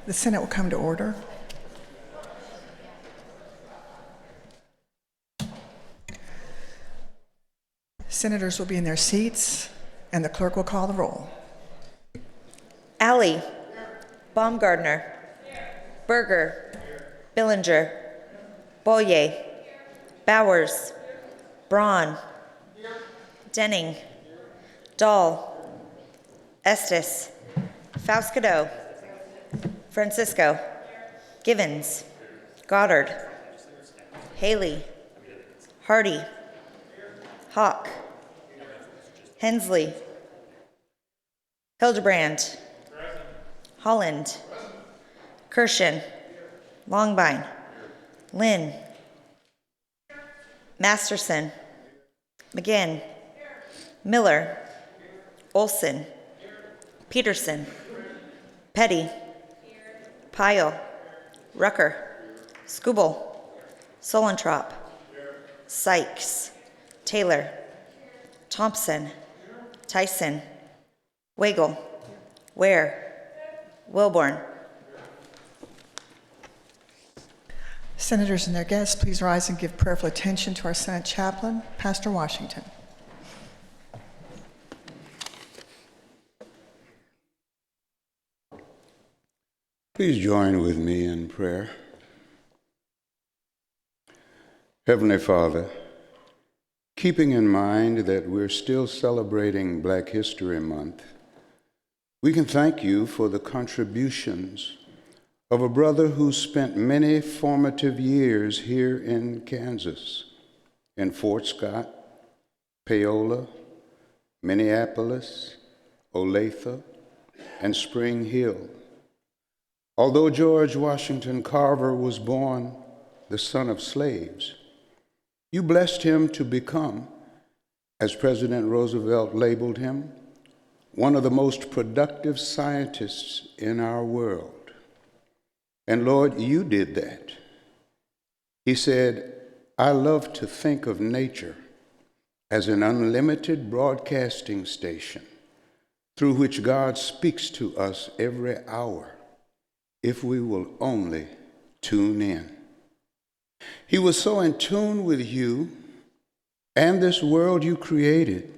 The Senate will come to order. Senators will be in their seats, and the clerk will call the roll. Alley, Baumgardner, Berger, Billinger, Boyer, Bowers, Braun, Denning, Dahl, Estes, Fauskado, Francisco, Givens, Goddard, Haley, Hardy, Hawk, Hensley, Hildebrand, Holland, Kirshen, Longbine, Lynn, Masterson, McGinn, Miller, Olson, Peterson, Petty, Pyle, Rucker, Skubal, Solentrop, Sykes, Taylor, Thompson, Tyson, Wagle, Ware, Wilborn. Senators and their guests, please rise and give prayerful attention to our Senate chaplain, Pastor Washington. Please join with me in prayer. Heavenly Father, keeping in mind that we're still celebrating Black History Month, we can thank you for the contributions of a brother who spent many formative years here in Kansas, in Fort Scott, Paola, Minneapolis, Olathe, and Spring Hill. Although George Washington Carver was born the son of slaves, you blessed him to become, as President Roosevelt labeled him, one of the most productive scientists in our world. And Lord, you did that. He said, I love to think of nature as an unlimited broadcasting station through which God speaks to us every hour if we will only tune in. He was so in tune with you and this world you created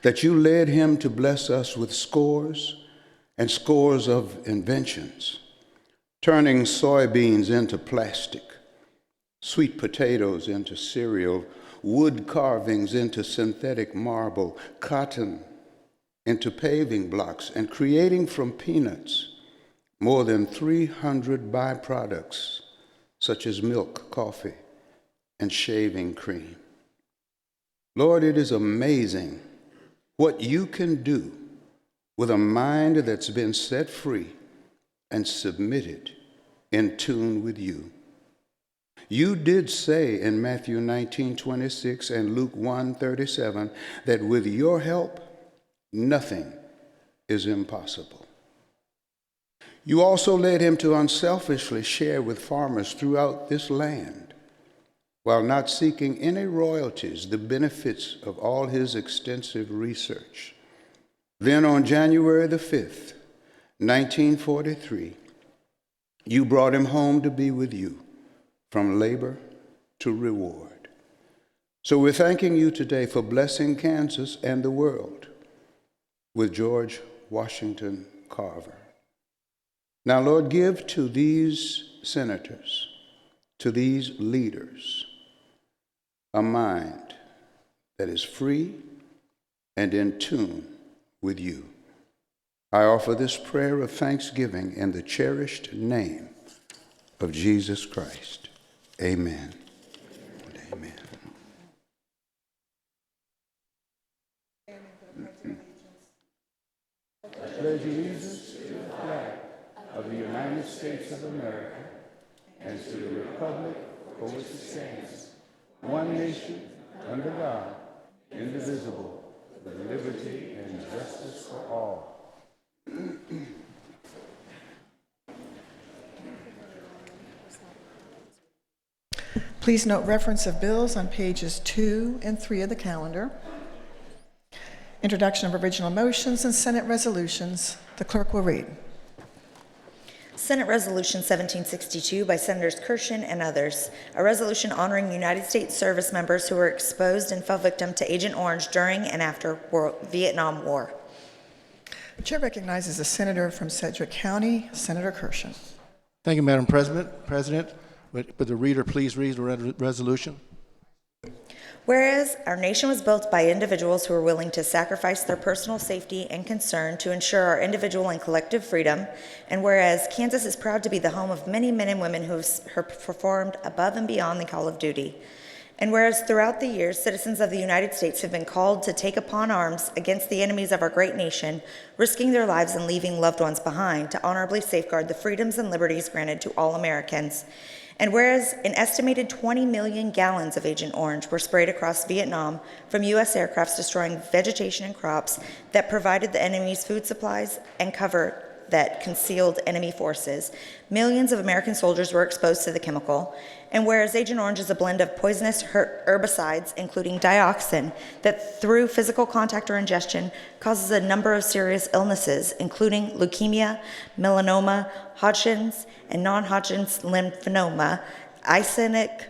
that you led him to bless us with scores and scores of inventions, turning soybeans into plastic, sweet potatoes into cereal, wood carvings into synthetic marble, cotton into paving blocks, and creating from peanuts more than 300 byproducts such as milk, coffee, and shaving cream. Lord, it is amazing what you can do with a mind that's been set free and submitted in tune with you. You did say in Matthew 19:26 and Luke 1:37 that with your help, nothing is impossible. You also led him to unselfishly share with farmers throughout this land, while not seeking any royalties, the benefits of all his extensive research. Then on January the 5th, 1943, you brought him home to be with you, from labor to reward. So we're thanking you today for blessing Kansas and the world with George Washington Carver. Now, Lord, give to these senators, to these leaders, a mind that is free and in tune with you. I offer this prayer of thanksgiving in the cherished name of Jesus Christ. Amen and amen. Pledge allegiance to the flag of the United States of America and to the republic for which it stands, one nation, under God, indivisible, with liberty and justice for all. Please note reference of bills on pages 2 and 3 of the calendar. Introduction of original motions and Senate resolutions. The clerk will read. Senate Resolution 1762 by Senators Kirshen and others, a resolution honoring United States service members who were exposed and fell victim to Agent Orange during and after Vietnam War. The chair recognizes the senator from Sedgwick County, Senator Kirshen. Thank you, Madam President. Would the reader please read the resolution? Whereas our nation was built by individuals who were willing to sacrifice their personal safety and concern to ensure our individual and collective freedom, and whereas Kansas is proud to be the home of many men and women who have performed above and beyond the call of duty, and whereas throughout the years, citizens of the United States have been called to take upon arms against the enemies of our great nation, risking their lives and leaving loved ones behind to honorably safeguard the freedoms and liberties granted to all Americans. And whereas an estimated 20 million gallons of Agent Orange were sprayed across Vietnam from U.S. aircrafts destroying vegetation and crops that provided the enemy's food supplies and cover that concealed enemy forces, millions of American soldiers were exposed to the chemical. And whereas Agent Orange is a blend of poisonous herbicides, including dioxin, that through physical contact or ingestion causes a number of serious illnesses, including leukemia, melanoma, Hodgkin's and non-Hodgkin's lymphoma, ischemic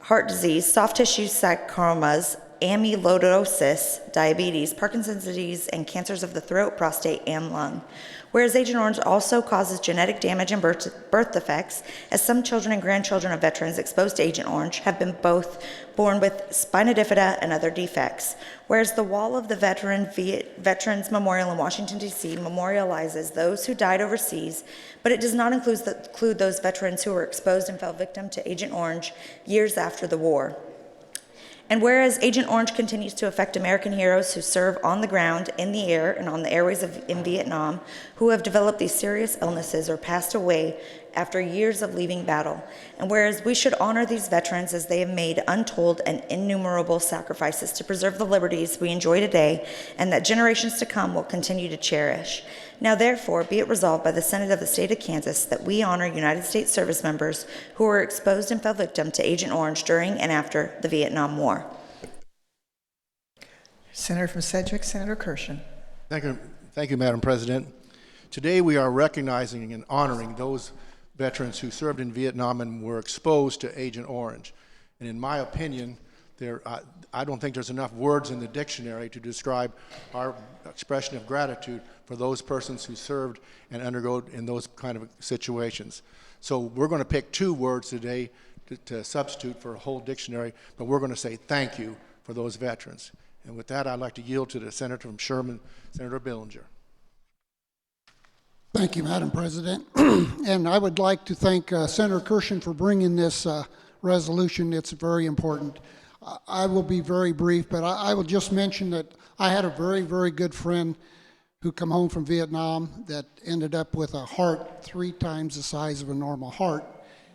heart disease, soft tissue sarcomas, amyloidosis, diabetes, Parkinson's disease, and cancers of the throat, prostate, and lung. Whereas Agent Orange also causes genetic damage and birth defects, as some children and grandchildren of veterans exposed to Agent Orange have been both born with spina bifida and other defects. Whereas the wall of the Veterans Memorial in Washington, D.C. memorializes those who died overseas, but it does not include those veterans who were exposed and fell victim to Agent Orange years after the war. And whereas Agent Orange continues to affect American heroes who serve on the ground, in the air, and on the airways in Vietnam, who have developed these serious illnesses or passed away after years of leaving battle. And whereas we should honor these veterans as they have made untold and innumerable sacrifices to preserve the liberties we enjoy today, and that generations to come will continue to cherish. Now therefore, be it resolved by the Senate of the State of Kansas that we honor United States service members who were exposed and fell victim to Agent Orange during and after the Vietnam War. Senator from Sedgwick, Senator Kirshen. Thank you, Madam President. Today we are recognizing and honoring those veterans who served in Vietnam and were exposed to Agent Orange. And in my opinion, I don't think there's enough words in the dictionary to describe our expression of gratitude for those persons who served and undergo in those kind of situations. So we're going to pick two words today to substitute for a whole dictionary, but we're going to say thank you for those veterans. And with that, I'd like to yield to the senator from Sherman, Senator Billinger. Thank you, Madam President. And I would like to thank Senator Kirshen for bringing this resolution. It's very important. I will be very brief, but I will just mention that I had a very, very good friend who come home from Vietnam that ended up with a heart 3 times the size of a normal heart,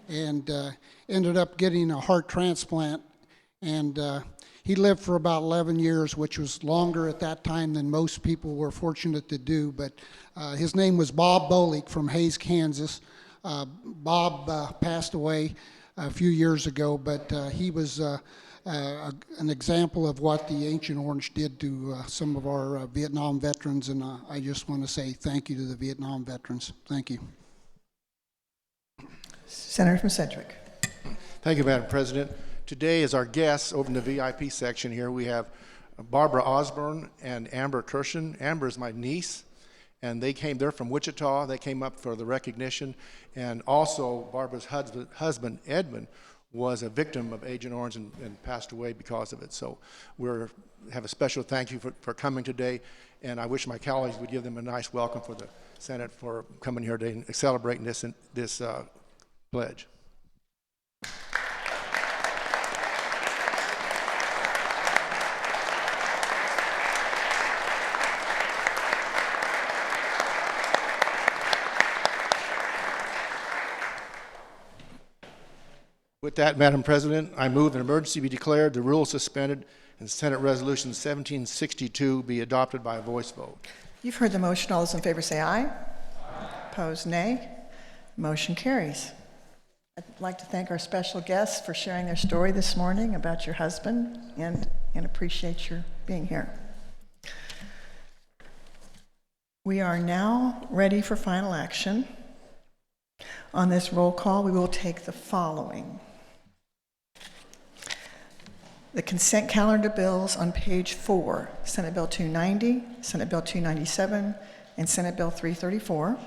and ended up getting a heart transplant. And he lived for about 11 years, which was longer at that time than most people were fortunate to do. But his name was Bob Bolick from Hays, Kansas. Bob passed away a few years ago, but he was an example of what the Agent Orange did to some of our Vietnam veterans, and I just want to say thank you to the Vietnam veterans. Thank you. Senator from Sedgwick. Thank you, Madam President. Today, as our guests over in the VIP section here, we have Barbara Osborne and Amber Kirshen. Amber is my niece, and they're from Wichita. They came up for the recognition, and also Barbara's husband, Edmund, was a victim of Agent Orange and passed away because of it. So we have a special thank you for coming today, and I wish my colleagues would give them a nice welcome for the Senate for coming here today and celebrating this pledge. With that, Madam President, I move an emergency be declared, the rules suspended, and Senate Resolution 1762 be adopted by a voice vote. You've heard the motion. All those in favor say aye. Opposed, nay. Motion carries. I'd like to thank our special guests for sharing their story this morning about your husband, and appreciate your being here. We are now ready for final action. On this roll call, we will take the following. The consent calendar bills on page 4, Senate Bill 290, Senate Bill 297, and Senate Bill 334,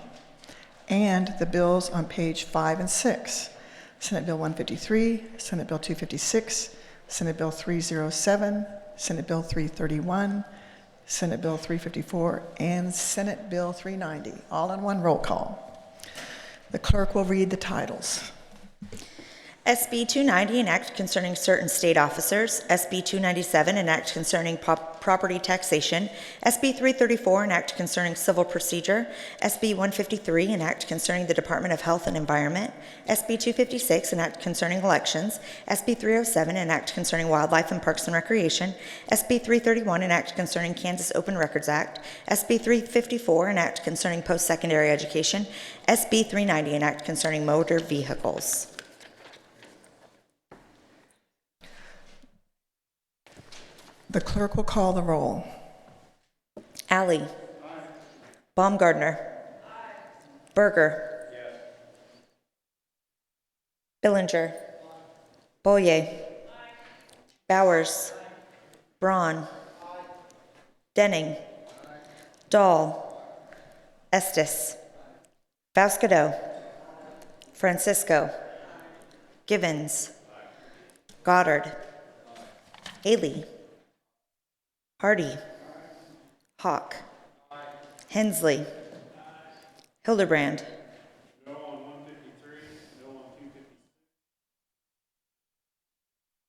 and the bills on page 5 and 6, Senate Bill 153, Senate Bill 256, Senate Bill 307, Senate Bill 331, Senate Bill 354, and Senate Bill 390, all in one roll call. The clerk will read the titles. SB 290, an act concerning certain state officers. SB 297, an act concerning property taxation. SB 334, an act concerning civil procedure. SB 153, an act concerning the Department of Health and Environment. SB 256, an act concerning elections. SB 307, an act concerning wildlife and parks and recreation. SB 331, an act concerning Kansas Open Records Act. SB 354, an act concerning post-secondary education. SB 390, an act concerning motor vehicles. The clerk will call the roll. Alley. Baumgardner. Berger. Billinger. Boyer. Bowers. Braun. Denning. Dahl. Estes. Vascado. Francisco. Givens. Goddard. Haley. Hardy. Hawk. Hensley. Hildebrand. No on 153, no on 256,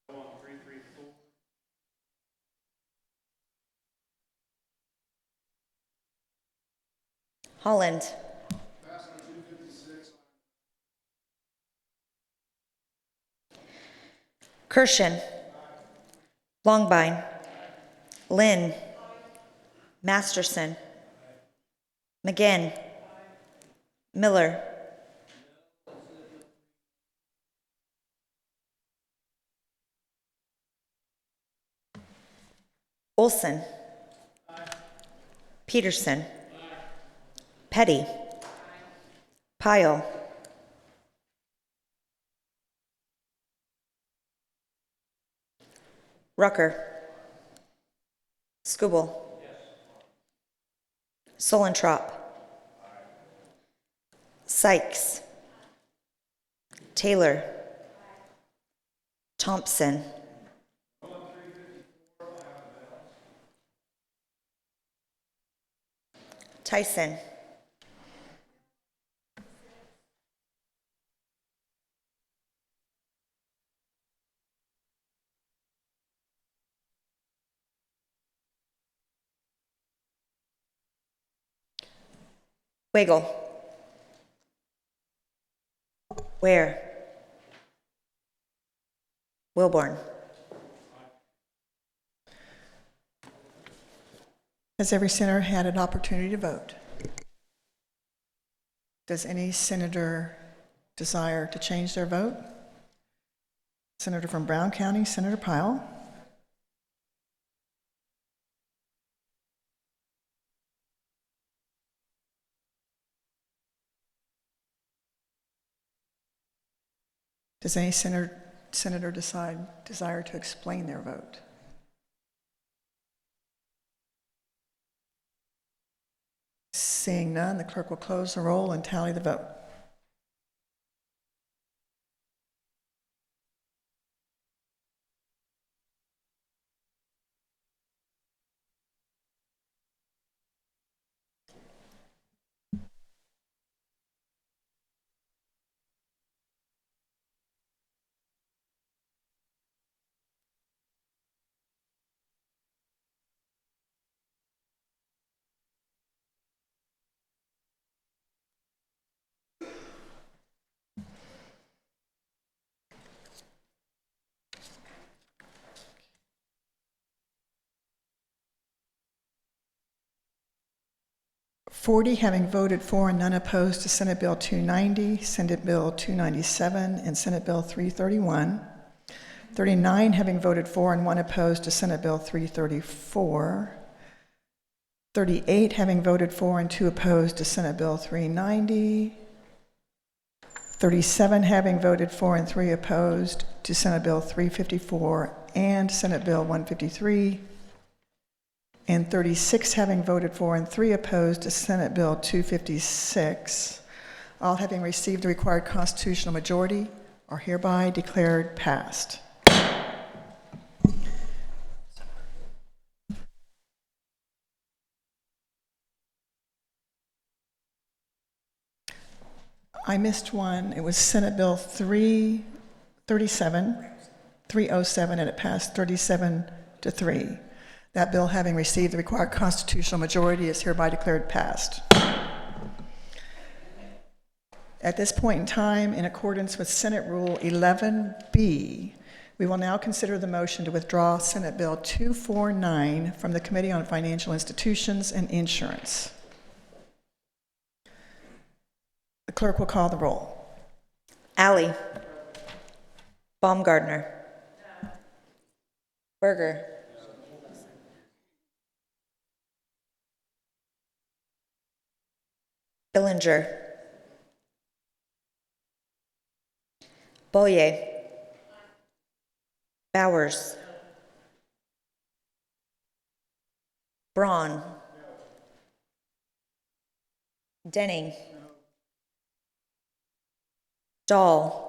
no on 334. Holland. Kirshen. Longbine. Lynn. Masterson. McGinn. Miller. Olson. Peterson. Petty. Pyle. Rucker. Skubal. Solentrop. Sykes. Taylor. Thompson. Tyson. Wagle. Ware. Wilborn. Has every senator had an opportunity to vote? Does any senator desire to change their vote? Senator from Brown County, Senator Pyle. Does any senator desire to explain their vote? Seeing none, the clerk will close the roll and tally the vote. Having voted for and none opposed to Senate Bill 290, Senate Bill 297, and Senate Bill 331. 39 having voted for and 1 opposed to Senate Bill 334. 38 having voted for and 2 opposed to Senate Bill 390. 37 having voted for and 3 opposed to Senate Bill 354 and Senate Bill 153, and 36 having voted for and 3 opposed to Senate Bill 256, all having received the required constitutional majority, are hereby declared passed. I missed one. It was Senate Bill 307, and it passed 37-3. That bill, having received the required constitutional majority, is hereby declared passed. At this point in time, in accordance with Senate Rule 11B, we will now consider the motion to withdraw Senate Bill 249 from the Committee on Financial Institutions and Insurance. The clerk will call the roll. Alley. Baumgardner. Berger. Billinger. Boyer. Bowers. Braun. Denning. Dahl.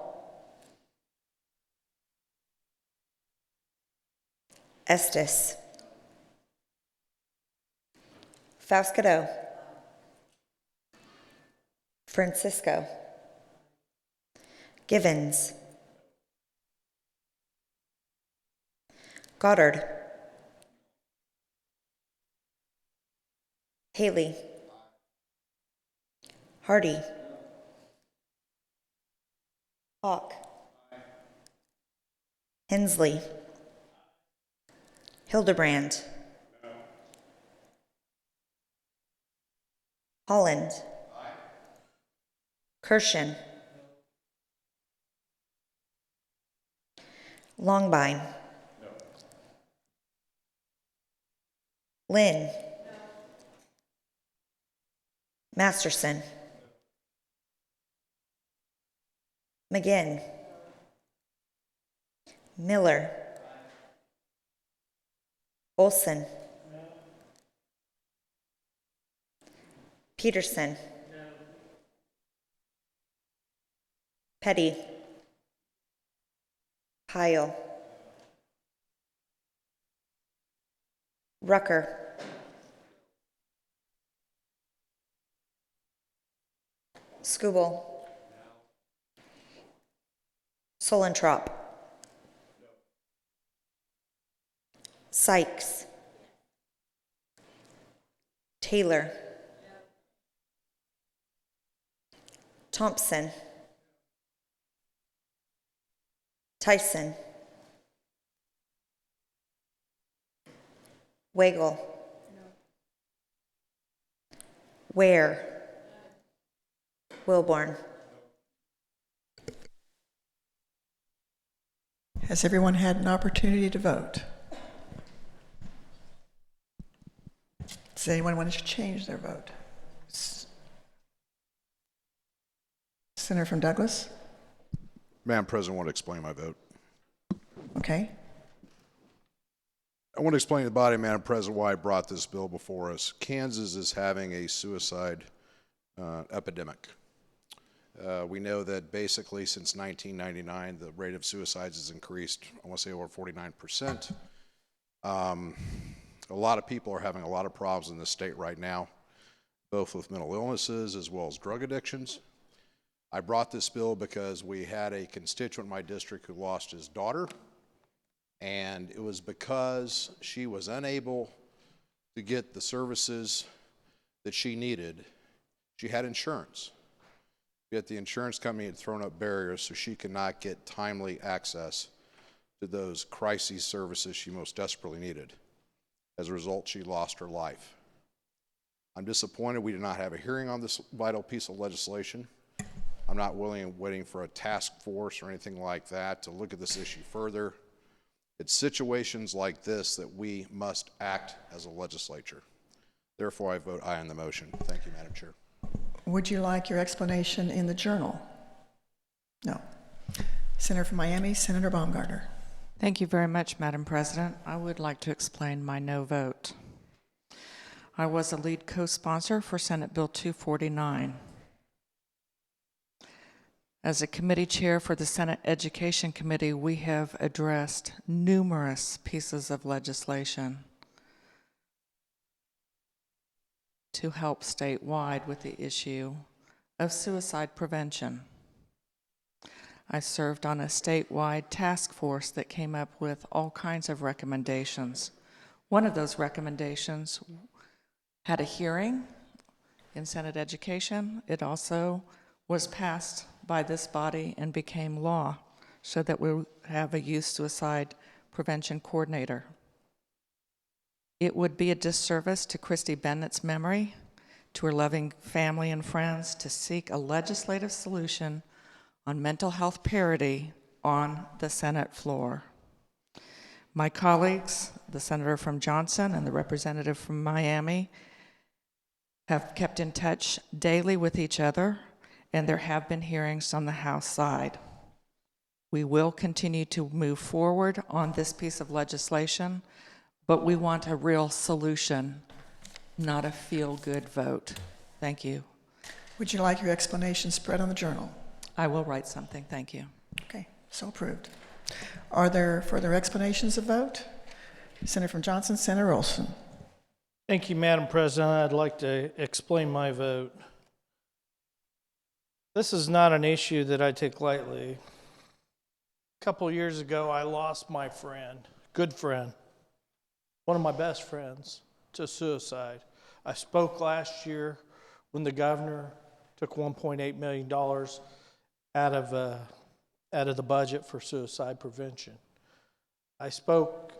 Estes. Faustico. Francisco. Givens. Goddard. Haley. Hardy. Hawk. Hensley. Hildebrand. Holland. Kirshen. Longbine. Lynn. Masterson. McGinn. Miller. Olson. Peterson. Petty. Pyle. Rucker. Skubal. Solentrop. Sykes. Taylor. Thompson. Tyson. Wagle. Ware. Wilborn. Has everyone had an opportunity to vote? Does anyone want to change their vote? Senator from Douglas? Madam President, I want to explain my vote. Okay. I want to explain to the body, Madam President, why I brought this bill before us. Kansas is having a suicide epidemic. We know that basically since 1999, the rate of suicides has increased, I want to say over 49%. A lot of people are having a lot of problems in this state right now, both with mental illnesses as well as drug addictions. I brought this bill because we had a constituent in my district who lost his daughter, and it was because she was unable to get the services that she needed. She had insurance, yet the insurance company had thrown up barriers so she could not get timely access to those crisis services she most desperately needed. As a result, she lost her life. I'm disappointed we did not have a hearing on this vital piece of legislation. I'm not willing and waiting for a task force or anything like that to look at this issue further. It's situations like this that we must act as a legislature. Therefore, I vote aye on the motion. Thank you, Madam Chair. Would you like your explanation in the journal? No. Senator from Miami, Senator Baumgartner. Thank you very much, Madam President. I would like to explain my no vote. I was a lead co-sponsor for Senate Bill 249. As a committee chair for the Senate Education Committee, we have addressed numerous pieces of legislation to help statewide with the issue of suicide prevention. I served on a statewide task force that came up with all kinds of recommendations. One of those recommendations had a hearing in Senate Education. It also was passed by this body and became law so that we have a youth suicide prevention coordinator. It would be a disservice to Christy Bennett's memory, to her loving family and friends, to seek a legislative solution on mental health parity on the Senate floor. My colleagues, the senator from Johnson and the representative from Miami, have kept in touch daily with each other, and there have been hearings on the House side. We will continue to move forward on this piece of legislation, but we want a real solution, not a feel-good vote. Thank you. Would you like your explanation spread on the journal? I will write something. Thank you. Okay, so approved. Are there further explanations of vote? Senator from Johnson, Senator Olson. Thank you, Madam President. I'd like to explain my vote. This is not an issue that I take lightly. A couple years ago, I lost my friend, good friend, one of my best friends, to suicide. I spoke last year when the governor took $1.8 million out of the budget for suicide prevention. I spoke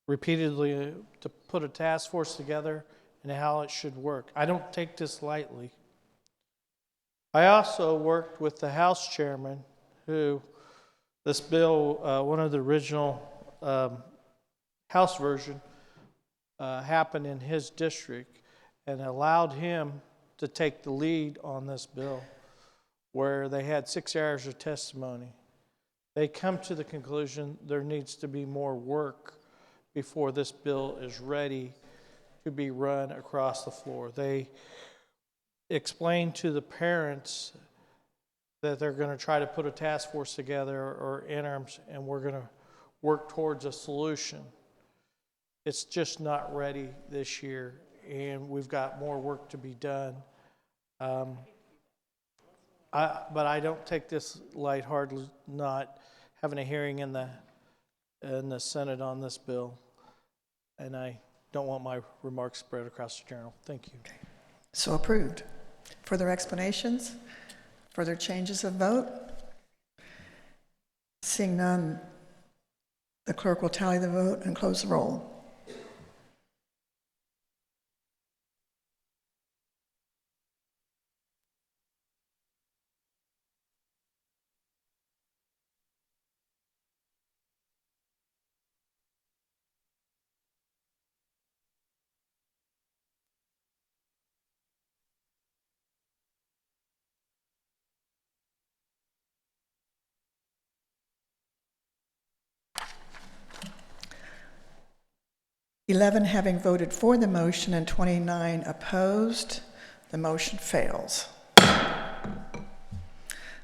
repeatedly to put a task force together and how it should work. I don't take this lightly. I also worked with the House chairman who this bill, one of the original House version, happened in his district and allowed him to take the lead on this bill, where they had 6 hours of testimony. They come to the conclusion there needs to be more work before this bill is ready to be run across the floor. They explained to the parents that they're going to try to put a task force together or interims, and we're going to work towards a solution. It's just not ready this year, and we've got more work to be done. But I don't take this lightheartedly, not having a hearing in the Senate on this bill, and I don't want my remarks spread across the journal. Thank you. Okay. So approved. Further explanations? Further changes of vote? Seeing none, the clerk will tally the vote and close the roll. Eleven having voted for the motion and 29 opposed, the motion fails.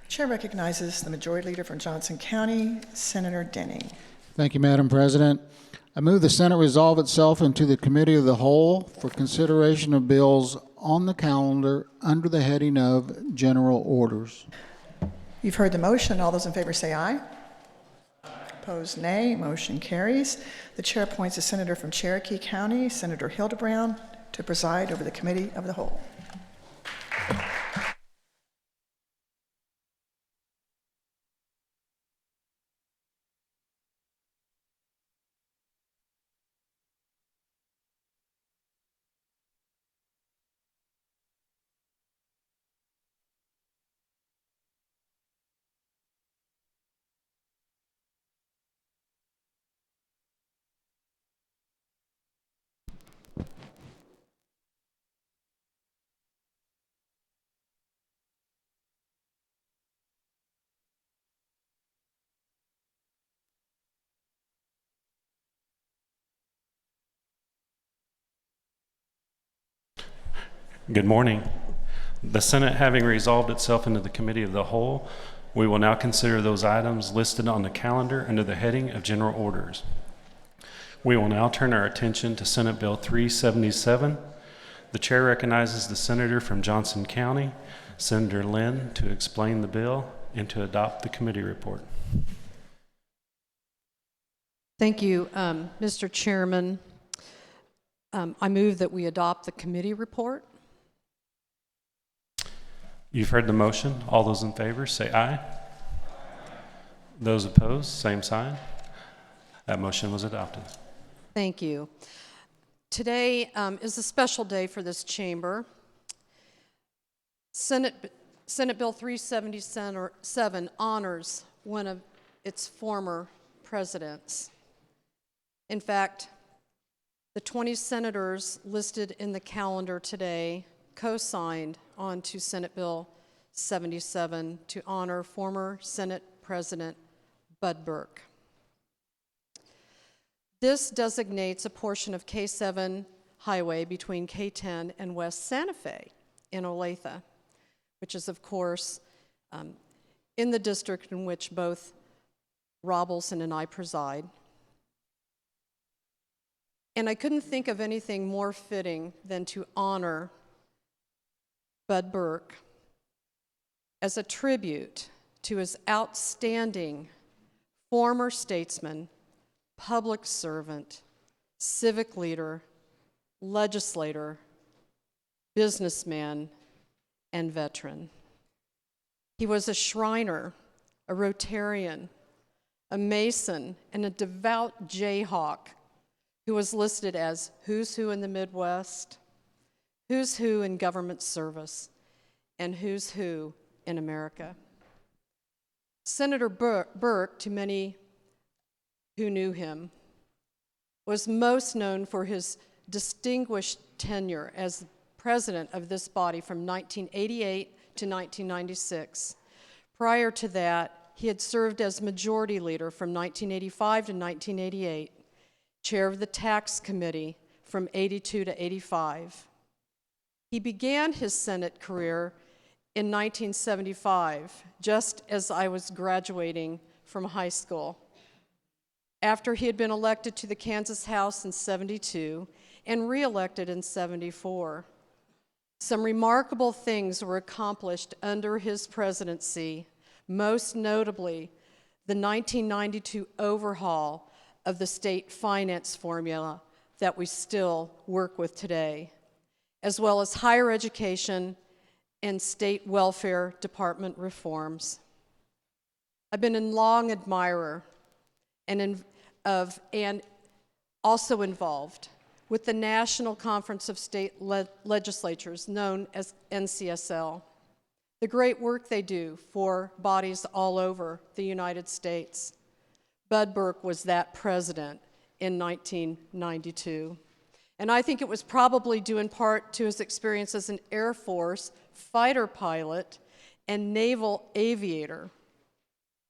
Chair recognizes the Majority Leader from Johnson County, Senator Denning. Thank you, Madam President. I move the Senate resolve itself into the Committee of the Whole for consideration of bills on the calendar under the heading of General Orders. You've heard the motion. All those in favor say aye. Opposed, nay. Motion carries. The chair appoints a senator from Cherokee County, Senator Hildebrand, to preside over the Committee of the Whole. Good morning. The Senate having resolved itself into the Committee of the Whole, we will now consider those items listed on the calendar under the heading of General Orders. We will now turn our attention to Senate Bill 377. The chair recognizes the senator from Johnson County, Senator Lynn, to explain the bill and to adopt the committee report. Thank you, Mr. Chairman. I move that we adopt the committee report. You've heard the motion. All those in favor say aye. Those opposed, same sign. That motion was adopted. Thank you. Today is a special day for this chamber. Senate Bill 377 honors one of its former presidents. In fact, the 20 senators listed in the calendar today co-signed on to Senate Bill 77 to honor former Senate President Bud Burke. This designates a portion of K7 highway between K10 and West Santa Fe in Olathe, which is, of course, in the district in which both Rob Olson and I preside. And I couldn't think of anything more fitting than to honor Bud Burke as a tribute to his outstanding former statesman, public servant, civic leader, legislator, businessman, and veteran. He was a Shriner, a Rotarian, a Mason, and a devout Jayhawk who was listed as who's who in the Midwest, who's who in government service, and who's who in America. Senator Burke, to many who knew him, was most known for his distinguished tenure as president of this body from 1988 to 1996. Prior to that, he had served as majority leader from 1985 to 1988, chair of the tax committee from 82 to 85. He began his Senate career in 1975, just as I was graduating from high school. After he had been elected to the Kansas House in 72 and re-elected in 74. Some remarkable things were accomplished under his presidency, most notably the 1992 overhaul of the state finance formula that we still work with today, as well as higher education and state welfare department reforms. I've been a long admirer and also involved with the National Conference of State Legislatures, known as NCSL, the great work they do for bodies all over the United States. Bud Burke was that president in 1992. And I think it was probably due in part to his experience as an Air Force fighter pilot and naval aviator.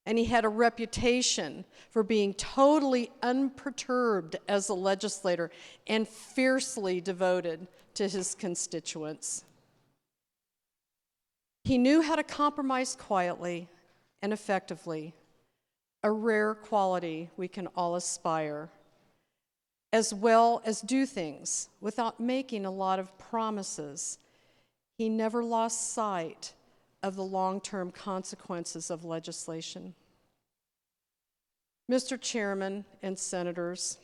And he had a reputation for being totally unperturbed as a legislator and fiercely devoted to his constituents. He knew how to compromise quietly and effectively, a rare quality we can all aspire, as well as do things without making a lot of promises. He never lost sight of the long-term consequences of legislation. Mr. Chairman and Senators,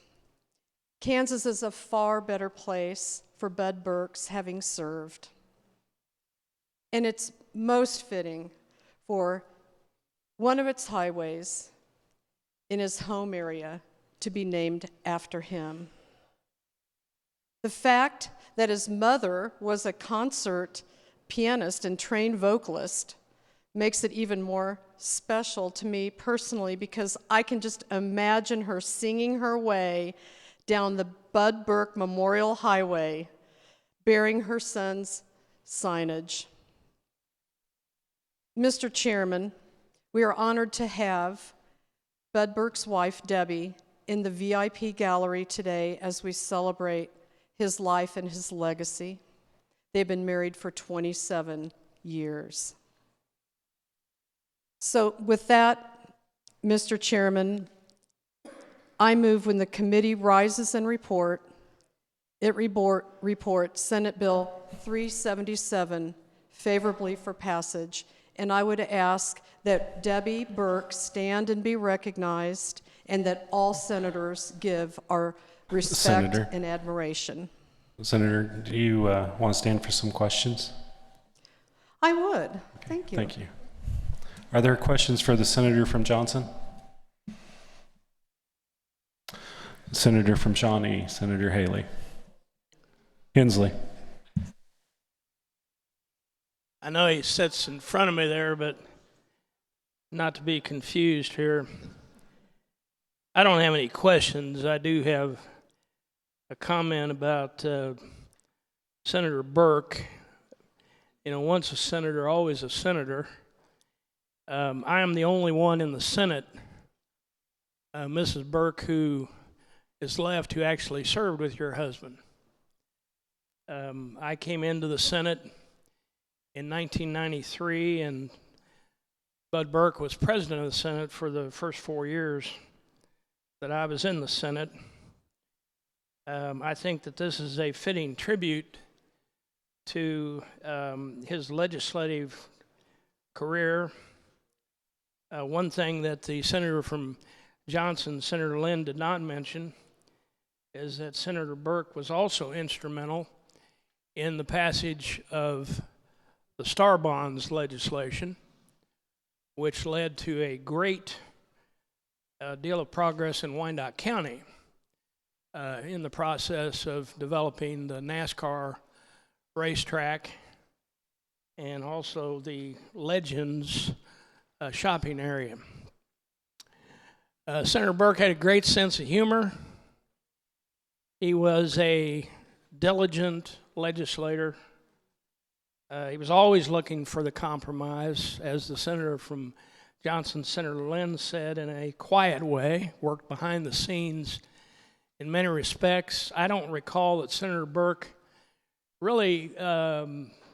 Kansas is a far better place for Bud Burke's having served. And it's most fitting for one of its highways in his home area to be named after him. The fact that his mother was a concert pianist and trained vocalist makes it even more special to me personally, because I can just imagine her singing her way down the Bud Burke Memorial Highway, bearing her son's signage. Mr. Chairman, we are honored to have Bud Burke's wife, Debbie, in the VIP gallery today as we celebrate his life and his legacy. They've been married for 27 years. So with that, Mr. Chairman, I move when the committee rises and it reports Senate Bill 377 favorably for passage, and I would ask that Debbie Burke stand and be recognized, and that all senators give our respect Senator. and admiration. Senator, do you want to stand for some questions? I would. Thank you. Thank you. Are there questions for the senator from Johnson? Senator from Shawnee, Senator Haley. Hensley. I know he sits in front of me there, but not to be confused here. I don't have any questions. I do have a comment about Senator Burke. You know, once a senator, always a senator. I am the only one in the Senate, Mrs. Burke, who is left, who actually served with your husband. I came into the Senate in 1993, and Bud Burke was president of the Senate for the first 4 years that I was in the Senate. I think that this is a fitting tribute to his legislative career. One thing that the senator from Johnson, Senator Lynn, did not mention is that Senator Burke was also instrumental in the passage of the Star Bonds legislation, which led to a great deal of progress in Wyandotte County in the process of developing the NASCAR racetrack and also the Legends shopping area. Senator Burke had a great sense of humor. He was a diligent legislator. He was always looking for the compromise, as the senator from Johnson, Senator Lynn, said, in a quiet way, worked behind the scenes in many respects. I don't recall that Senator Burke really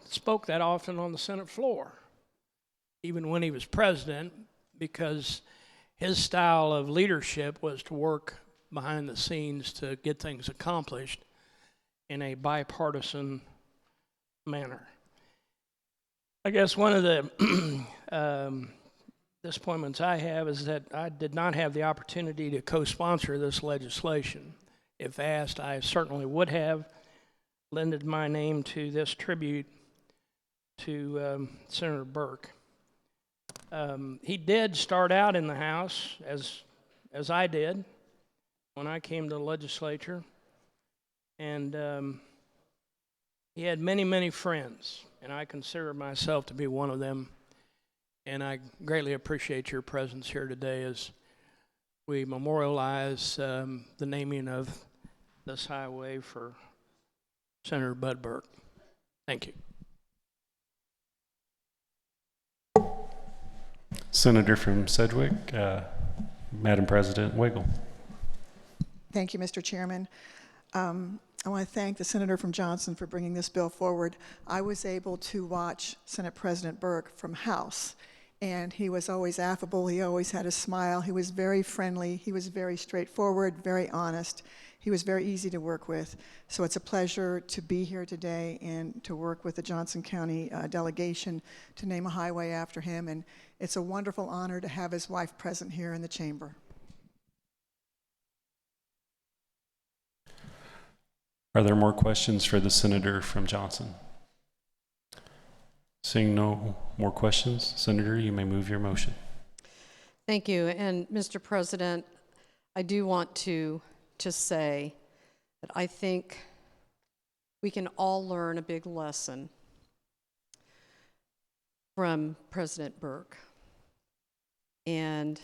spoke that often on the Senate floor, even when he was president, because his style of leadership was to work behind the scenes to get things accomplished in a bipartisan manner. I guess one of the disappointments I have is that I did not have the opportunity to co-sponsor this legislation. If asked, I certainly would have lended my name to this tribute to Senator Burke. He did start out in the House, as I did when I came to the legislature, and he had many, many friends, and I consider myself to be one of them, and I greatly appreciate your presence here today as we memorialize the naming of this highway for Senator Bud Burke. Thank you. Senator from Sedgwick, Madam President Wiggle. Thank you, Mr. Chairman. I want to thank the senator from Johnson for bringing this bill forward. I was able to watch Senate President Burke from House, and he was always affable. He always had a smile. He was very friendly. He was very straightforward, very honest. He was very easy to work with. So it's a pleasure to be here today and to work with the Johnson County delegation to name a highway after him. And it's a wonderful honor to have his wife present here in the chamber. Are there more questions for the senator from Johnson? Seeing no more questions, Senator, you may move your motion. Thank you. And Mr. President, I do want to say that I think we can all learn a big lesson from President Burke. And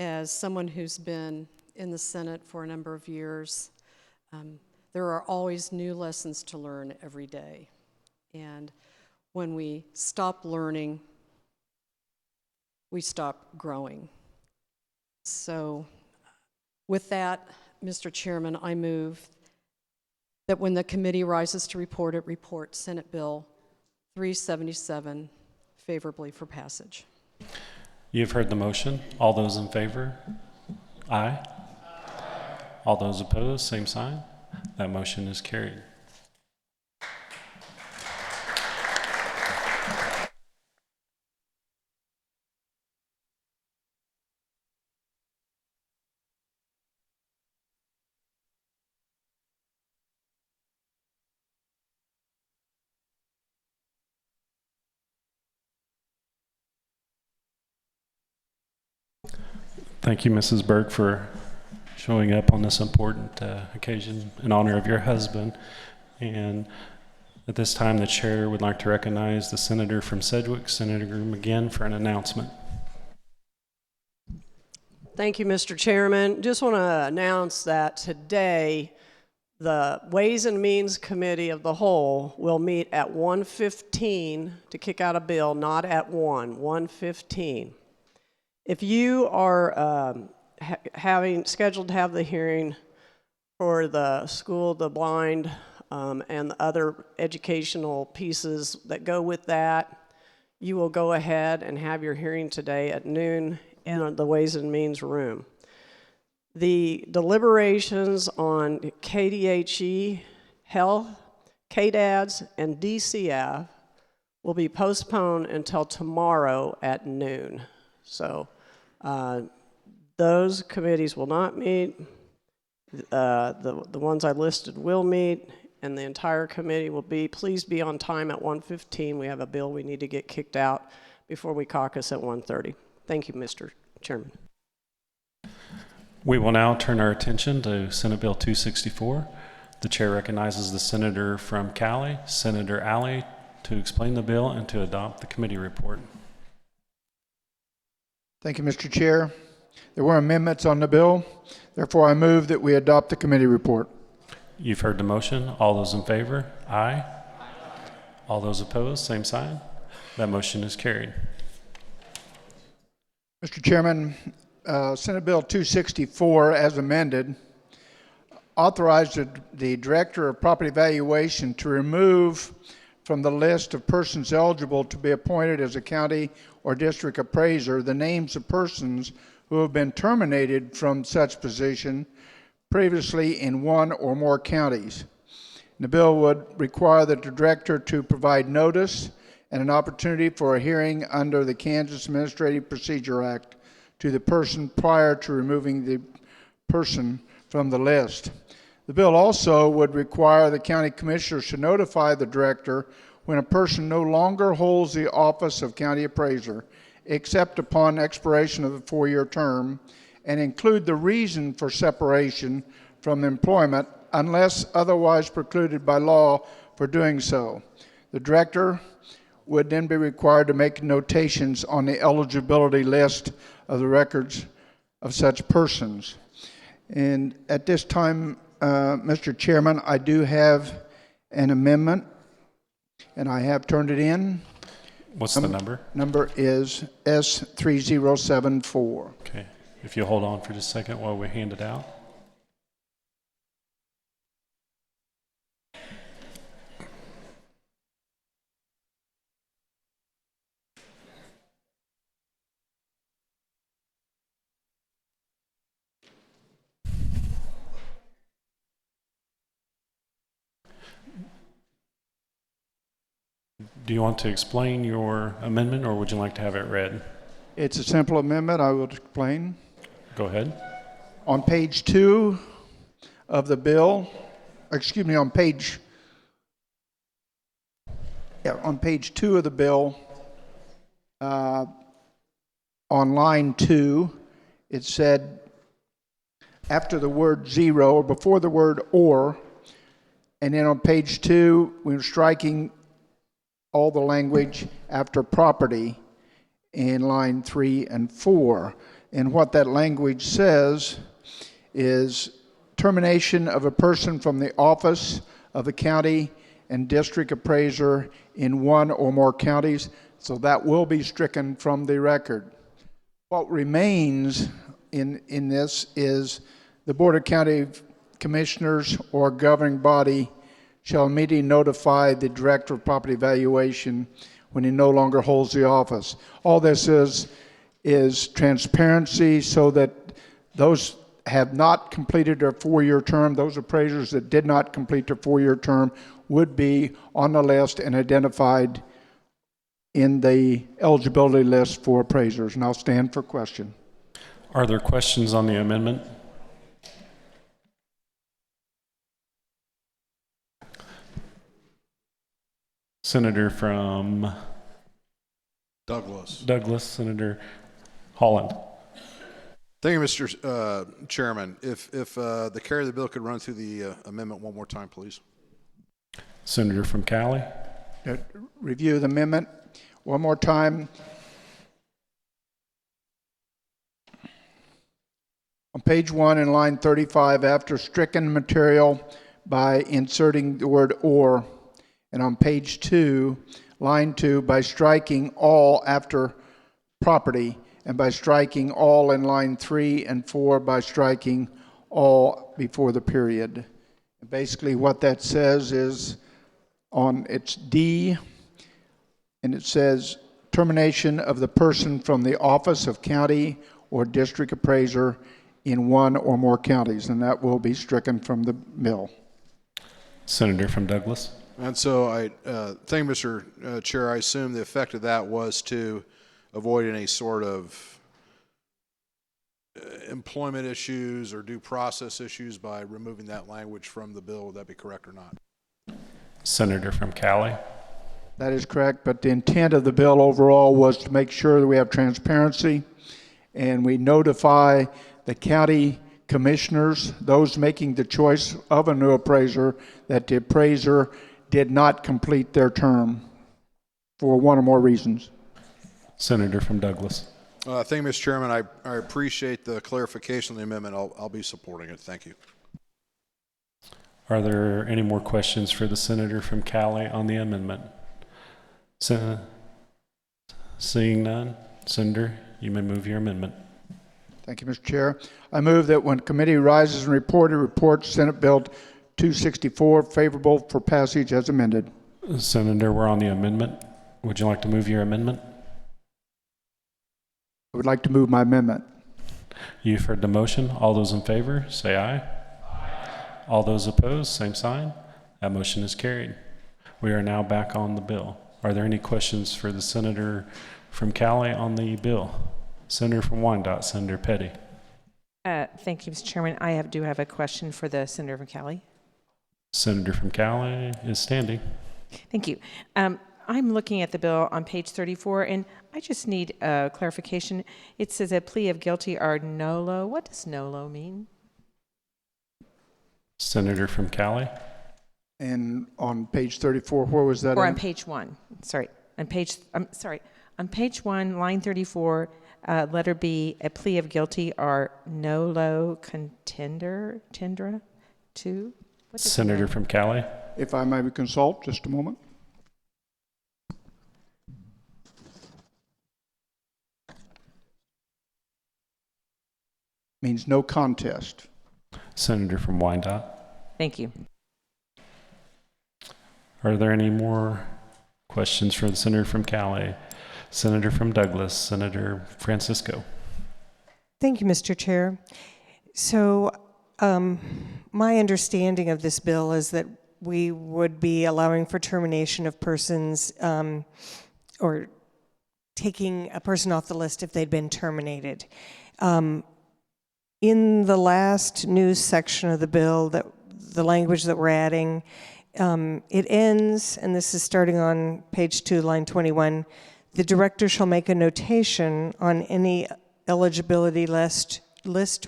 as someone who's been in the Senate for a number of years, there are always new lessons to learn every day. And when we stop learning, we stop growing. So with that, Mr. Chairman, I move that when the committee rises to report it, report Senate Bill 377 favorably for passage. You've heard the motion. All those in favor? Aye. All those opposed, same sign. That motion is carried. Thank you, Mrs. Burke, for showing up on this important occasion in honor of your husband. And at this time, the chair would like to recognize the senator from Sedgwick, Senator McGinn, for an announcement. Thank you, Mr. Chairman. Just want to announce that today, the Ways and Means Committee of the Whole will meet at 1:15 to kick out a bill, not at 1:15. If you are scheduled to have the hearing for the school, the blind, and the other educational pieces that go with that, you will go ahead and have your hearing today at noon in the Ways and Means room. The deliberations on KDHE, Health, KDADS, and DCF will be postponed until tomorrow at noon. So those committees will not meet. The ones I listed will meet, and the entire committee will be. Please be on time at 1:15. We have a bill we need to get kicked out before we caucus at 1:30. Thank you, Mr. Chairman. We will now turn our attention to Senate Bill 264. The chair recognizes the senator from Cali, Senator Alley, to explain the bill and to adopt the committee report. Thank you, Mr. Chair. There were amendments on the bill. Therefore, I move that we adopt the committee report. You've heard the motion. All those in favor? Aye. All those opposed? Same sign. That motion is carried. Mr. Chairman, Senate Bill 264, as amended, authorized the Director of Property Valuation to remove from the list of persons eligible to be appointed as a county or district appraiser the names of persons who have been terminated from such position previously in one or more counties. The bill would require the director to provide notice and an opportunity for a hearing under the Kansas Administrative Procedure Act to the person prior to removing the person from the list. The bill also would require the county commissioners to notify the director when a person no longer holds the office of county appraiser, except upon expiration of the 4-year term, and include the reason for separation from employment unless otherwise precluded by law for doing so. The director would then be required to make notations on the eligibility list of the records of such persons. And at this time, Mr. Chairman, I do have an amendment, and I have turned it in. What's the number? Number is S3074. Okay. If you'll hold on for just a second while we hand it out. Do you want to explain your amendment, or would you like to have it read? It's a simple amendment. I will explain. Go ahead. On page 2 of the bill, on page 2 of the bill, on line 2, it said after the word zero, or before the word or, and then on page 2, we were striking all the language after property in line 3 and 4. And what that language says is termination of a person from the office of the county and district appraiser in one or more counties. So that will be stricken from the record. What remains in this is the Board of County Commissioners or governing body shall immediately notify the Director of Property Evaluation when he no longer holds the office. All this is transparency so that those have not completed their 4-year term, those appraisers that did not complete their 4-year term would be on the list and identified in the eligibility list for appraisers. And I'll stand for question. Are there questions on the amendment? Senator from Douglas. Senator Holland. Thank you, Mr. Chairman. If the carrier of the bill could run through the amendment one more time, please. Senator from Cali. Review the amendment one more time. On page 1 in line 35, after stricken material by inserting the word or, and on page 2, line 2, by striking all after property, and by striking all in line 3 and 4 by striking all before the period. And basically what that says is on its D, and it says termination of the person from the office of county or district appraiser in one or more counties, and that will be stricken from the bill. Senator from Douglas. And so I thank you, Mr. Chair. I assume the effect of that was to avoid any sort of employment issues or due process issues by removing that language from the bill. Would that be correct or not? Senator from Cali. That is correct, but the intent of the bill overall was to make sure that we have transparency and we notify the county commissioners, those making the choice of a new appraiser, that the appraiser did not complete their term for one or more reasons. Senator from Douglas. Thank you, Mr. Chairman. I appreciate the clarification of the amendment. I'll be supporting it. Thank you. Are there any more questions for the senator from Cali on the amendment? Seeing none, Senator, you may move your amendment. Thank you, Mr. Chair. I move that when committee rises and reports Senate Bill 264 favorable for passage as amended. Senator, we're on the amendment. Would you like to move your amendment? I would like to move my amendment. You've heard the motion. All those in favor, say aye. Aye. All those opposed, same sign. That motion is carried. We are now back on the bill. Are there any questions for the senator from Cali on the bill? Senator from Wyandotte, Senator Petty. Thank you, Mr. Chairman. I do have a question for the senator from Cali. Senator from Cali is standing. Thank you. I'm looking at the bill on page 34, and I just need clarification. It says a plea of guilty are nolo. What does nolo mean? Senator from Cali. And on page 34, where was that? Or on page 1. Sorry. On page 1, line 34, letter B, a plea of guilty are nolo contendere to? Senator from Cali. If I may consult, just a moment. Means no contest. Senator from Wyandotte. Thank you. Are there any more questions for the senator from Cali? Senator from Douglas, Senator Francisco. Thank you, Mr. Chair. So my understanding of this bill is that we would be allowing for termination of persons or taking a person off the list if they'd been terminated. In the last news section of the bill, that the language that we're adding, it ends, and this is starting on page 2, line 21, the director shall make a notation on any eligibility list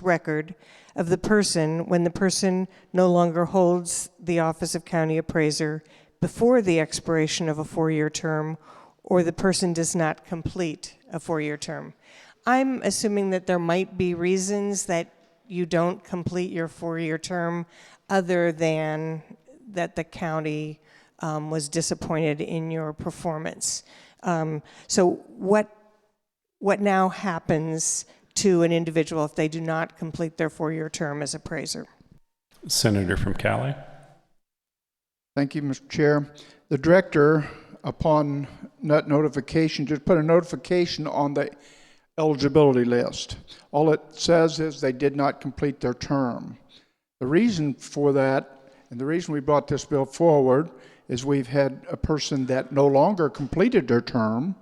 record of the person when the person no longer holds the office of county appraiser before the expiration of a 4-year term or the person does not complete a 4-year term. I'm assuming that there might be reasons that you don't complete your 4-year term other than that the county was disappointed in your performance. So what now happens to an individual if they do not complete their 4-year term as appraiser? Senator from Cali. Thank you, Mr. Chair. The director, upon notification, just put a notification on the eligibility list. All it says is they did not complete their term. The reason for that, and the reason we brought this bill forward, is we've had a person that no longer completed their term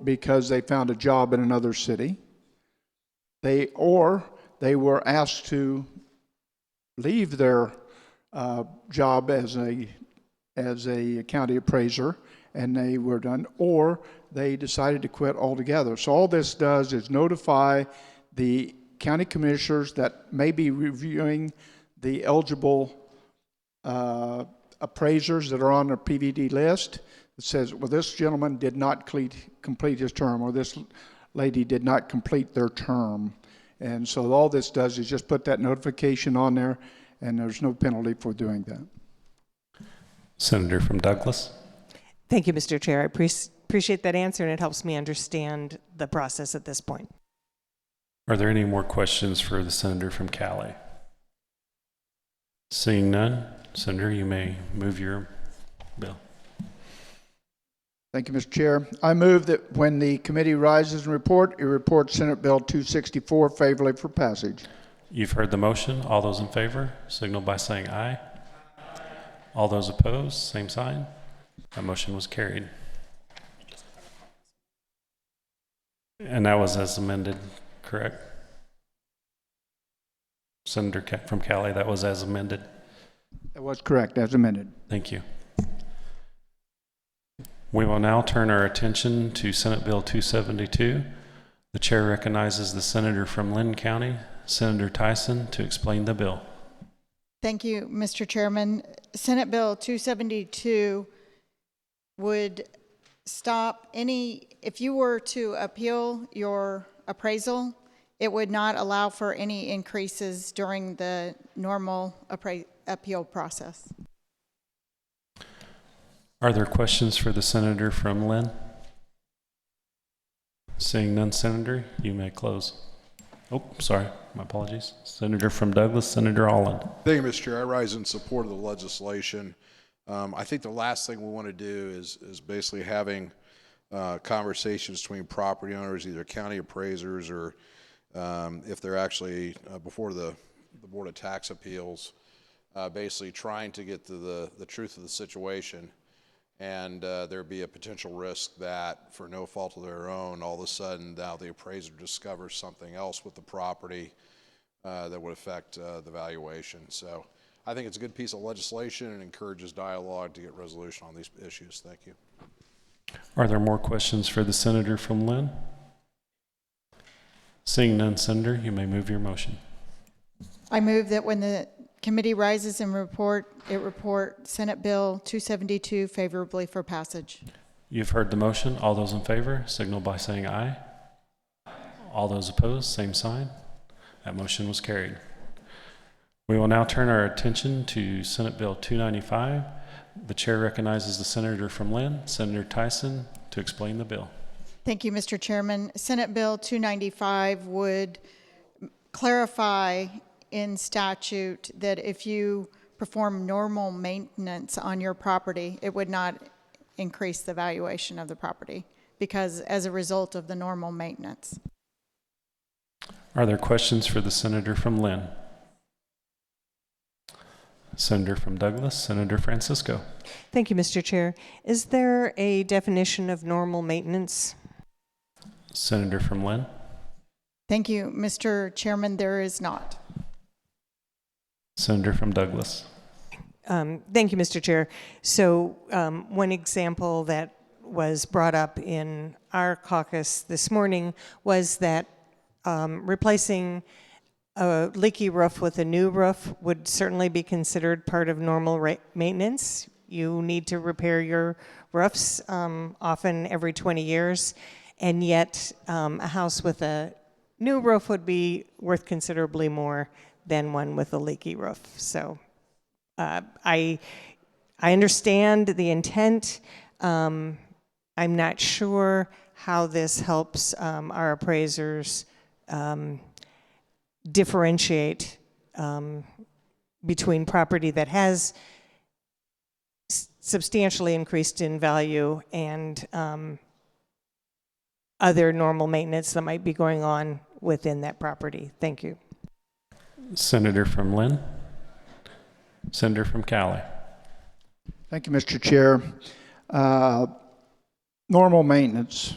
because they found a job in another city. They were asked to leave their job as a county appraiser, and they were done, or they decided to quit altogether. So all this does is notify the county commissioners that may be reviewing the eligible appraisers that are on the PVD list. It says, well, this gentleman did not complete his term, or this lady did not complete their term. And so all this does is just put that notification on there, and there's no penalty for doing that. Senator from Douglas. Thank you, Mr. Chair. I appreciate that answer, and it helps me understand the process at this point. Are there any more questions for the senator from Cali? Seeing none, Senator, you may move your bill. Thank you, Mr. Chair. I move that when the committee rises and report, it reports Senate Bill 264 favorably for passage. You've heard the motion. All those in favor, signal by saying aye. All those opposed, same sign. That motion was carried. And that was as amended, correct? Senator from Cali, that was as amended. That was correct, as amended. Thank you. We will now turn our attention to Senate Bill 272. The chair recognizes the senator from Lynn County, Senator Tyson, to explain the bill. Thank you, Mr. Chairman. Senate Bill 272 would stop if you were to appeal your appraisal, it would not allow for any increases during the normal appeal process. Are there questions for the senator from Lynn? Seeing none, Senator, you may close. Oh, sorry, my apologies. Senator from Douglas, Senator Allen. Thank you, Mr. Chair. I rise in support of the legislation. I think the last thing we want to do is basically having conversations between property owners, either county appraisers or if they're actually before the Board of Tax Appeals, basically trying to get to the truth of the situation. And there'd be a potential risk that, for no fault of their own, all of a sudden now the appraiser discovers something else with the property that would affect the valuation. So I think it's a good piece of legislation and encourages dialogue to get resolution on these issues. Thank you. Are there more questions for the senator from Lynn? Seeing none, Senator, you may move your motion. I move that when the committee rises and report Senate Bill 272 favorably for passage. You've heard the motion. All those in favor, signal by saying aye. All those opposed, same sign. That motion was carried. We will now turn our attention to Senate Bill 295. The chair recognizes the senator from Lynn, Senator Tyson, to explain the bill. Thank you, Mr. Chairman. Senate Bill 295 would clarify in statute that if you perform normal maintenance on your property, it would not increase the valuation of the property because as a result of the normal maintenance. Are there questions for the senator from Lynn? Senator from Douglas, Senator Francisco. Thank you, Mr. Chair. Is there a definition of normal maintenance? Senator from Lynn. Thank you, Mr. Chairman. There is not. Senator from Douglas. Thank you, Mr. Chair. So one example that was brought up in our caucus this morning was that replacing a leaky roof with a new roof would certainly be considered part of normal maintenance. You need to repair your roofs often every 20 years, and yet a house with a new roof would be worth considerably more than one with a leaky roof. So I understand the intent. I'm not sure how this helps our appraisers differentiate between property that has substantially increased in value, and other normal maintenance that might be going on within that property. Thank you. Senator from Lynn. Senator from Cali. Thank you, Mr. Chair. Normal maintenance.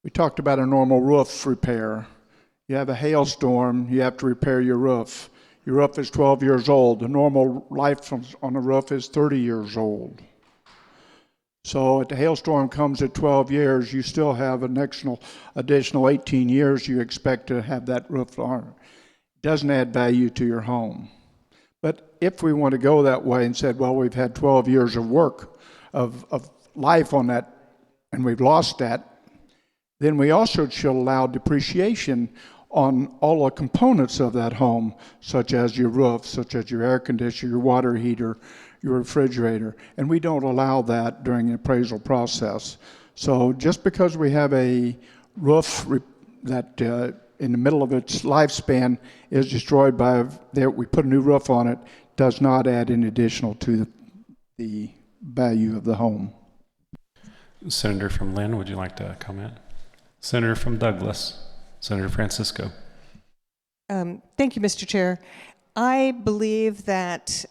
We talked about a normal roof repair. You have a hailstorm, you have to repair your roof. Your roof is 12 years old. The normal life on a roof is 30 years old. So if the hailstorm comes at 12 years, you still have an additional 18 years you expect to have that roof on. It doesn't add value to your home. But if we want to go that way and said, well, we've had 12 years of work, of life on that, and we've lost that, then we also should allow depreciation on all the components of that home, such as your roof, such as your air conditioner, your water heater, your refrigerator, and we don't allow that during the appraisal process. So just because we have a roof that in the middle of its lifespan is destroyed by we put a new roof on it, does not add any additional to the value of the home. Senator from Lynn, would you like to comment? Senator from Douglas. Senator Francisco. Thank you, Mr. Chair. I believe that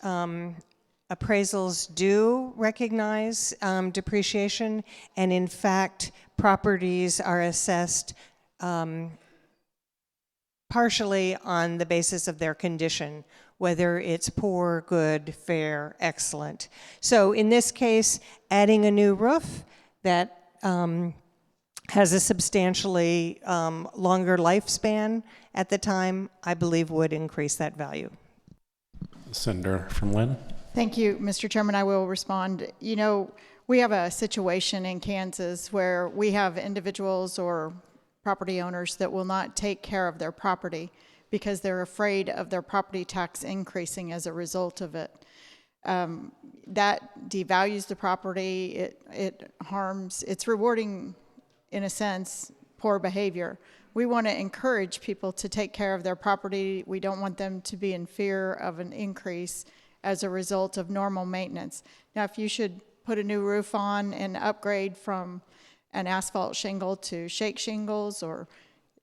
appraisals do recognize depreciation, and in fact, properties are assessed partially on the basis of their condition, whether it's poor, good, fair, excellent. So in this case, adding a new roof that has a substantially longer lifespan at the time, I believe would increase that value. Senator from Lynn. Thank you, Mr. Chairman. I will respond. You know, we have a situation in Kansas where we have individuals or property owners that will not take care of their property because they're afraid of their property tax increasing as a result of it. That devalues the property. It harms, it's rewarding, in a sense, poor behavior. We want to encourage people to take care of their property. We don't want them to be in fear of an increase as a result of normal maintenance. Now, if you should put a new roof on and upgrade from an asphalt shingle to shake shingles or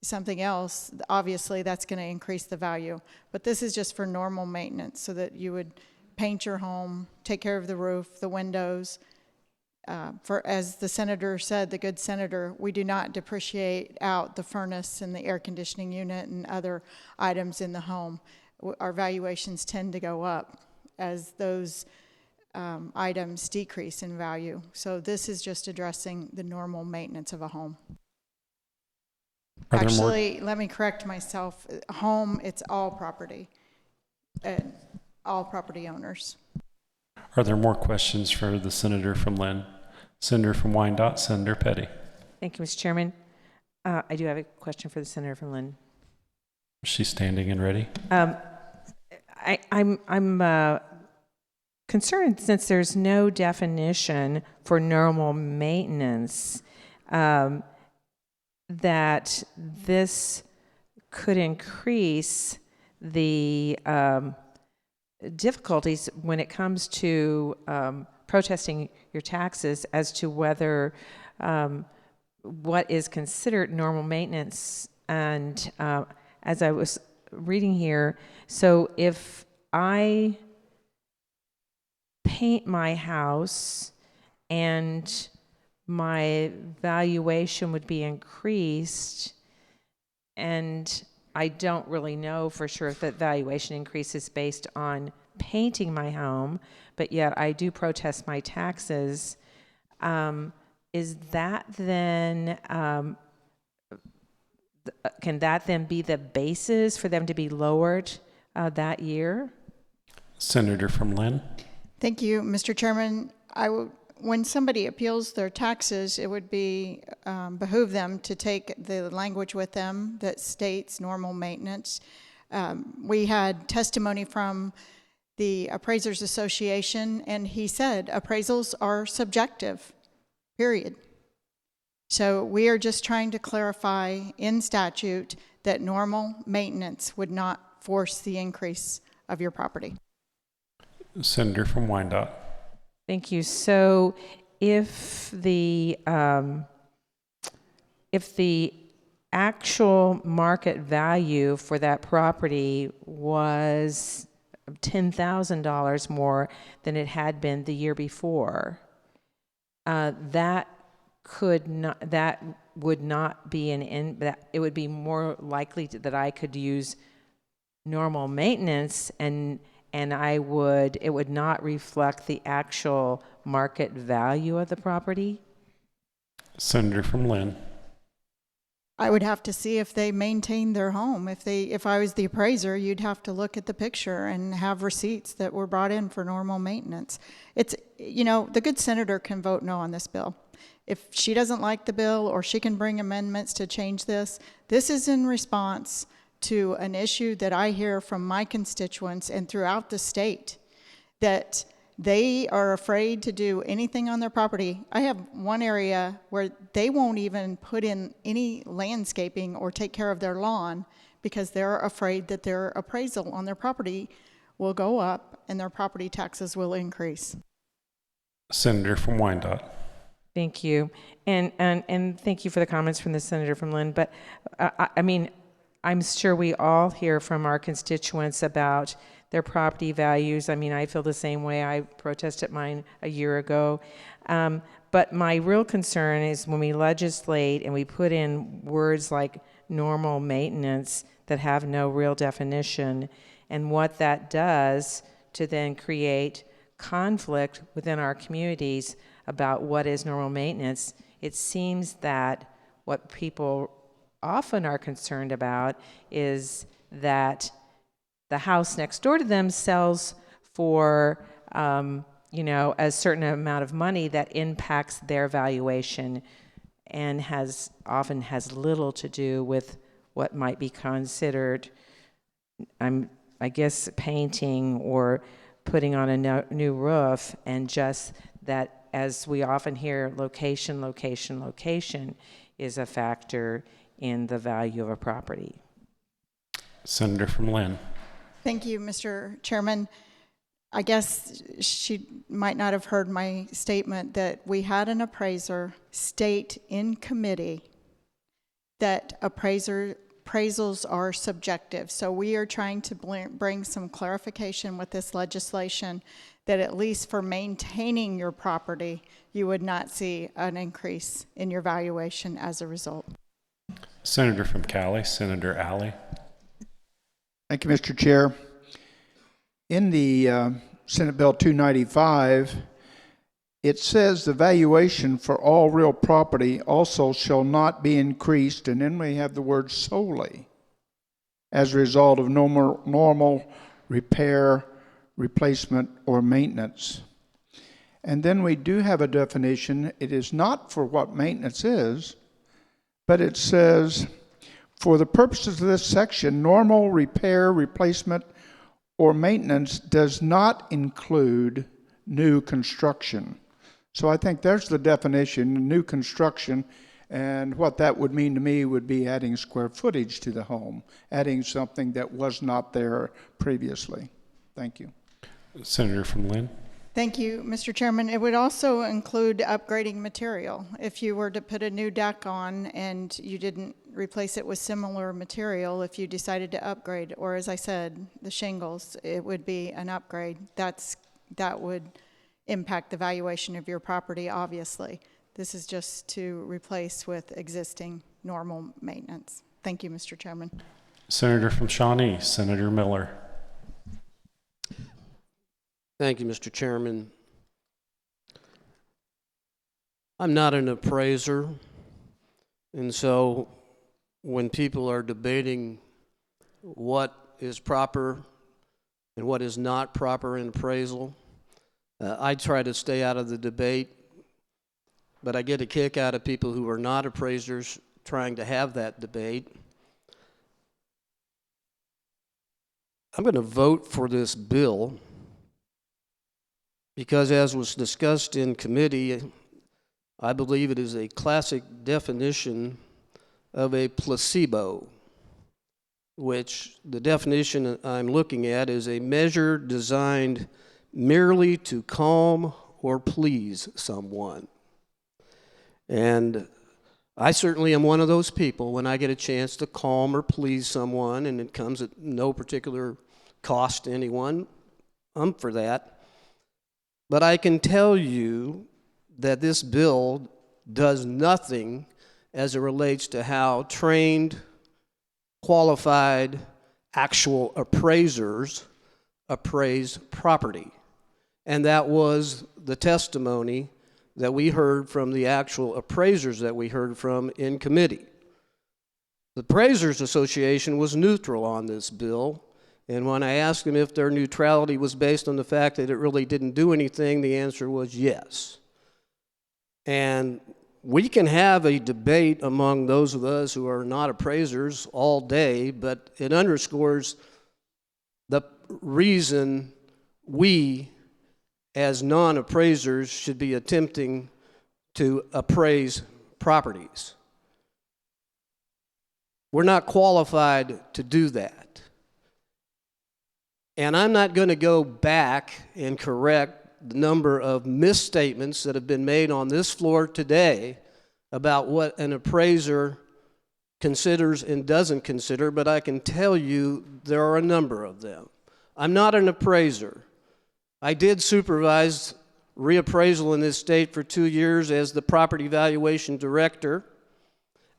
something else, obviously that's going to increase the value. But this is just for normal maintenance, so that you would paint your home, take care of the roof, the windows. As the senator said, the good senator, we do not depreciate out the furnace and the air conditioning unit and other items in the home. Our valuations tend to go up as those items decrease in value. So this is just addressing the normal maintenance of a home. Actually, let me correct myself. Home, it's all property, all property owners. Are there more questions for the senator from Lynn? Senator from Wyandotte, Senator Petty. Thank you, Mr. Chairman. I do have a question for the senator from Lynn. She's standing and ready. I'm concerned, since there's no definition for normal maintenance, that this could increase the difficulties when it comes to protesting your taxes as to whether what is considered normal maintenance. And as I was reading here, so if I paint my house and my valuation would be increased, and I don't really know for sure if that valuation increase is based on painting my home, but yet I do protest my taxes, is that then, can that then be the basis for them to be lowered that year? Senator from Lynn. Thank you, Mr. Chairman. When somebody appeals their taxes, it would be behoove them to take the language with them that states normal maintenance. We had testimony from the Appraisers Association, and he said appraisals are subjective, period. So we are just trying to clarify in statute that normal maintenance would not force the increase of your property. Senator from Wyandotte. Thank you. So if the actual market value for that property was $10,000 more than it had been the year before, that would not be it would be more likely that I could use normal maintenance, and it would not reflect the actual market value of the property. Senator from Lynn. I would have to see if they maintained their home. If I was the appraiser, you'd have to look at the picture and have receipts that were brought in for normal maintenance. It's, the good senator can vote no on this bill. If she doesn't like the bill, or she can bring amendments to change this is in response to an issue that I hear from my constituents and throughout the state, that they are afraid to do anything on their property. I have one area where they won't even put in any landscaping or take care of their lawn because they're afraid that their appraisal on their property will go up and their property taxes will increase. Senator from Wyandotte. Thank you. And thank you for the comments from the senator from Lynn. But I'm sure we all hear from our constituents about their property values. I feel the same way. I protested mine a year ago. But my real concern is when we legislate and we put in words like normal maintenance that have no real definition, and what that does to then create conflict within our communities about what is normal maintenance. It seems that what people often are concerned about is that the house next door to them sells for a certain amount of money that impacts their valuation, and often has little to do with what might be considered, I guess, painting or putting on a new roof, and just that, as we often hear, location is a factor in the value of a property. Senator from Lynn. Thank you, Mr. Chairman. I guess she might not have heard my statement that we had an appraiser state in committee that appraisals are subjective. So we are trying to bring some clarification with this legislation that at least for maintaining your property, you would not see an increase in your valuation as a result. Senator from Cali, Senator Alley. Thank you, Mr. Chair. In the Senate Bill 295, it says the valuation for all real property also shall not be increased, and then we have the word solely, as a result of normal repair, replacement, or maintenance. And then we do have a definition. It is not for what maintenance is, but it says, for the purposes of this section, normal repair, replacement, or maintenance does not include new construction. So I think there's the definition, new construction, and what that would mean to me would be adding square footage to the home, adding something that was not there previously. Thank you. Senator from Lynn. Thank you, Mr. Chairman. It would also include upgrading material. If you were to put a new deck on and you didn't replace it with similar material, if you decided to upgrade, or as I said, the shingles, it would be an upgrade. That would impact the valuation of your property, obviously. This is just to replace with existing normal maintenance. Thank you, Mr. Chairman. Senator from Shawnee, Senator Miller. Thank you, Mr. Chairman. I'm not an appraiser, and so when people are debating what is proper and what is not proper in appraisal, I try to stay out of the debate, but I get a kick out of people who are not appraisers trying to have that debate. I'm going to vote for this bill because, as was discussed in committee, I believe it is a classic definition of a placebo, which the definition I'm looking at is a measure designed merely to calm or please someone. And I certainly am one of those people when I get a chance to calm or please someone, and it comes at no particular cost to anyone. I'm for that. But I can tell you that this bill does nothing as it relates to how trained, qualified, actual appraisers appraise property. And that was the testimony that we heard from the actual appraisers that we heard from in committee. The Appraisers Association was neutral on this bill, and when I asked them if their neutrality was based on the fact that it really didn't do anything, the answer was yes. And we can have a debate among those of us who are not appraisers all day, but it underscores the reason we, as non-appraisers, should be attempting to appraise properties. We're not qualified to do that. And I'm not going to go back and correct the number of misstatements that have been made on this floor today about what an appraiser considers and doesn't consider, but I can tell you there are a number of them. I'm not an appraiser. I did supervise reappraisal in this state for 2 years as the property valuation director,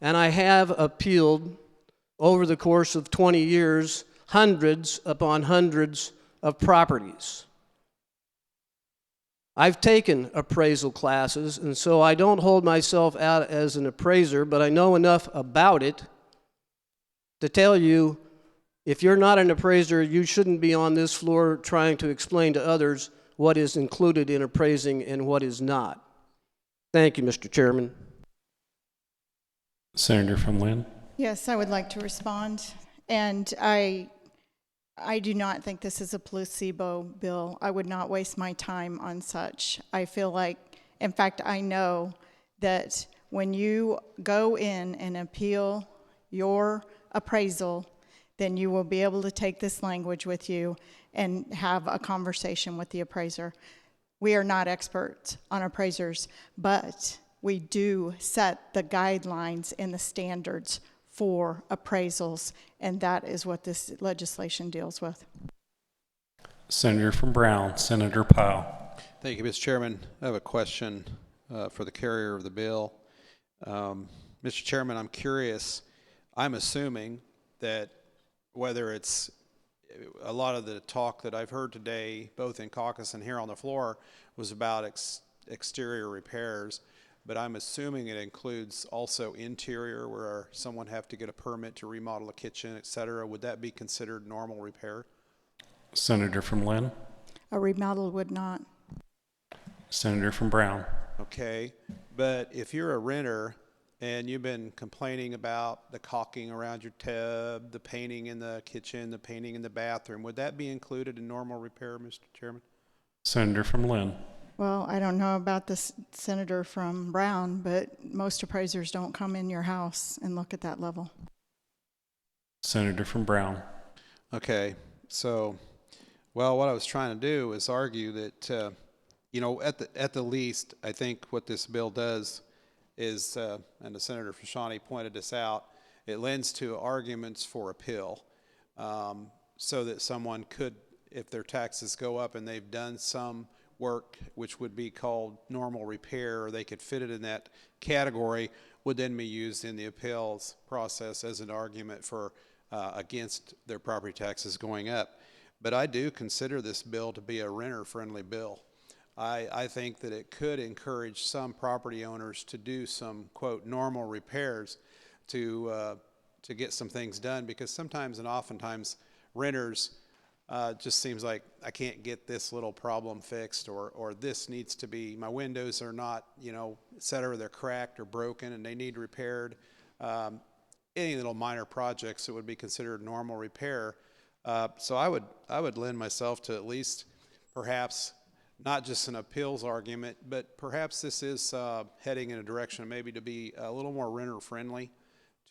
and I have appealed over the course of 20 years hundreds upon hundreds of properties. I've taken appraisal classes, and so I don't hold myself out as an appraiser, but I know enough about it to tell you, if you're not an appraiser, you shouldn't be on this floor trying to explain to others what is included in appraising and what is not. Thank you, Mr. Chairman. Senator from Lynn. Yes, I would like to respond. And I do not think this is a placebo bill. I would not waste my time on such. I feel like, in fact, I know that when you go in and appeal your appraisal, then you will be able to take this language with you and have a conversation with the appraiser. We are not experts on appraisers, but we do set the guidelines and the standards for appraisals, and that is what this legislation deals with. Senator from Brown, Senator Powell. Thank you, Mr. Chairman. I have a question for the carrier of the bill. Mr. Chairman, I'm curious. I'm assuming that whether it's a lot of the talk that I've heard today, both in caucus and here on the floor, was about exterior repairs. But I'm assuming it includes also interior, where someone have to get a permit to remodel a kitchen, et cetera. Would that be considered normal repair? Senator from Lynn. A remodel would not. Senator from Brown. Okay, but if you're a renter and you've been complaining about the caulking around your tub, the painting in the kitchen, the painting in the bathroom, would that be included in normal repair, Mr. Chairman? Senator from Lynn. Well, I don't know about this senator from Brown, but most appraisers don't come in your house and look at that level. Senator from Brown. Okay, so, well, what I was trying to do is argue that, you know, at the least, I think what this bill does is, and the Senator Fashani pointed this out, it lends to arguments for appeal, so that someone could, if their taxes go up and they've done some work which would be called normal repair, or they could fit it in that category, would then be used in the appeals process as an argument for against their property taxes going up. But I do consider this bill to be a renter-friendly bill. I think that it could encourage some property owners to do some, quote, normal repairs to get some things done, because sometimes and oftentimes renters just seems like I can't get this little problem fixed, or this needs to be, my windows are not, you know, et cetera, they're cracked or broken and they need repaired. Any little minor projects that would be considered normal repair. So I would lend myself to at least perhaps not just an appeals argument, but perhaps this is heading in a direction maybe to be a little more renter friendly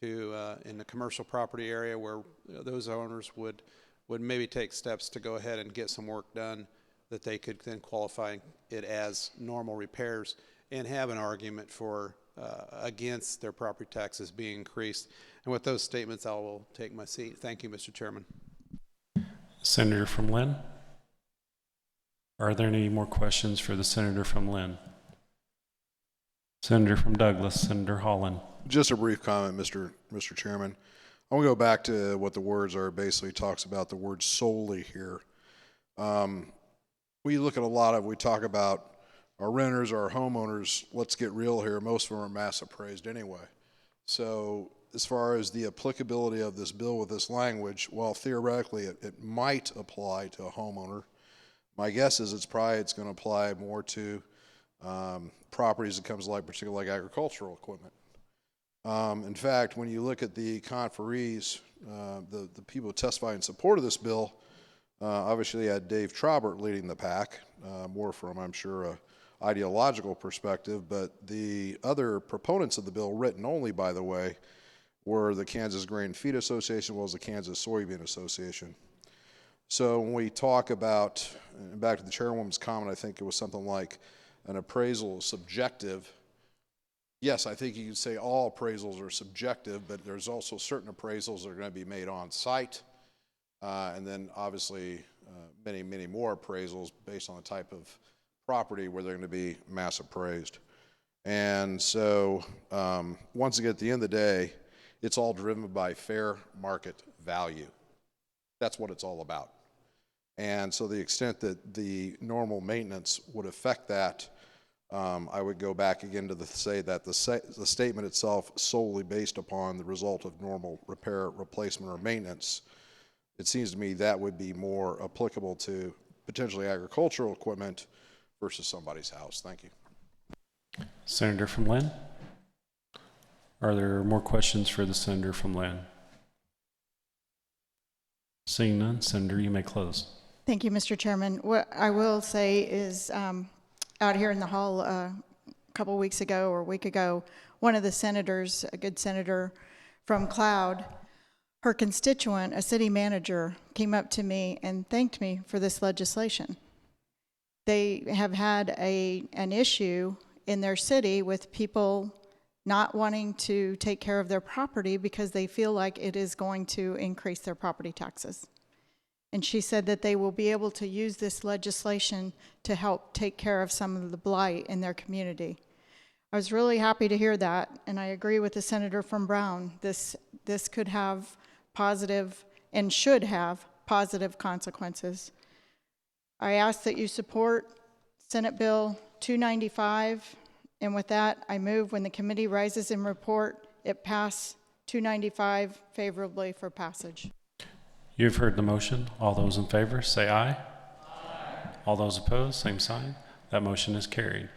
to in the commercial property area, where those owners would maybe take steps to go ahead and get some work done that they could then qualify it as normal repairs and have an argument for against their property taxes being increased. And with those statements, I will take my seat. Thank you, Mr. Chairman. Senator from Lynn. Are there any more questions for the senator from Lynn? Senator from Douglas, Senator Holland. Just a brief comment, Mr. Chairman. I want to go back to what the words are. Basically talks about the word solely here. We look at we talk about our renters, our homeowners. Let's get real here. Most of them are mass appraised anyway. So as far as the applicability of this bill with this language, while theoretically it might apply to a homeowner, my guess is it's going to apply more to properties that comes particularly like agricultural equipment. In fact, when you look at the conferees, the people who testify in support of this bill, obviously you had Dave Trobert leading the pack, more from, I'm sure, a ideological perspective, but the other proponents of the bill, written only, by the way, were the Kansas Grain Feed Association as well as the Kansas Soybean Association. So when we talk about, and back to the chairwoman's comment, I think it was something like an appraisal is subjective. Yes, I think you could say all appraisals are subjective, but there's also certain appraisals that are going to be made on site, and then obviously many, many more appraisals based on the type of property where they're going to be mass appraised. And so once again, at the end of the day, it's all driven by fair market value. That's what it's all about. And so the extent that the normal maintenance would affect that, I would go back again to say that the statement itself solely based upon the result of normal repair, replacement, or maintenance, it seems to me that would be more applicable to potentially agricultural equipment versus somebody's house. Thank you. Senator from Lynn. Are there more questions for the senator from Lynn? Seeing none, Senator, you may close. Thank you, Mr. Chairman. What I will say is out here in the hall a couple weeks ago or a week ago, one of the senators, a good senator from Cloud, her constituent, a city manager, came up to me and thanked me for this legislation. They have had an issue in their city with people not wanting to take care of their property because they feel like it is going to increase their property taxes. And she said that they will be able to use this legislation to help take care of some of the blight in their community. I was really happy to hear that, and I agree with the senator from Brown. This could have positive and should have positive consequences. I ask that you support Senate Bill 295, and with that, I move when the committee rises in report, it pass 295 favorably for passage. You've heard the motion. All those in favor, say aye. Aye. All those opposed, same sign. That motion is carried.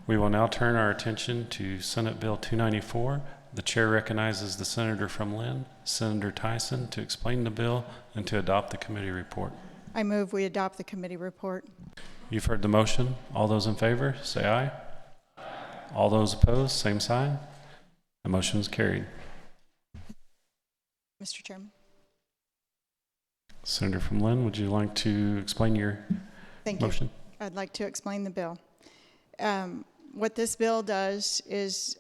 We will now turn our attention to Senate Bill 294. The chair recognizes the senator from Lynn, Senator Tyson, to explain the bill and to adopt the committee report. I move we adopt the committee report. You've heard the motion. All those in favor, say aye. Aye. All those opposed, same sign. The motion is carried. Mr. Chairman. Senator from Lynn, would you like to explain your motion? You. I'd like to explain the bill. What this bill does is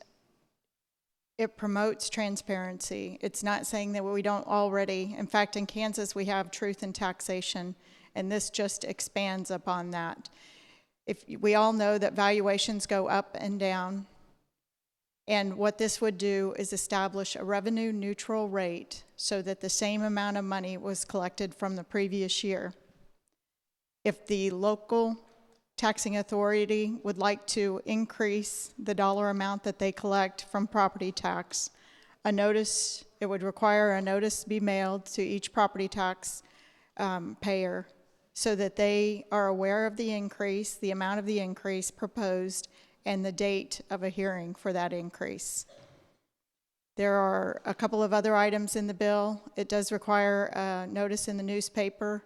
it promotes transparency. It's not saying that we don't already, in fact, in Kansas, we have truth in taxation, and this just expands upon that. If we all know that valuations go up and down, and what this would do is establish a revenue neutral rate so that the same amount of money was collected from the previous year. If the local taxing authority would like to increase the dollar amount that they collect from property tax, it would require a notice be mailed to each property tax payer so that they are aware of the increase, the amount of the increase proposed, and the date of a hearing for that increase. There are a couple of other items in the bill. It does require a notice in the newspaper,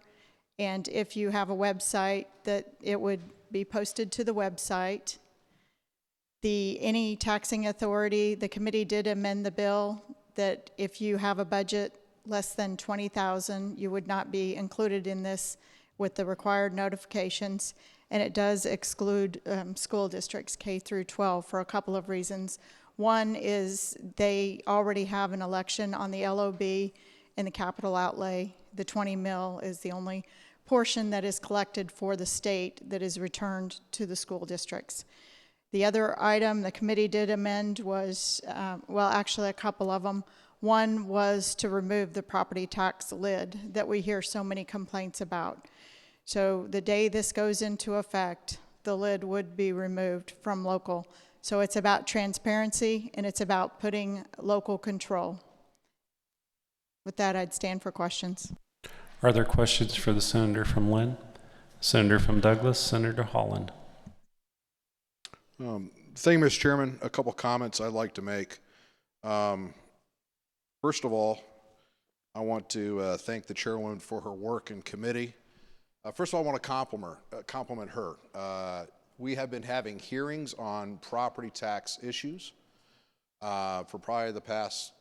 and if you have a website, that it would be posted to the website. Any taxing authority, the committee did amend the bill that if you have a budget less than $20,000, you would not be included in this with the required notifications, and it does exclude school districts K through 12 for a couple of reasons. One is they already have an election on the LOB and the capital outlay. The 20 mil is the only portion that is collected for the state that is returned to the school districts. The other item the committee did amend was, well, actually a couple of them. One was to remove the property tax lid that we hear so many complaints about. So the day this goes into effect, the lid would be removed from local. So it's about transparency and it's about putting local control. With that, I'd stand for questions. Are there questions for the senator from Lynn? Senator from Douglas, Senator Holland. Thank you, Mr. Chairman. A couple comments I'd like to make. First of all, I want to thank the chairwoman for her work in committee. First of all, I want to compliment her. We have been having hearings on property tax issues for probably the past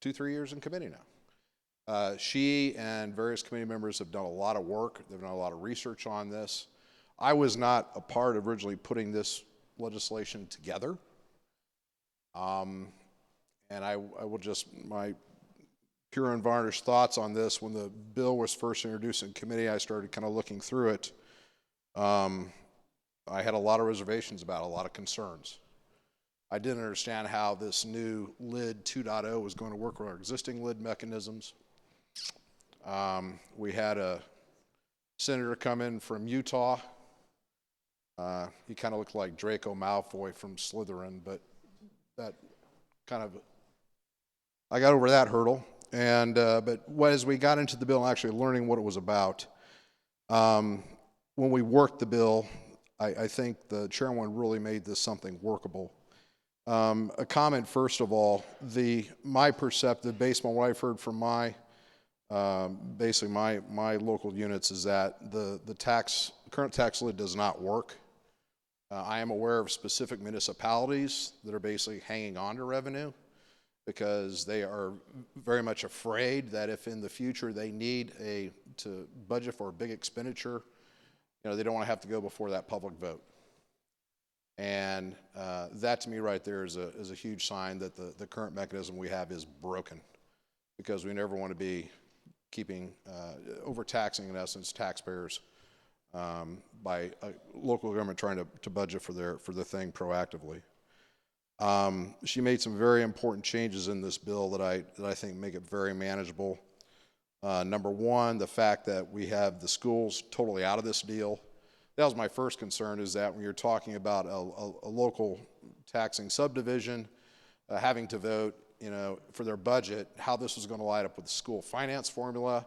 2-3 years in committee now. She and various committee members have done a lot of work. They've done a lot of research on this. I was not a part of originally putting this legislation together. And I will just, my pure unvarnished thoughts on this, when the bill was first introduced in committee, I started kind of looking through it. I had a lot of reservations about it, a lot of concerns. I didn't understand how this new lid 2.0 was going to work with our existing lid mechanisms. We had a senator come in from Utah. He kind of looked like Draco Malfoy from Slytherin, but that kind of, I got over that hurdle. And but as we got into the bill and actually learning what it was about, when we worked the bill, I think the chairwoman really made this something workable. A comment first of all, my perceptive, based on what I've heard from my basically my local units, is that the current tax lid does not work. I am aware of specific municipalities that are basically hanging on to revenue because they are very much afraid that if in the future they need to budget for a big expenditure, they don't want to have to go before that public vote. And that to me right there is a huge sign that the current mechanism we have is broken, because we never want to be keeping overtaxing, in essence, taxpayers by a local government trying to budget for the thing proactively. She made some very important changes in this bill that I think make it very manageable. Number one, the fact that we have the schools totally out of this deal. That was my first concern, is that when you're talking about a local taxing subdivision having to vote, for their budget, how this was going to line up with the school finance formula,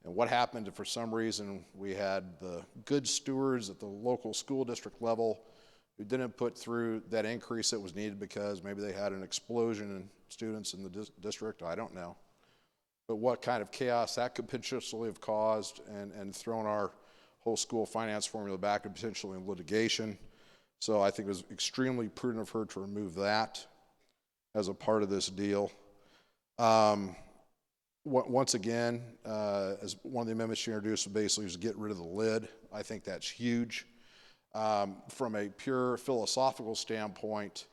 and what happened if for some reason we had the good stewards at the local school district level who didn't put through that increase that was needed because maybe they had an explosion in students in the district. I don't know. But what kind of chaos that could potentially have caused and thrown our whole school finance formula back to potentially in litigation. So I think it was extremely prudent of her to remove that as a part of this deal. Once again, as one of the amendments she introduced basically was to get rid of the lid. I think that's huge. From a pure philosophical standpoint,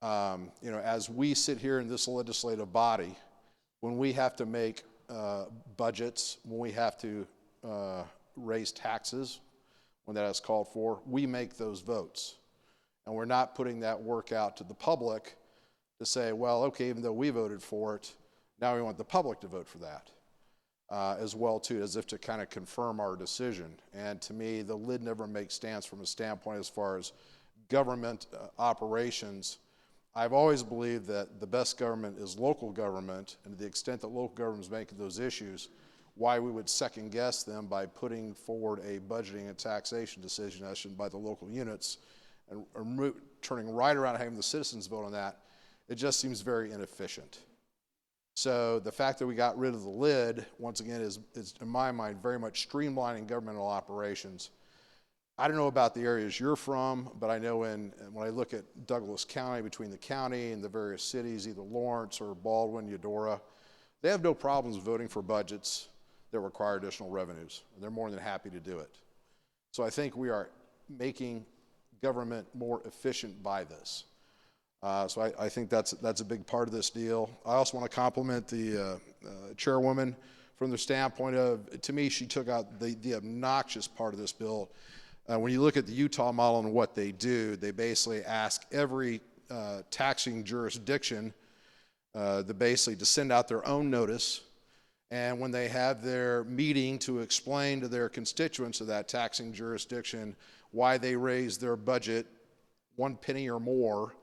as we sit here in this legislative body, when we have to make budgets, when we have to raise taxes, when that is called for, we make those votes. And we're not putting that work out to the public to say, well, okay, even though we voted for it, now we want the public to vote for that as well, too, as if to kind of confirm our decision. And to me, the lid never makes sense from a standpoint as far as government operations. I've always believed that the best government is local government, and to the extent that local government is making those issues, why we would second guess them by putting forward a budgeting and taxation decision by the local units and turning right around and having the citizens vote on that, it just seems very inefficient. So the fact that we got rid of the lid, once again, is in my mind very much streamlining governmental operations. I don't know about the areas you're from, but I know when I look at Douglas County, between the county and the various cities, either Lawrence or Baldwin, Eudora, they have no problems voting for budgets. that require additional revenues. And they're more than happy to do it. So I think we are making government more efficient by this. So I think that's a big part of this deal. I also want to compliment the chairwoman from the standpoint of, to me, she took out the obnoxious part of this bill. When you look at the Utah model and what they do, they basically ask every taxing jurisdiction to send out their own notice. And when they have their meeting to explain to their constituents of that taxing jurisdiction why they raised their budget 1 penny or more,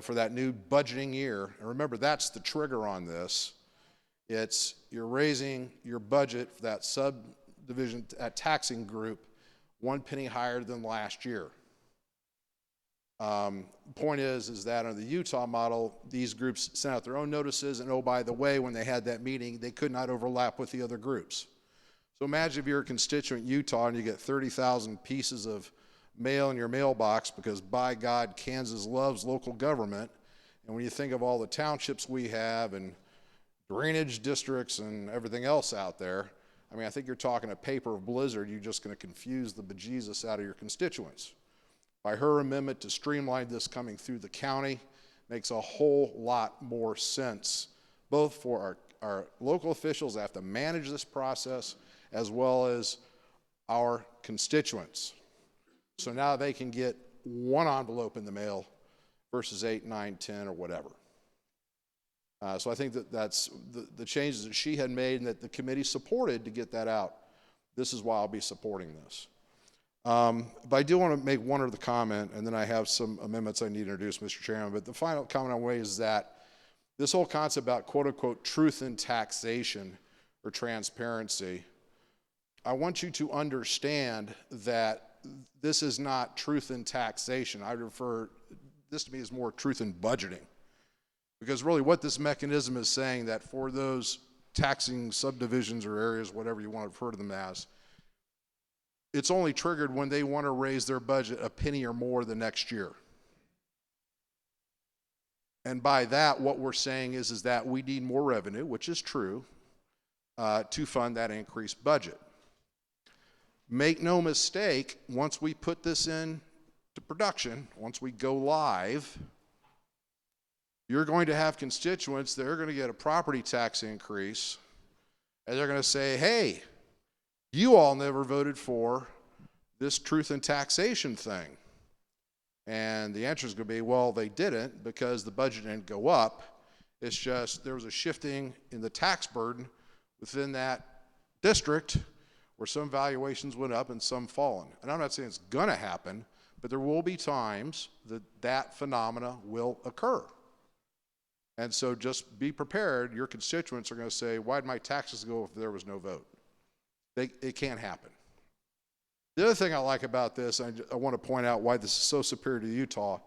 for that new budgeting year. And remember, that's the trigger on this. It's you're raising your budget for that subdivision, that taxing group, 1 penny higher than last year. Point is that under the Utah model, these groups sent out their own notices, and oh, by the way, when they had that meeting, they could not overlap with the other groups. So imagine if you're a constituent in Utah and you get 30,000 pieces of mail in your mailbox because, by God, Kansas loves local government. And when you think of all the townships we have and drainage districts and everything else out there, I mean, I think you're talking a paper blizzard. You're just going to confuse the bejesus out of your constituents. By her amendment to streamline this coming through the county makes a whole lot more sense, both for our local officials that have to manage this process as well as our constituents. So now they can get one envelope in the mail versus 8, 9, 10, or whatever. So I think that's the changes that she had made and that the committee supported to get that out. This is why I'll be supporting this. But I do want to make one other comment, and then I have some amendments I need to introduce, Mr. Chairman. But the final comment I want to make is that this whole concept about quote-unquote truth in taxation or transparency, I want you to understand that this is not truth in taxation. I refer this to me as more truth in budgeting. Because really what this mechanism is saying that for those taxing subdivisions or areas, whatever you want to refer to them as, it's only triggered when they want to raise their budget a penny or more the next year. And by that, what we're saying is that we need more revenue, which is true, to fund that increased budget. Make no mistake, once we put this into production, once we go live, you're going to have constituents that are going to get a property tax increase, and they're going to say, hey, you all never voted for this truth in taxation thing. And the answer is going to be, well, they didn't because the budget didn't go up. It's just there was a shifting in the tax burden within that district where some valuations went up and some fallen. And I'm not saying it's going to happen, but there will be times that that phenomena will occur. And so just be prepared. Your constituents are going to say, why did my taxes go if there was no vote? It can't happen. The other thing I like about this, and I want to point out why this is so superior to Utah,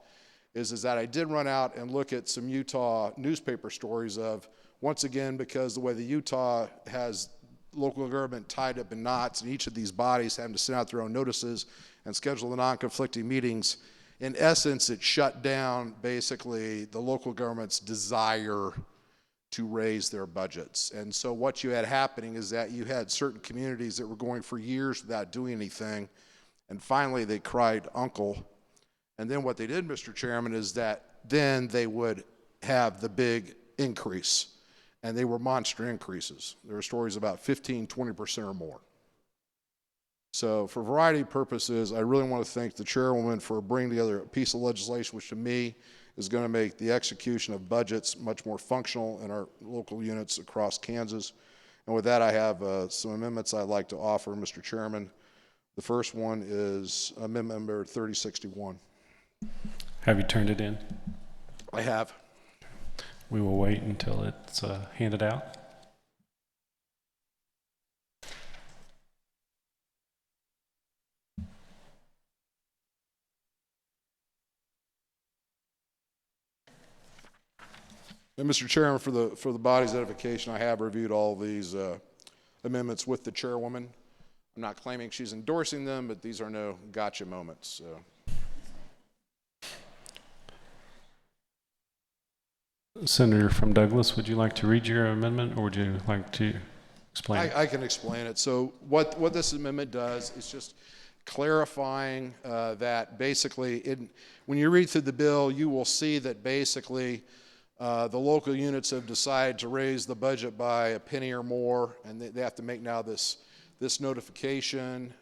is that I did run out and look at some Utah newspaper stories of, once again, because the way the Utah has local government tied up in knots, and each of these bodies having to send out their own notices and schedule the non-conflicting meetings, in essence, it shut down basically the local government's desire to raise their budgets. And so what you had happening is that you had certain communities that were going for years without doing anything, and finally they cried uncle. And then what they did, Mr. Chairman, is that then they would have the big increase, and they were monster increases. There were stories about 15, 20% or more. So for a variety of purposes, I really want to thank the chairwoman for bringing together a piece of legislation which to me is going to make the execution of budgets much more functional in our local units across Kansas. And with that, I have some amendments I'd like to offer, Mr. Chairman. The first one is amendment number 3061. Have you turned it in? I have. We will wait until it's handed out. And Mr. Chairman, for the body's edification, I have reviewed all these amendments with the chairwoman. I'm not claiming she's endorsing them, but these are no gotcha moments. So. Senator from Douglas, would you like to read your amendment, or would you like to explain it? I can explain it. So what this amendment does is just clarifying that basically, when you read through the bill, you will see that basically the local units have decided to raise the budget by a penny or more, and they have to make now this notification.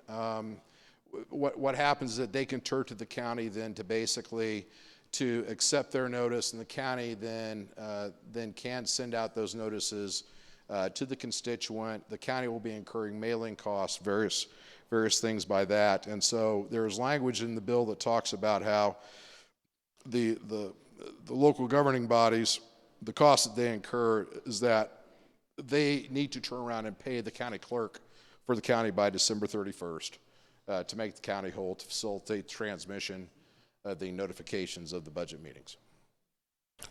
What happens is that they can turn to the county then to basically to accept their notice, and the county then can send out those notices to the constituent. The county will be incurring mailing costs, various things by that. And so there's language in the bill that talks about how the local governing bodies, the cost that they incur is that they need to turn around and pay the county clerk for the county by December 31st to make the county whole, to facilitate transmission of the notifications of the budget meetings.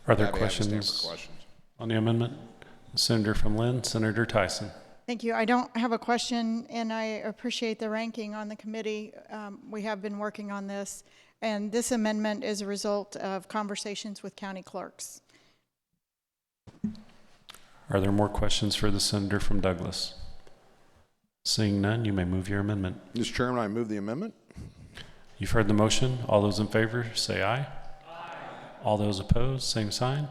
Are there questions on the amendment? Senator from Lynn, Senator Tyson. Thank you. I don't have a question, and I appreciate the ranking on the committee. We have been working on this, and this amendment is a result of conversations with county clerks. Are there more questions for the senator from Douglas? Seeing none, you may move your amendment. Mr. Chairman, I move the amendment. You've heard the motion. All those in favor say aye. Aye. All those opposed, same sign.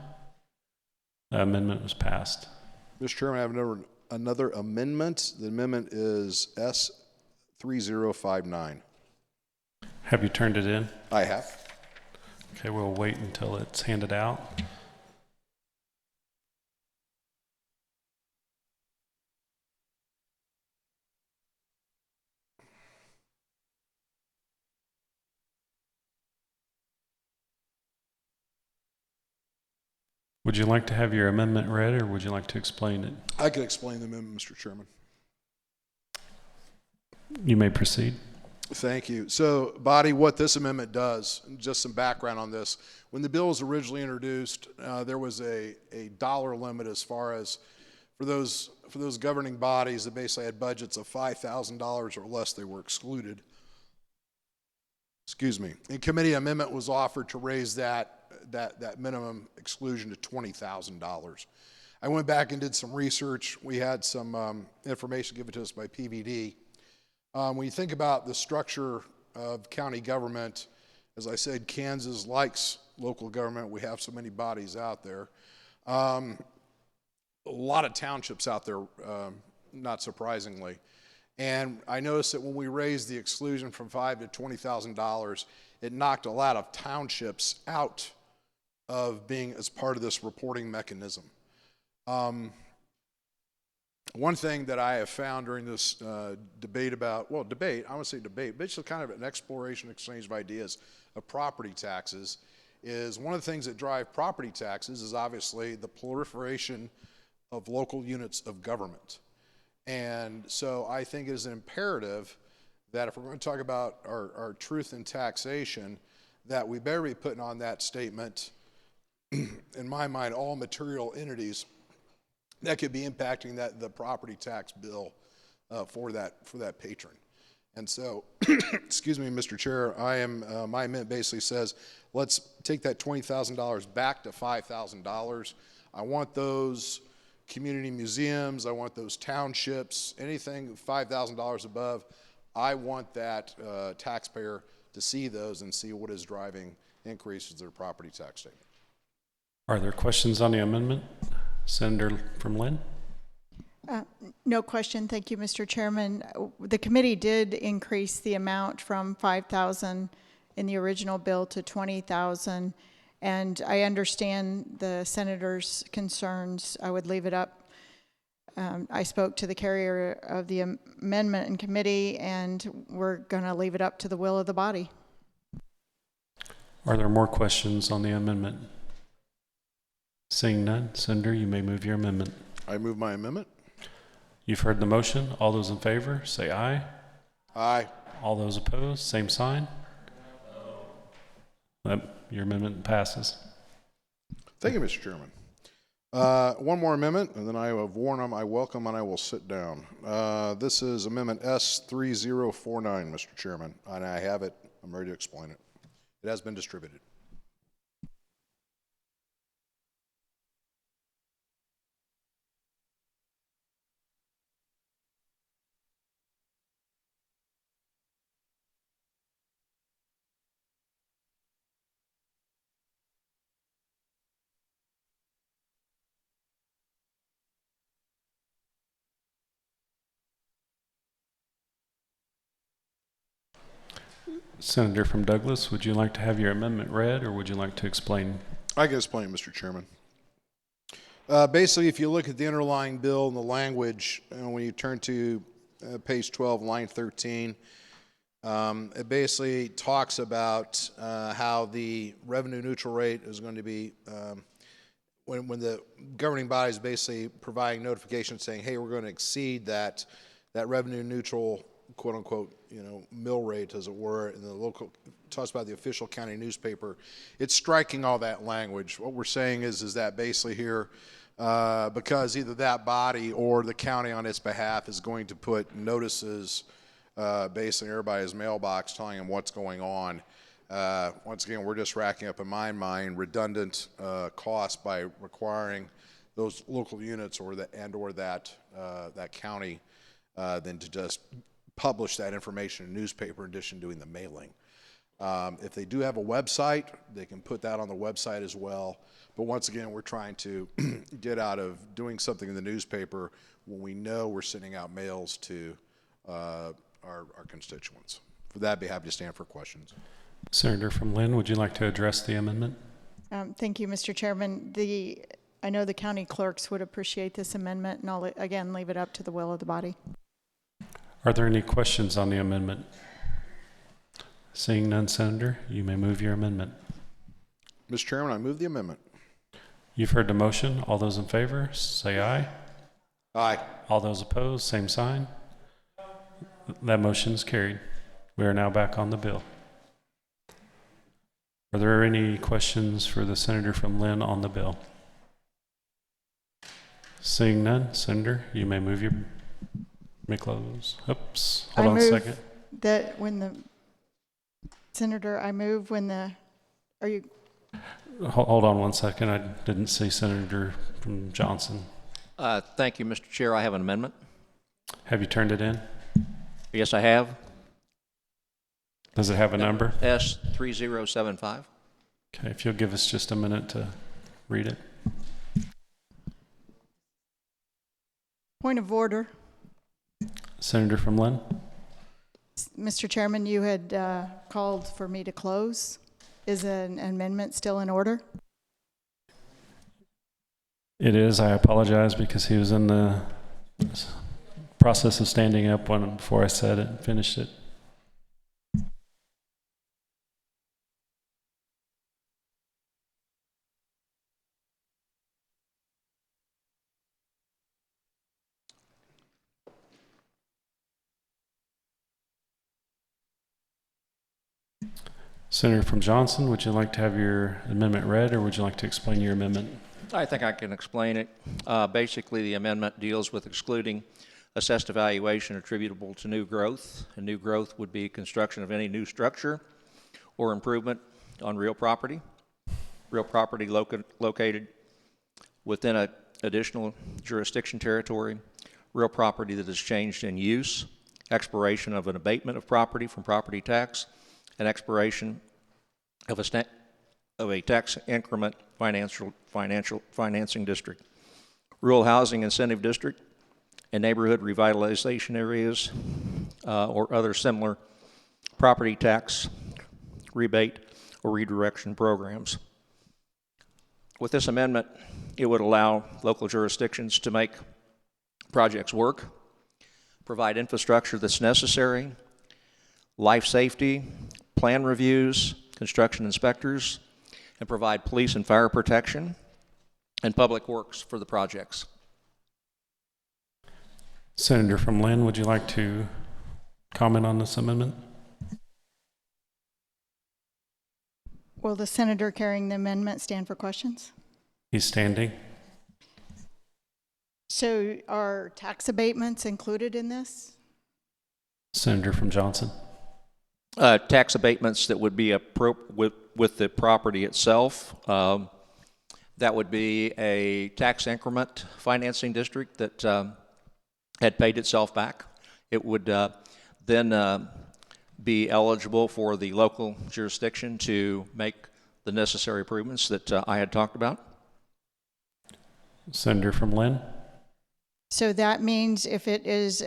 The amendment was passed. Mr. Chairman, I have another amendment. The amendment is S3059. Have you turned it in? I have. Okay, we'll wait until it's handed out. Would you like to have your amendment read, or would you like to explain it? I can explain the amendment, Mr. Chairman. You may proceed. Thank you. So, body, what this amendment does, just some background on this. When the bill was originally introduced, there was a dollar limit as far as for those governing bodies that basically had budgets of $5,000 or less, they were excluded. Excuse me. In committee, amendment was offered to raise that minimum exclusion to $20,000. I went back and did some research. We had some information given to us by PVD. When you think about the structure of county government, as I said, Kansas likes local government. We have so many bodies out there. A lot of townships out there, not surprisingly. And I noticed that when we raised the exclusion from $5,000 to $20,000, it knocked a lot of townships out of being as part of this reporting mechanism. One thing that I have found during this debate, but it's kind of an exploration, exchange of ideas of property taxes, is one of the things that drive property taxes is obviously the proliferation of local units of government. And so I think it is imperative that if we're going to talk about our truth in taxation, that we better be putting on that statement, in my mind, all material entities that could be impacting the property tax bill for that patron. And so, excuse me, Mr. Chair, my amendment basically says, let's take that $20,000 back to $5,000. I want those community museums, I want those townships, anything $5,000 above, I want that taxpayer to see those and see what is driving increases in their property tax statement. Are there questions on the amendment? Senator from Lynn? No question. Thank you, Mr. Chairman. The committee did increase the amount from $5,000 in the original bill to $20,000, and I understand the senator's concerns. I would leave it up. I spoke to the carrier of the amendment in committee, and we're going to leave it up to the will of the body. Are there more questions on the amendment? Seeing none, Senator, you may move your amendment. I move my amendment. You've heard the motion. All those in favor, say aye. Aye. All those opposed, same sign. Your amendment passes. Thank you, Mr. Chairman. One more amendment, and then I have warned them I welcome and I will sit down. This is Amendment S3049, Mr. Chairman, and I have it. I'm ready to explain it. It has been distributed. Senator from Douglas, would you like to have your amendment read, or would you like to explain? I can explain, Mr. Chairman. Basically, if you look at the underlying bill and the language, when you turn to page 12, line 13, it basically talks about how the revenue neutral rate is going to be when the governing body is basically providing notification saying, hey, we're going to exceed that revenue neutral, quote unquote, mill rate, as it were, in the local, talks about the official county newspaper. It's striking all that language. What we're saying is that basically here, because either that body or the county on its behalf is going to put notices basically in everybody's mailbox telling them what's going on. Once again, we're just racking up, in my mind, redundant costs by requiring those local units or that county then to just publish that information in a newspaper in addition to doing the mailing. If they do have a website, they can put that on the website as well. But once again, we're trying to get out of doing something in the newspaper when we know we're sending out mails to our constituents. For that, I'd be happy to stand for questions. Senator from Lynn, would you like to address the amendment? Thank you, Mr. Chairman. I know the county clerks would appreciate this amendment, and I'll again leave it up to the will of the body. Are there any questions on the amendment? Seeing none, Senator, you may move your amendment. Mr. Chairman, I move the amendment. You've heard the motion. All those in favor, say aye. Aye. All those opposed, same sign. That motion is carried. We are now back on the bill. Are there any questions for the senator from Lynn on the bill? Seeing none, Senator, you may move your, may close. Oops, hold on a second. That when the Senator, I move when the, are you? Hold on one second. I didn't see Senator from Johnson. Thank you, Mr. Chair. I have an amendment. Have you turned it in? Yes, I have. Does it have a number? S3075. Okay, if you'll give us just a minute to read it. Point of order. Senator from Lynn. Mr. Chairman, you had called for me to close. Is an amendment still in order? It is. I apologize because he was in the process of standing up before I said it and finished it. Senator from Johnson, would you like to have your amendment read, or would you like to explain your amendment? I think I can explain it. Basically, the amendment deals with excluding assessed evaluation attributable to new growth. And new growth would be construction of any new structure or improvement on real property located within an additional jurisdiction territory, real property that has changed in use, expiration of an abatement of property from property tax, and expiration of a tax increment financing district, rural housing incentive district, and neighborhood revitalization areas or other similar property tax rebate or redirection programs. With this amendment, it would allow local jurisdictions to make projects work, provide infrastructure that's necessary, life safety, plan reviews, construction inspectors, and provide police and fire protection and public works for the projects. Senator from Lynn, would you like to comment on this amendment? Will the senator carrying the amendment stand for questions? He's standing. So are tax abatements included in this? Senator from Johnson. Tax abatements that would be with the property itself. That would be a tax increment financing district that had paid itself back. It would then be eligible for the local jurisdiction to make the necessary improvements that I had talked about. Senator from Lynn. So that means if it is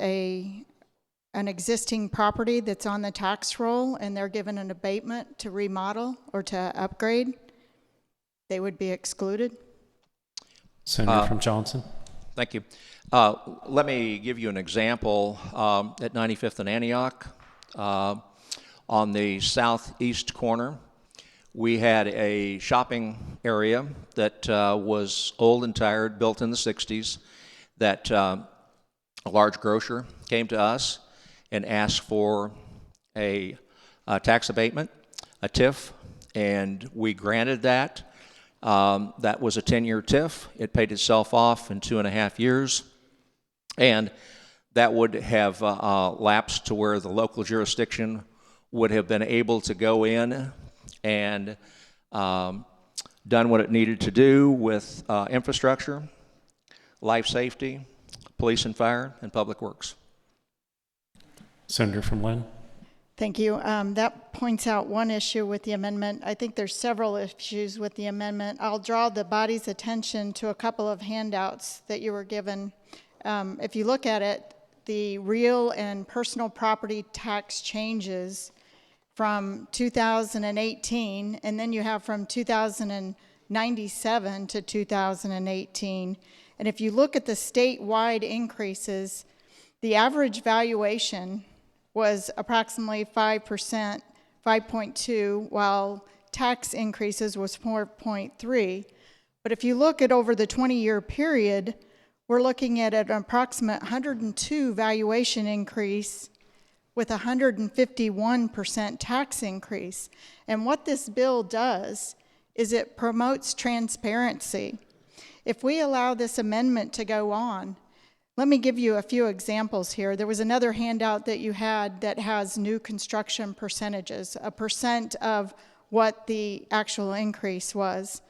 an existing property that's on the tax roll and they're given an abatement to remodel or to upgrade, they would be excluded? Senator from Johnson. Thank you. Let me give you an example. At 95th and Antioch, on the southeast corner, we had a shopping area that was old and tired, built in the 60s, that a large grocer came to us and asked for a tax abatement, a TIF, and we granted that. That was a 10-year TIF. It paid itself off in 2.5 years, and that would have lapsed to where the local jurisdiction would have been able to go in and done what it needed to do with infrastructure, life safety, police and fire, and public works. Senator from Lynn. Thank you. That points out one issue with the amendment. I think there's several issues with the amendment. I'll draw the body's attention to a couple of handouts that you were given. If you look at it, the real and personal property tax changes from 2018, and then you have from 2097 to 2018. And if you look at the statewide increases, the average valuation was approximately 5%, 5.2, while tax increases was 4.3. But if you look at over the 20-year period, we're looking at an approximate 102 valuation increase with 151% tax increase. And what this bill does is it promotes transparency. If we allow this amendment to go on, let me give you a few examples here. There was another handout that you had that has new construction percentages, a percent of what the actual increase was.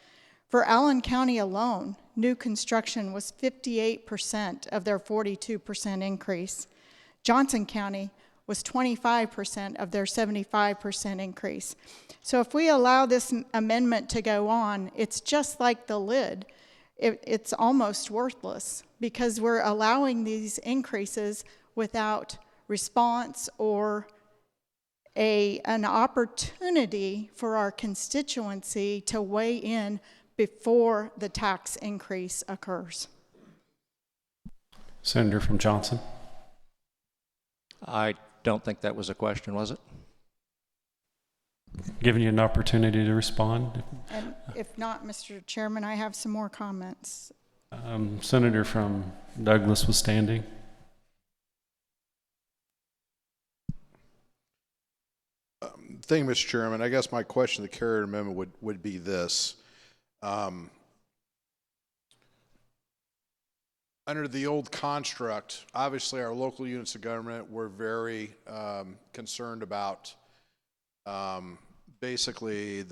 For Allen County alone, new construction was 58% of their 42% increase. Johnson County was 25% of their 75% increase. So if we allow this amendment to go on, it's just like the lid. It's almost worthless because we're allowing these increases without response or an opportunity for our constituency to weigh in before the tax increase occurs. Senator from Johnson. I don't think that was a question, was it? Giving you an opportunity to respond. And if not, Mr. Chairman, I have some more comments. Senator from Douglas was standing. Thank you, Mr. Chairman. I guess my question to the carrier amendment would be this. Under the old construct, obviously our local units of government were very concerned about basically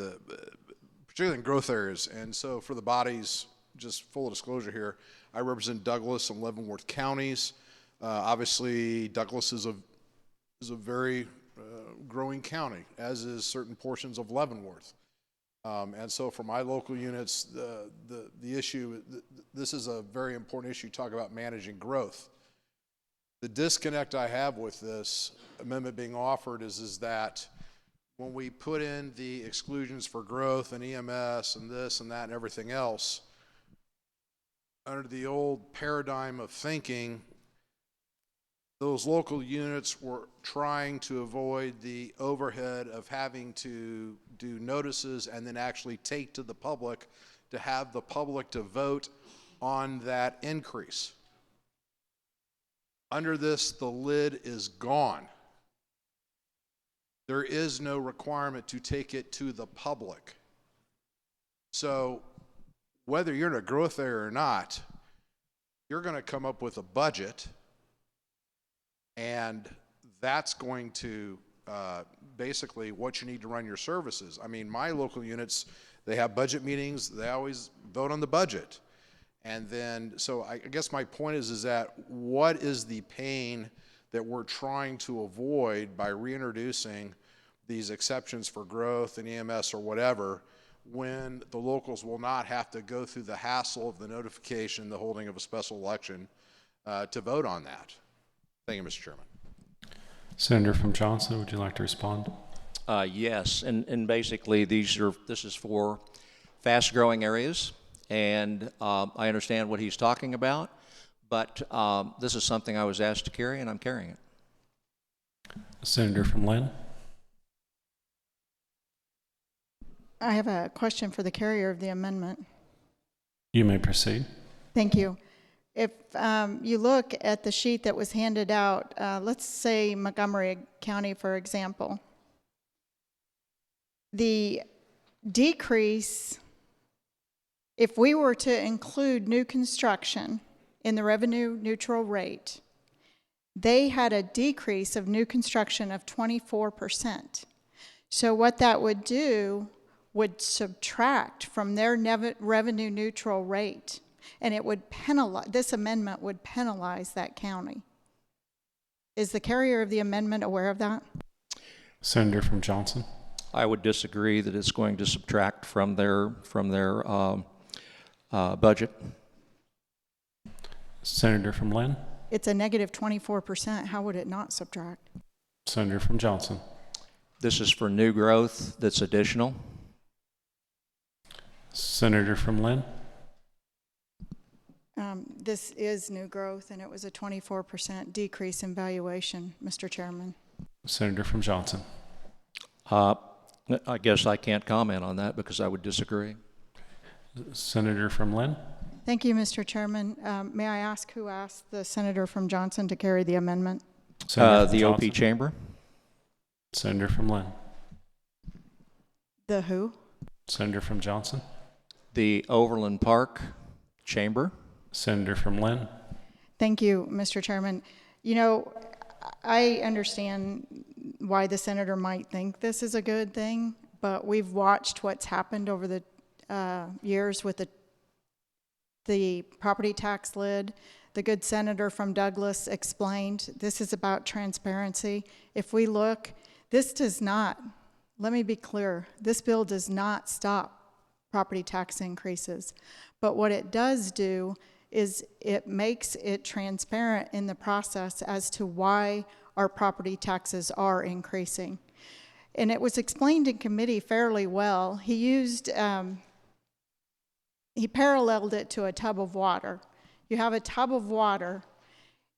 particularly in growth areas. And so for the bodies, just full disclosure here, I represent Douglas and Leavenworth counties. Obviously, Douglas is a very growing county, as is certain portions of Leavenworth. And so for my local units, the issue, this is a very important issue, talk about managing growth. The disconnect I have with this amendment being offered is that when we put in the exclusions for growth and EMS and this and that and everything else, under the old paradigm of thinking, those local units were trying to avoid the overhead of having to do notices and then actually take to the public to have the public to vote on that increase. Under this, the lid is gone. There is no requirement to take it to the public. So whether you're in a growth area or not, you're going to come up with a budget, and that's going to basically what you need to run your services. I mean, my local units, they have budget meetings, they always vote on the budget. And then, so I guess my point is that what is the pain that we're trying to avoid by reintroducing these exceptions for growth and EMS or whatever, when the locals will not have to go through the hassle of the notification, the holding of a special election to vote on that? Thank you, Mr. Chairman. Senator from Johnson, would you like to respond? Yes, and basically this is for fast-growing areas, and I understand what he's talking about, but this is something I was asked to carry, and I'm carrying it. Senator from Lynn. I have a question for the carrier of the amendment. You may proceed. Thank you. If you look at the sheet that was handed out, let's say Montgomery County, for example, the decrease, if we were to include new construction in the revenue neutral rate, they had a decrease of new construction of 24%. So what that would do would subtract from their revenue neutral rate, and it would penalize, this amendment would penalize that county. Is the carrier of the amendment aware of that? Senator from Johnson. I would disagree that it's going to subtract from their budget. Senator from Lynn. It's a negative 24%. How would it not subtract? Senator from Johnson. This is for new growth that's additional. Senator from Lynn. This is new growth, and it was a 24% decrease in valuation, Mr. Chairman. Senator from Johnson. I guess I can't comment on that because I would disagree. Senator from Lynn. Thank you, Mr. Chairman. May I ask who asked the senator from Johnson to carry the amendment? The OP chamber. Senator from Lynn. The who? Senator from Johnson. The Overland Park chamber. Senator from Lynn. Thank you, Mr. Chairman. You know, I understand why the senator might think this is a good thing, but we've watched what's happened over the years with the property tax lid. The good senator from Douglas explained this is about transparency. If we look, this does not, let me be clear, this bill does not stop property tax increases. But what it does do is it makes it transparent in the process as to why our property taxes are increasing. And it was explained in committee fairly well. He used, he paralleled it to a tub of water. You have a tub of water,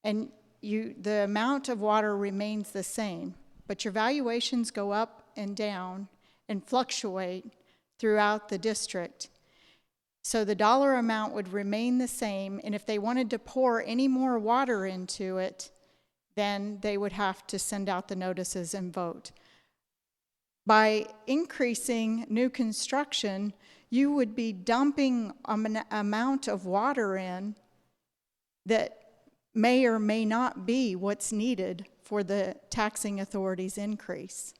and the amount of water remains the same, but your valuations go up and down and fluctuate throughout the district. So the dollar amount would remain the same, and if they wanted to pour any more water into it, then they would have to send out the notices and vote. By increasing new construction, you would be dumping an amount of water in that may or may not be what's needed for the taxing authority's increase.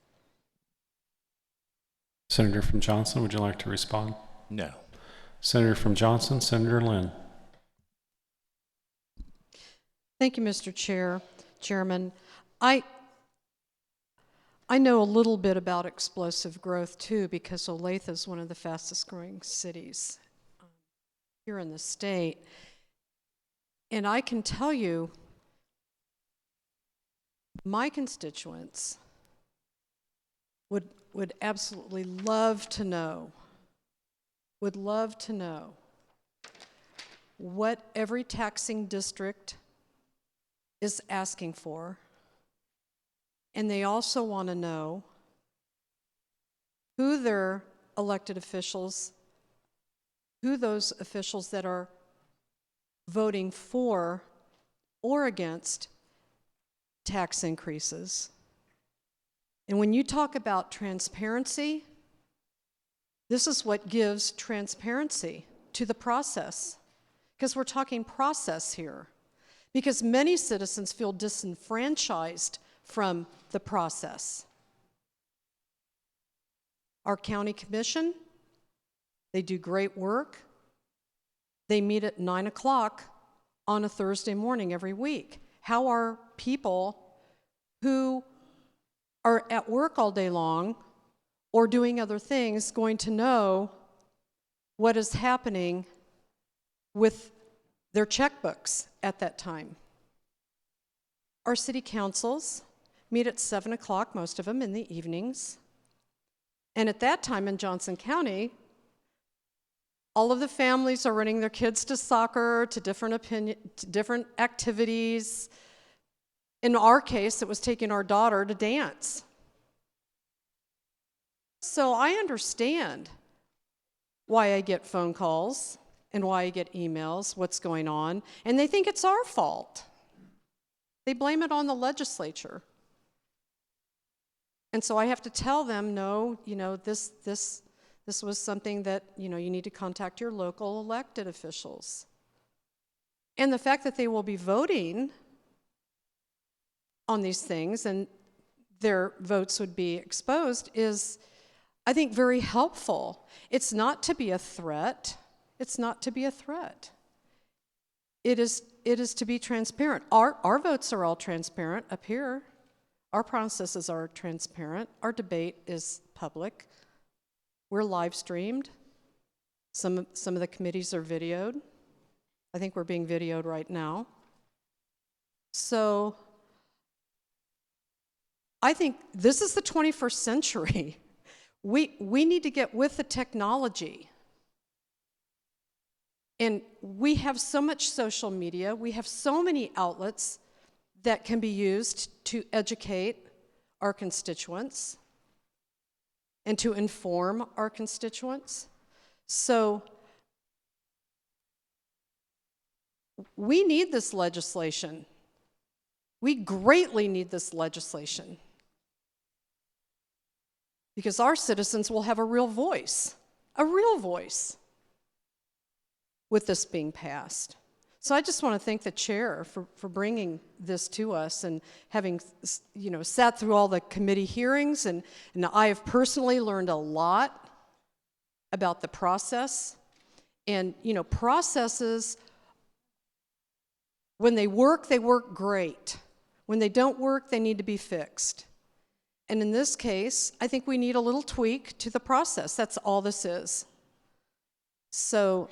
Senator from Johnson, would you like to respond? No. Senator from Johnson, Senator Lynn. Thank you, Mr. Chairman. I know a little bit about explosive growth too, because Olathe is one of the fastest growing cities here in the state. And I can tell you, my constituents would absolutely love to know what every taxing district is asking for. And they also want to know who their elected officials, who those officials that are voting for or against tax increases. And when you talk about transparency, this is what gives transparency to the process, because we're talking process here, because many citizens feel disenfranchised from the process. Our county commission, they do great work. They meet at 9 o'clock on a Thursday morning every week. How are people who are at work all day long or doing other things going to know what is happening with their checkbooks at that time? Our city councils meet at 7 o'clock, most of them in the evenings. And at that time in Johnson County, all of the families are running their kids to soccer, to different activities. In our case, it was taking our daughter to dance. So I understand why I get phone calls and why I get emails, what's going on, and they think it's our fault. They blame it on the legislature. And so I have to tell them, no, this was something that, you need to contact your local elected officials. And the fact that they will be voting on these things and their votes would be exposed is, I think, very helpful. It's not to be a threat. It's not to be a threat. It is to be transparent. Our votes are all transparent up here. Our processes are transparent. Our debate is public. We're live streamed. Some of the committees are videoed. I think we're being videoed right now. So I think this is the 21st century. We need to get with the technology. And we have so much social media. We have so many outlets that can be used to educate our constituents and to inform our constituents. So we need this legislation. We greatly need this legislation because our citizens will have a real voice with this being passed. So I just want to thank the chair for bringing this to us and having, sat through all the committee hearings, and I have personally learned a lot about the process. And, processes, when they work great. When they don't work, they need to be fixed. And in this case, I think we need a little tweak to the process. That's all this is. So,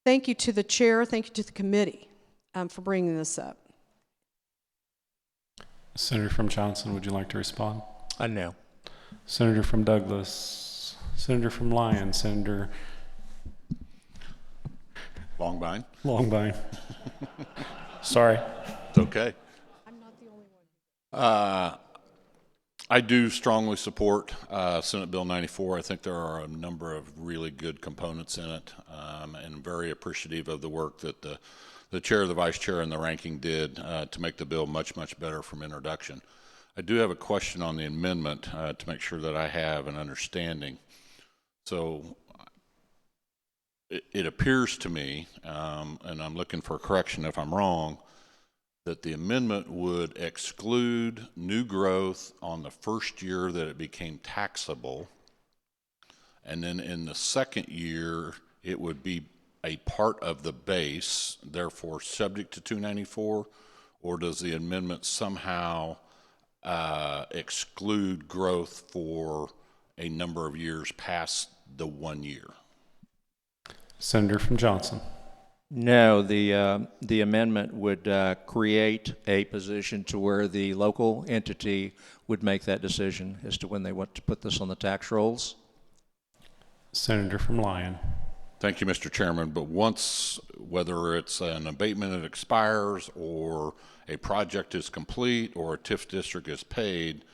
thank you to the chair, thank you to the committee for bringing this up. Senator from Johnson, would you like to respond? No. Senator from Douglas, Senator from Lyon, Senator Longbine. Sorry. It's okay. I'm not the only one. I do strongly support Senate Bill 94. I think there are a number of really good components in it, and very appreciative of the work that the chair, the vice chair, and the ranking did to make the bill much, much better from introduction. I do have a question on the amendment to make sure that I have an understanding. So it appears to me, and I'm looking for a correction if I'm wrong, that the amendment would exclude new growth on the first year that it became taxable, and then in the second year it would be a part of the base, therefore subject to 294, or does the amendment somehow exclude growth for a number of years past the 1 year? Senator from Johnson. No, the amendment would create a position to where the local entity would make that decision as to when they want to put this on the tax rolls. Senator from Lyon. Thank you, Mr. Chairman. But once, whether it's an abatement that expires or a project is complete or a TIF district is paid,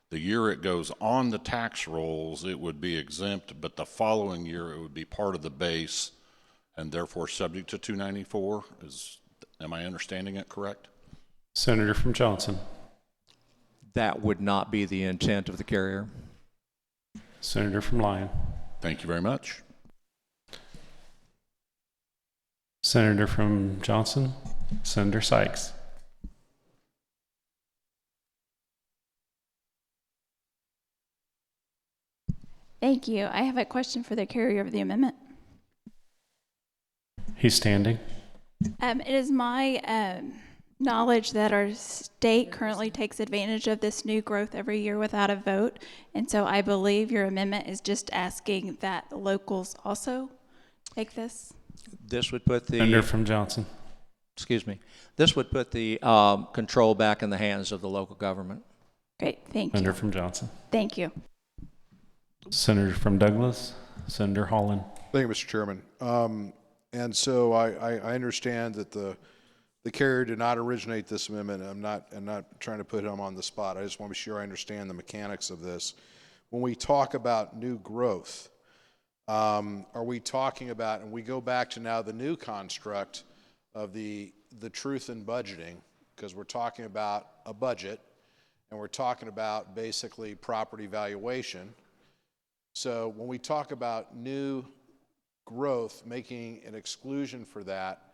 the year it goes on the tax rolls, it would be exempt, but the following year it would be part of the base and therefore subject to 294. Am I understanding it correct? Senator from Johnson. That would not be the intent of the carrier. Senator from Lyon. Thank you very much. Senator from Johnson. Senator Sykes. Thank you. I have a question for the carrier of the amendment. He's standing. It is my knowledge that our state currently takes advantage of this new growth every year without a vote. And so I believe your amendment is just asking that the locals also take this. This would put the... Senator from Johnson. excuse me, this would put the control back in the hands of the local government. Great, thank you. Senator from Johnson. Thank you. Senator from Douglas. Senator Holland. Thank you, Mr. Chairman. And so I understand that the carrier did not originate this amendment. I'm not trying to put him on the spot. I just want to be sure I understand the mechanics of this. When we talk about new growth, are we talking about, and we go back to now the new construct of the truth in budgeting, because we're talking about a budget and we're talking about basically property valuation. So when we talk about new growth, making an exclusion for that,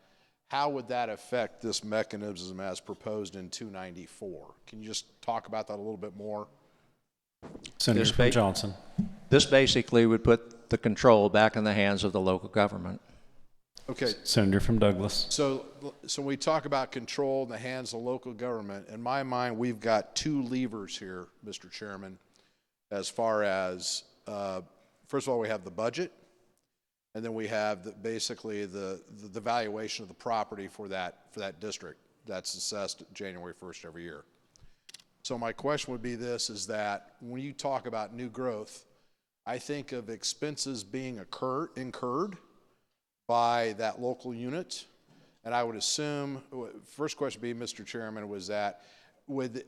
how would that affect this mechanism as proposed in 294? Can you just talk about that a little bit more? Senator from Johnson. This basically would put the control back in the hands of the local government. Okay. Senator from Douglas. So when we talk about control in the hands of local government, in my mind, we've got two levers here, Mr. Chairman, as far as, first of all, we have the budget, and then we have basically the valuation of the property for that district that's assessed January 1st every year. So my question would be this, is that when you talk about new growth, I think of expenses being incurred by that local unit. And I would assume, first question would be, Mr. Chairman, was that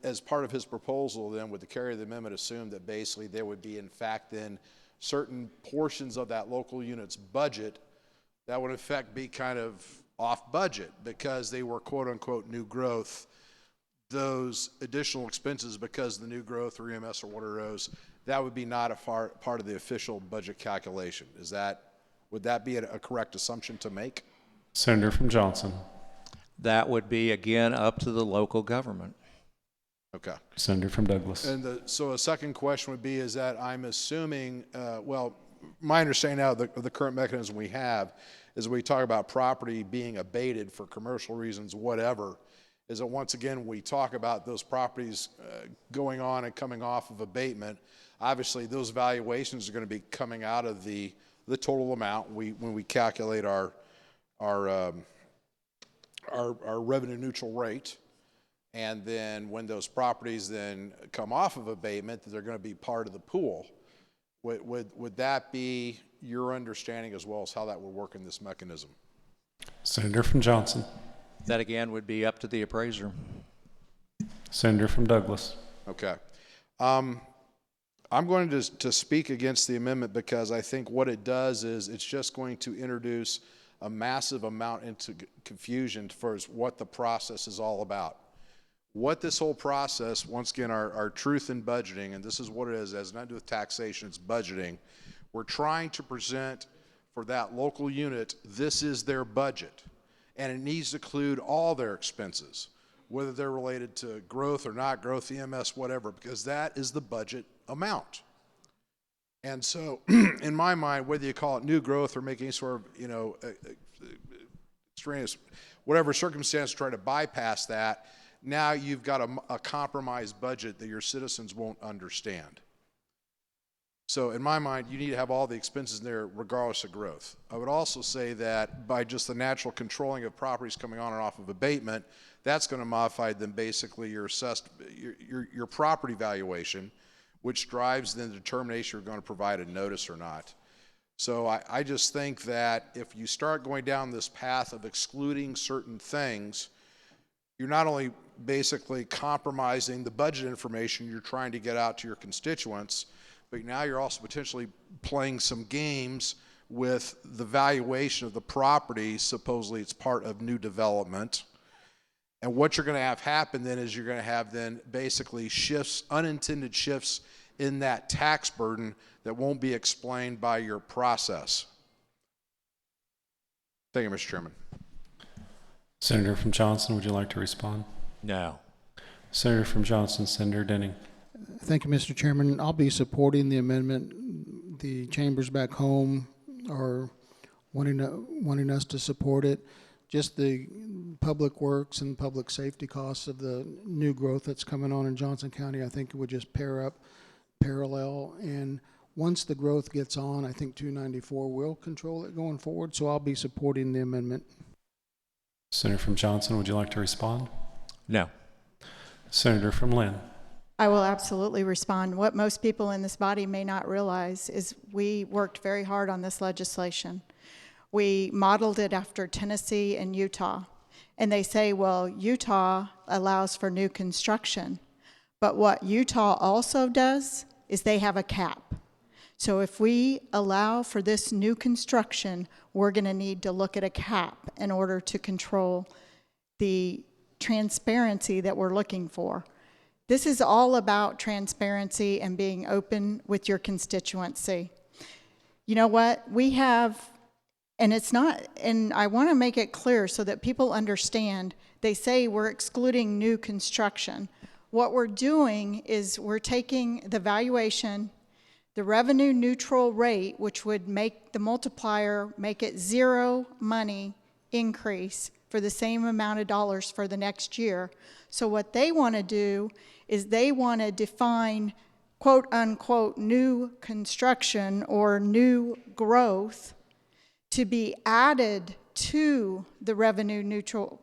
as part of his proposal then, would the carrier of the amendment assume that basically there would be in fact then certain portions of that local unit's budget that would in fact be kind of off budget because they were quote unquote new growth, those additional expenses because of the new growth or EMS or whatever it is, that would be not a part of the official budget calculation. Would that be a correct assumption to make? Senator from Johnson. That would be, again, up to the local government. Okay. Senator from Douglas. And so a second question would be is that I'm assuming, well, my understanding now of the current mechanism we have is we talk about property being abated for commercial reasons, whatever, is that once again, we talk about those properties going on and coming off of abatement. Obviously, those valuations are going to be coming out of the total amount when we calculate our revenue neutral rate, and then when those properties then come off of abatement, they're going to be part of the pool. Would that be your understanding as well as how that would work in this mechanism? Senator from Johnson. That again would be up to the appraiser. Senator from Douglas. Okay. I'm going to speak against the amendment because I think what it does is it's just going to introduce a massive amount into confusion for what the process is all about. What this whole process, once again, our truth in budgeting, and this is what it is, it has nothing to do with taxation, it's budgeting. We're trying to present for that local unit, this is their budget, and it needs to include all their expenses, whether they're related to growth or not growth, EMS, whatever, because that is the budget amount. And so, in my mind, whether you call it new growth or make any sort of, extraneous, whatever circumstance, try to bypass that, now you've got a compromised budget that your citizens won't understand. So in my mind, you need to have all the expenses in there regardless of growth. I would also say that by just the natural controlling of properties coming on and off of abatement, that's going to modify then basically your assessed, your property valuation, which drives then the determination you're going to provide a notice or not. So I just think that if you start going down this path of excluding certain things, you're not only basically compromising the budget information you're trying to get out to your constituents, but now you're also potentially playing some games with the valuation of the property. Supposedly it's part of new development. And what you're going to have happen then is you're going to have then basically shifts, unintended shifts in that tax burden that won't be explained by your process. Thank you, Mr. Chairman. Senator from Johnson, would you like to respond? No. Senator from Johnson, Senator Denning. Thank you, Mr. Chairman. I'll be supporting the amendment. The chambers back home are wanting us to support it. Just the public works and public safety costs of the new growth that's coming on in Johnson County, I think it would just pair up parallel. And once the growth gets on, I think 294 will control it going forward. So I'll be supporting the amendment. Senator from Johnson, would you like to respond? No. Senator from Lynn. I will absolutely respond. What most people in this body may not realize is we worked very hard on this legislation. We modeled it after Tennessee and Utah. And they say, well, Utah allows for new construction. But what Utah also does is they have a cap. So if we allow for this new construction, we're going to need to look at a cap in order to control the transparency that we're looking for. This is all about transparency and being open with your constituency. You know what? We have, and it's not, and I want to make it clear so that people understand, they say we're excluding new construction. What we're doing is we're taking the valuation, the revenue neutral rate, which would make the multiplier, make it zero money increase for the same amount of dollars for the next year. So what they want to do is they want to define quote unquote new construction or new growth to be added to the revenue neutral,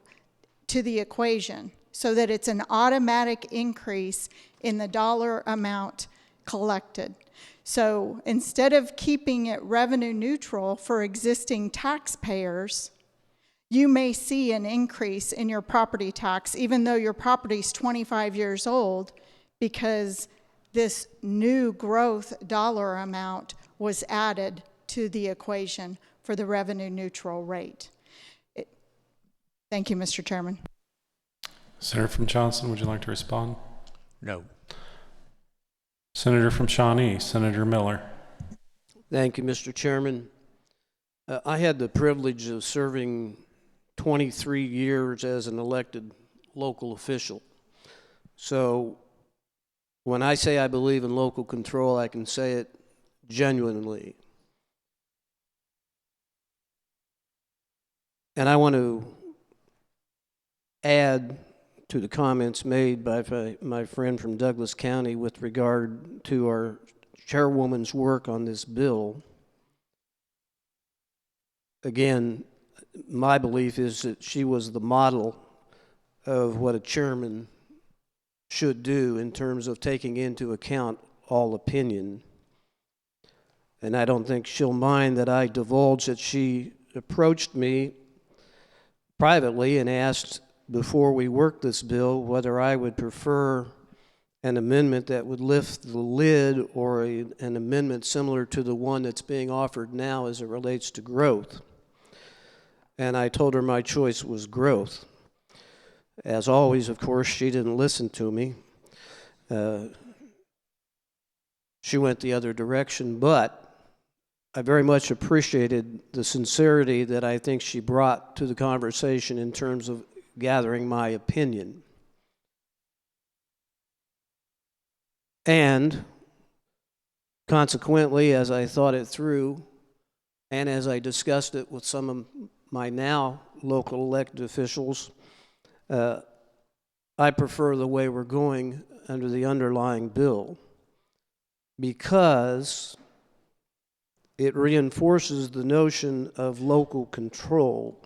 to the equation, so that it's an automatic increase in the dollar amount collected. So instead of keeping it revenue neutral for existing taxpayers, you may see an increase in your property tax, even though your property is 25 years old, because this new growth dollar amount was added to the equation for the revenue neutral rate. Thank you, Mr. Chairman. Senator from Johnson, would you like to respond? No. Senator from Shawnee, Senator Miller. Thank you, Mr. Chairman. I had the privilege of serving 23 years as an elected local official. So when I say I believe in local control, I can say it genuinely. And I want to add to the comments made by my friend from Douglas County with regard to our chairwoman's work on this bill. Again, my belief is that she was the model of what a chairman should do in terms of taking into account all opinion. And I don't think she'll mind that I divulge that she approached me privately and asked before we worked this bill whether I would prefer an amendment that would lift the lid or an amendment similar to the one that's being offered now as it relates to growth. And I told her my choice was growth. As always, of course, she didn't listen to me. She went the other direction, but I very much appreciated the sincerity that I think she brought to the conversation in terms of gathering my opinion. And consequently, as I thought it through, and as I discussed it with some of my now local elected officials, I prefer the way we're going under the underlying bill because it reinforces the notion of local control.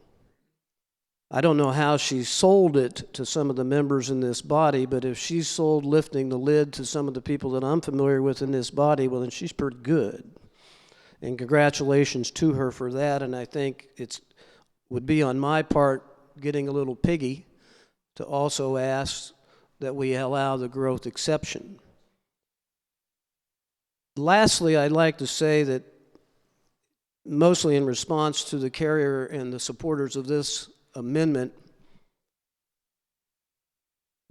I don't know how she sold it to some of the members in this body, but if she sold lifting the lid to some of the people that I'm familiar with in this body, well, then she's pretty good. And congratulations to her for that, and I think it would be on my part getting a little piggy to also ask that we allow the growth exception. Lastly, I'd like to say that mostly in response to the carrier and the supporters of this amendment,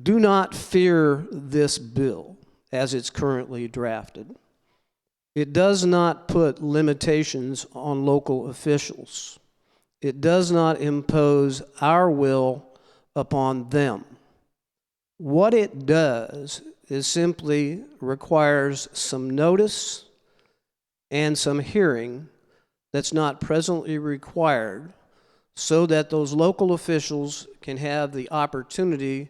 do not fear this bill as it's currently drafted. It does not put limitations on local officials. It does not impose our will upon them. What it does is simply requires some notice and some hearing that's not presently required so that those local officials can have the opportunity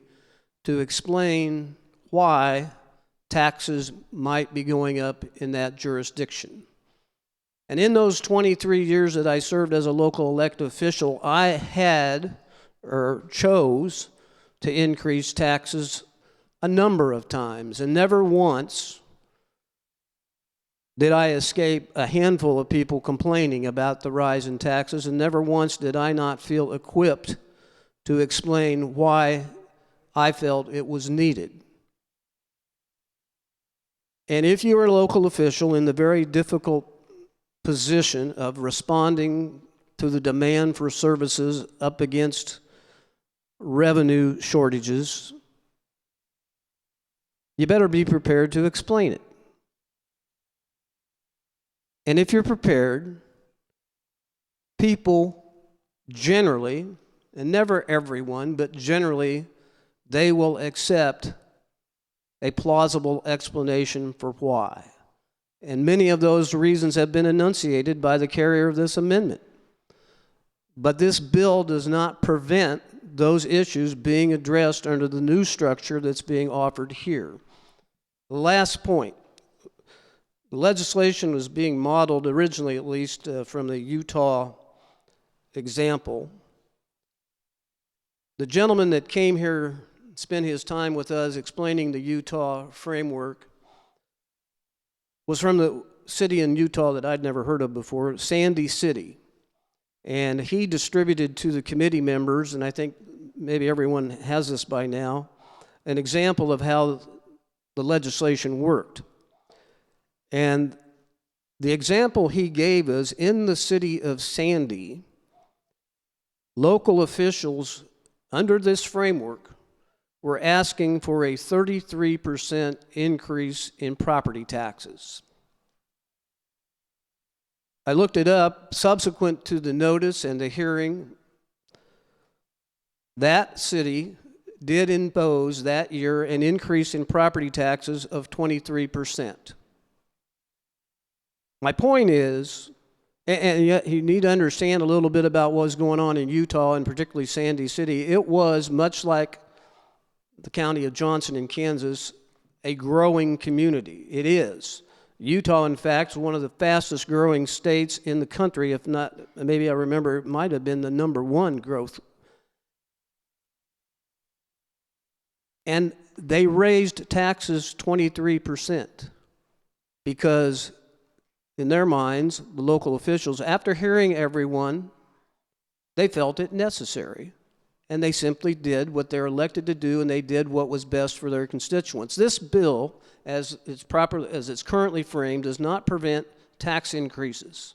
to explain why taxes might be going up in that jurisdiction. And in those 23 years that I served as a local elected official, I had or chose to increase taxes a number of times, and never once did I escape a handful of people complaining about the rise in taxes, and never once did I not feel equipped to explain why I felt it was needed. And if you are a local official in the very difficult position of responding to the demand for services up against revenue shortages, you better be prepared to explain it. And if you're prepared, people generally, and never everyone, but generally, they will accept a plausible explanation for why. And many of those reasons have been enunciated by the carrier of this amendment. But this bill does not prevent those issues being addressed under the new structure that's being offered here. The last point. The legislation was being modeled, originally at least, from the Utah example. The gentleman that came here spent his time with us explaining the Utah framework was from the city in Utah that I'd never heard of before, Sandy City. And he distributed to the committee members, and I think maybe everyone has this by now, an example of how the legislation worked. And the example he gave us, in the city of Sandy, local officials under this framework were asking for a 33% increase in property taxes. I looked it up. Subsequent to the notice and the hearing, that city did impose that year an increase in property taxes of 23%. My point is, and yet you need to understand a little bit about what was going on in Utah, and particularly Sandy City. It was, much like the county of Johnson in Kansas, a growing community. It is. Utah, in fact, is one of the fastest growing states in the country, if not, maybe I remember, it might have been the #1 growth. And they raised taxes 23% because, in their minds, the local officials, after hearing everyone, they felt it necessary. And they simply did what they're elected to do, and they did what was best for their constituents. This bill, as it's currently framed, does not prevent tax increases.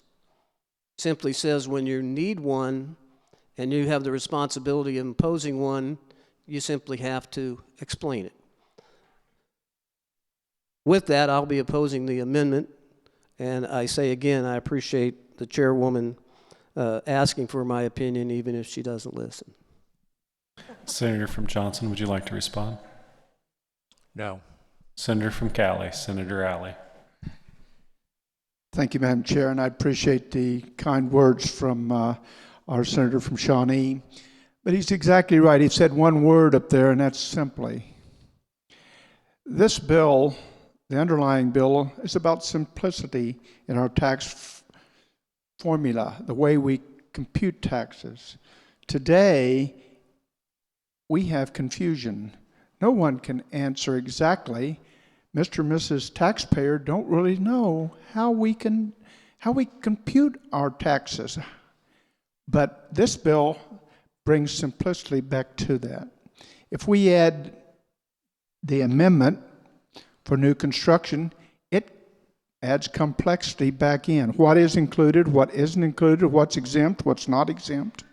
It simply says when you need one and you have the responsibility of imposing one, you simply have to explain it. With that, I'll be opposing the amendment. And I say again, I appreciate the chairwoman asking for my opinion, even if she doesn't listen. Senator from Johnson, would you like to respond? No. Senator from Cali, Senator Alley. Thank you, Madam Chair, and I appreciate the kind words from our senator from Shawnee. But he's exactly right. He said one word up there, and that's simply. This bill, the underlying bill, is about simplicity in our tax formula, the way we compute taxes. Today, we have confusion. No one can answer exactly. Mr. and Mrs. Taxpayer don't really know how we compute our taxes. But this bill brings simplicity back to that. If we add the amendment for new construction, it adds complexity back in. What is included, what isn't included, what's exempt, what's not exempt.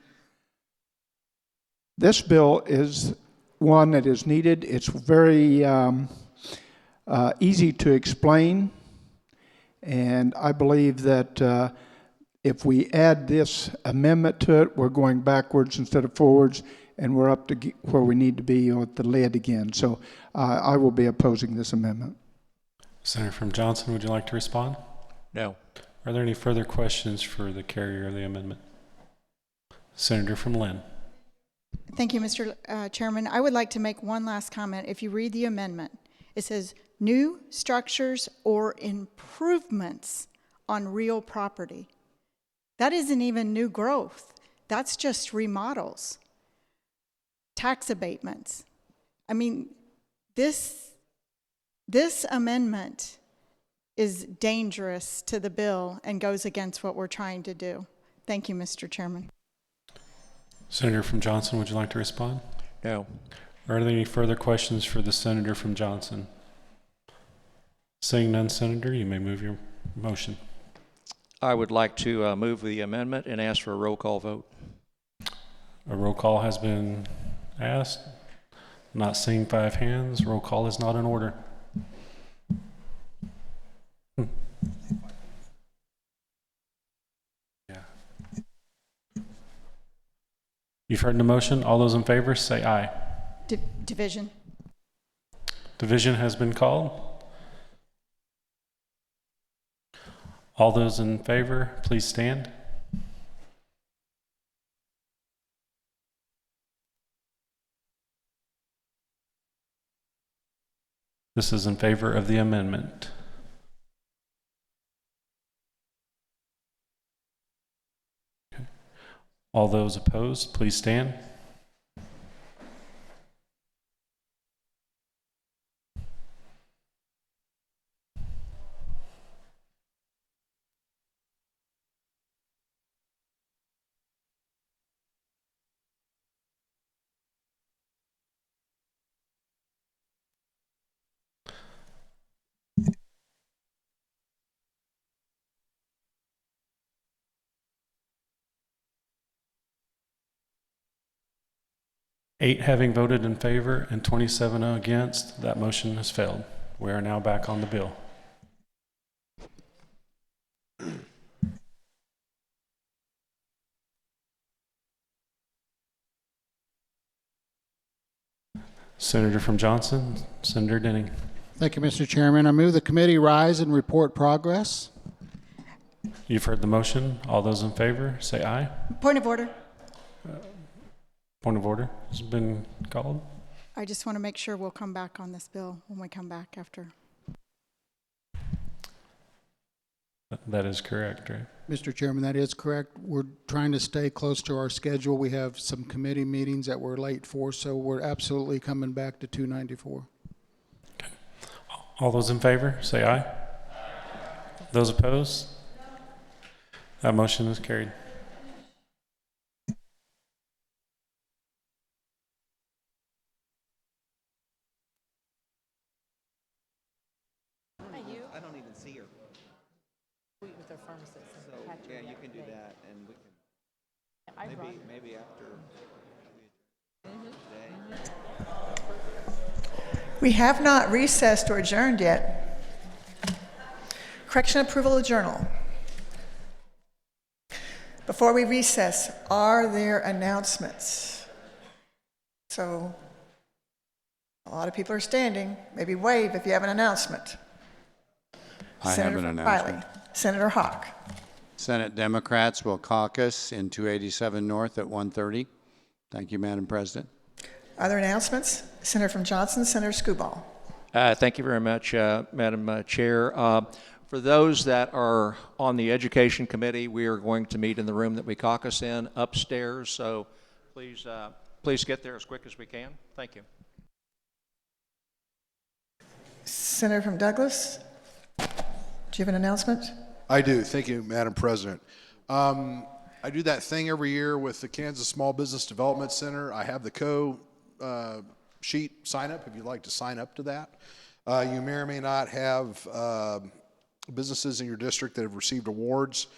This bill is one that is needed. It's very easy to explain, and I believe that if we add this amendment to it, we're going backwards instead of forwards, and we're up to where we need to be with the lid again. So I will be opposing this amendment. Senator from Johnson, would you like to respond? No. Are there any further questions for the carrier of the amendment? Senator from Lynn. Thank you, Mr. Chairman. I would like to make one last comment. If you read the amendment, it says new structures or improvements on real property. That isn't even new growth. That's just remodels. tax abatements. I mean, this amendment is dangerous to the bill and goes against what we're trying to do. Thank you, Mr. Chairman. Senator from Johnson, would you like to respond? No. Are there any further questions for the senator from Johnson? Seeing none, Senator, you may move your motion. I would like to move the amendment and ask for a roll call vote. A roll call has been asked. Not seeing 5 hands. Roll call is not in order. Yeah. You've heard the motion. All those in favor say aye. Division. Division has been called. All those in favor, please stand. This is in favor of the amendment. Okay. All those opposed, please stand. Eight having voted in favor and 27 against, that motion has failed. We are now back on the bill. Senator from Johnson, Senator Denning. Thank you, Mr. Chairman. I move the committee rise and report progress. You've heard the motion. All those in favor, say aye. Point of order. Point of order has been called. I just want to make sure we'll come back on this bill when we come back after. That is correct, right? Mr. Chairman, that is correct. We're trying to stay close to our schedule. We have some committee meetings that we're late for, so we're absolutely coming back to 294. Okay. All those in favor, say aye. Those opposed? That motion is carried. I don't even see her. With their pharmacist. So, yeah, you can do that, and we can maybe after We have not recessed or adjourned yet. Correction approval of journal. Before we recess, are there announcements? So a lot of people are standing. Maybe wave if you have an announcement. I have an announcement. Senator Hawk. Senate Democrats will caucus in 287 North at 1:30. Thank you, Madam President. Other announcements? Senator from Johnson, Senator Skubal. Thank you very much, Madam Chair. For those that are on the Education Committee, we are going to meet in the room that we caucus in upstairs, so please get there as quick as we can. Thank you. Senator from Douglas, do you have an announcement? I do. Thank you, Madam President. I do that thing every year with the Kansas Small Business Development Center. I have the sheet sign up if you'd like to sign up to that. You may or may not have businesses in your district that have received awards,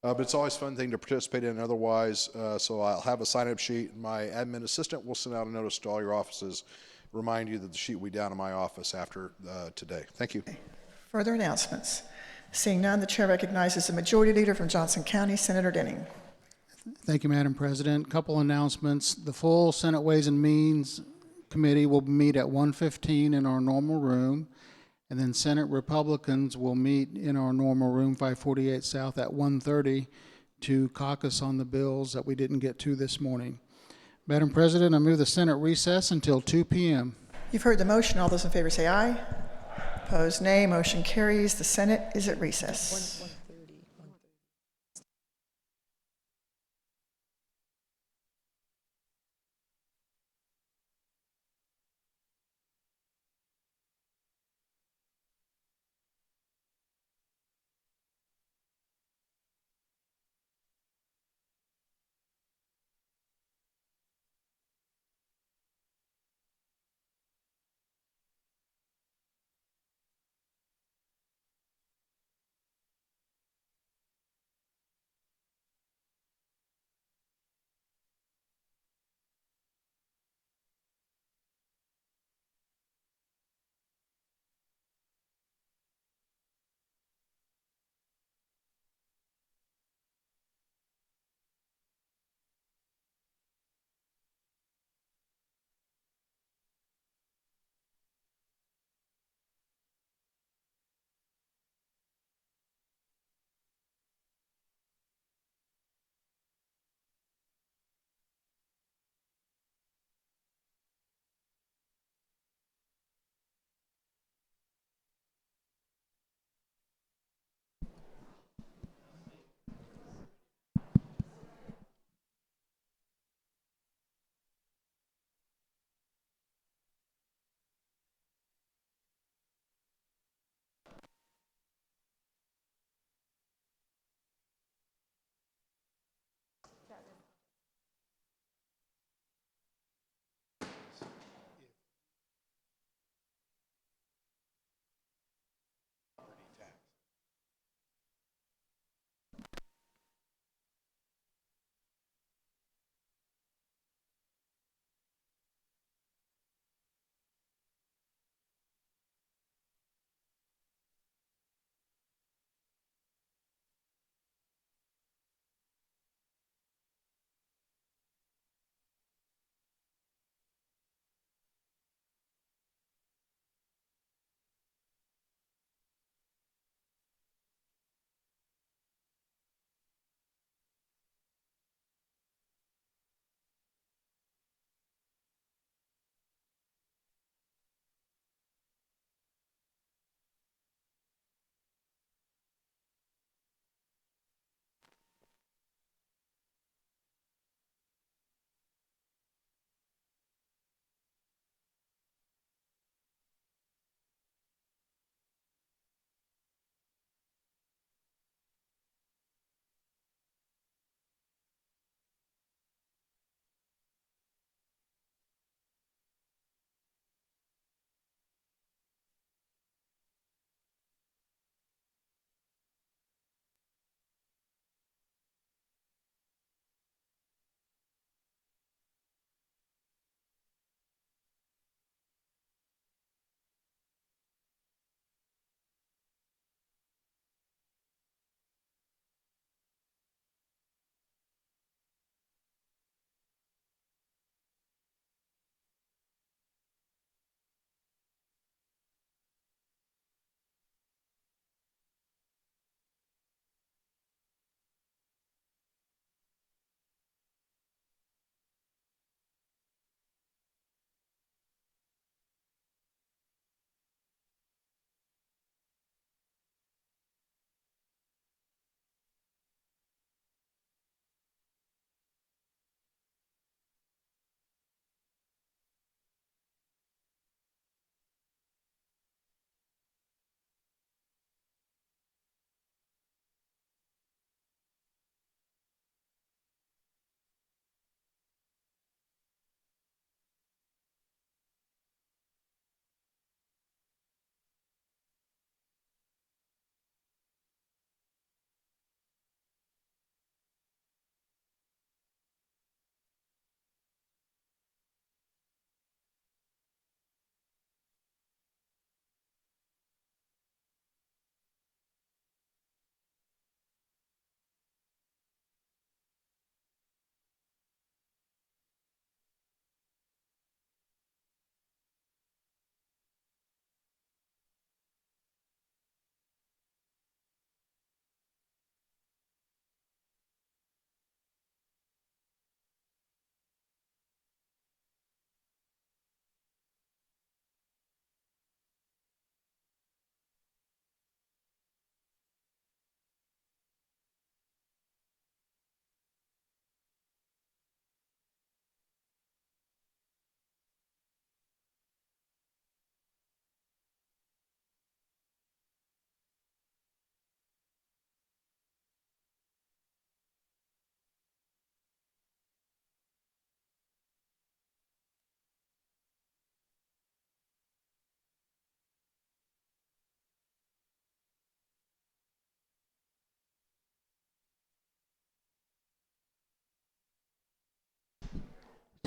but it's always a fun thing to participate in otherwise. So I'll have a sign up sheet. My admin assistant will send out a notice to all your offices, remind you that the sheet will be down in my office after today. Thank you. Further announcements? Seeing none, the chair recognizes the Majority Leader from Johnson County, Senator Denning. Thank you, Madam President. Couple announcements. The full Senate Ways and Means Committee will meet at 1:15 in our normal room, and then Senate Republicans will meet in our normal room, 548 South, at 1:30 to caucus on the bills that we didn't get to this morning. Madam President, I move the Senate recess until 2 p.m. You've heard the motion. All those in favor say aye. Opposed, nay. Motion carries. The Senate is at recess.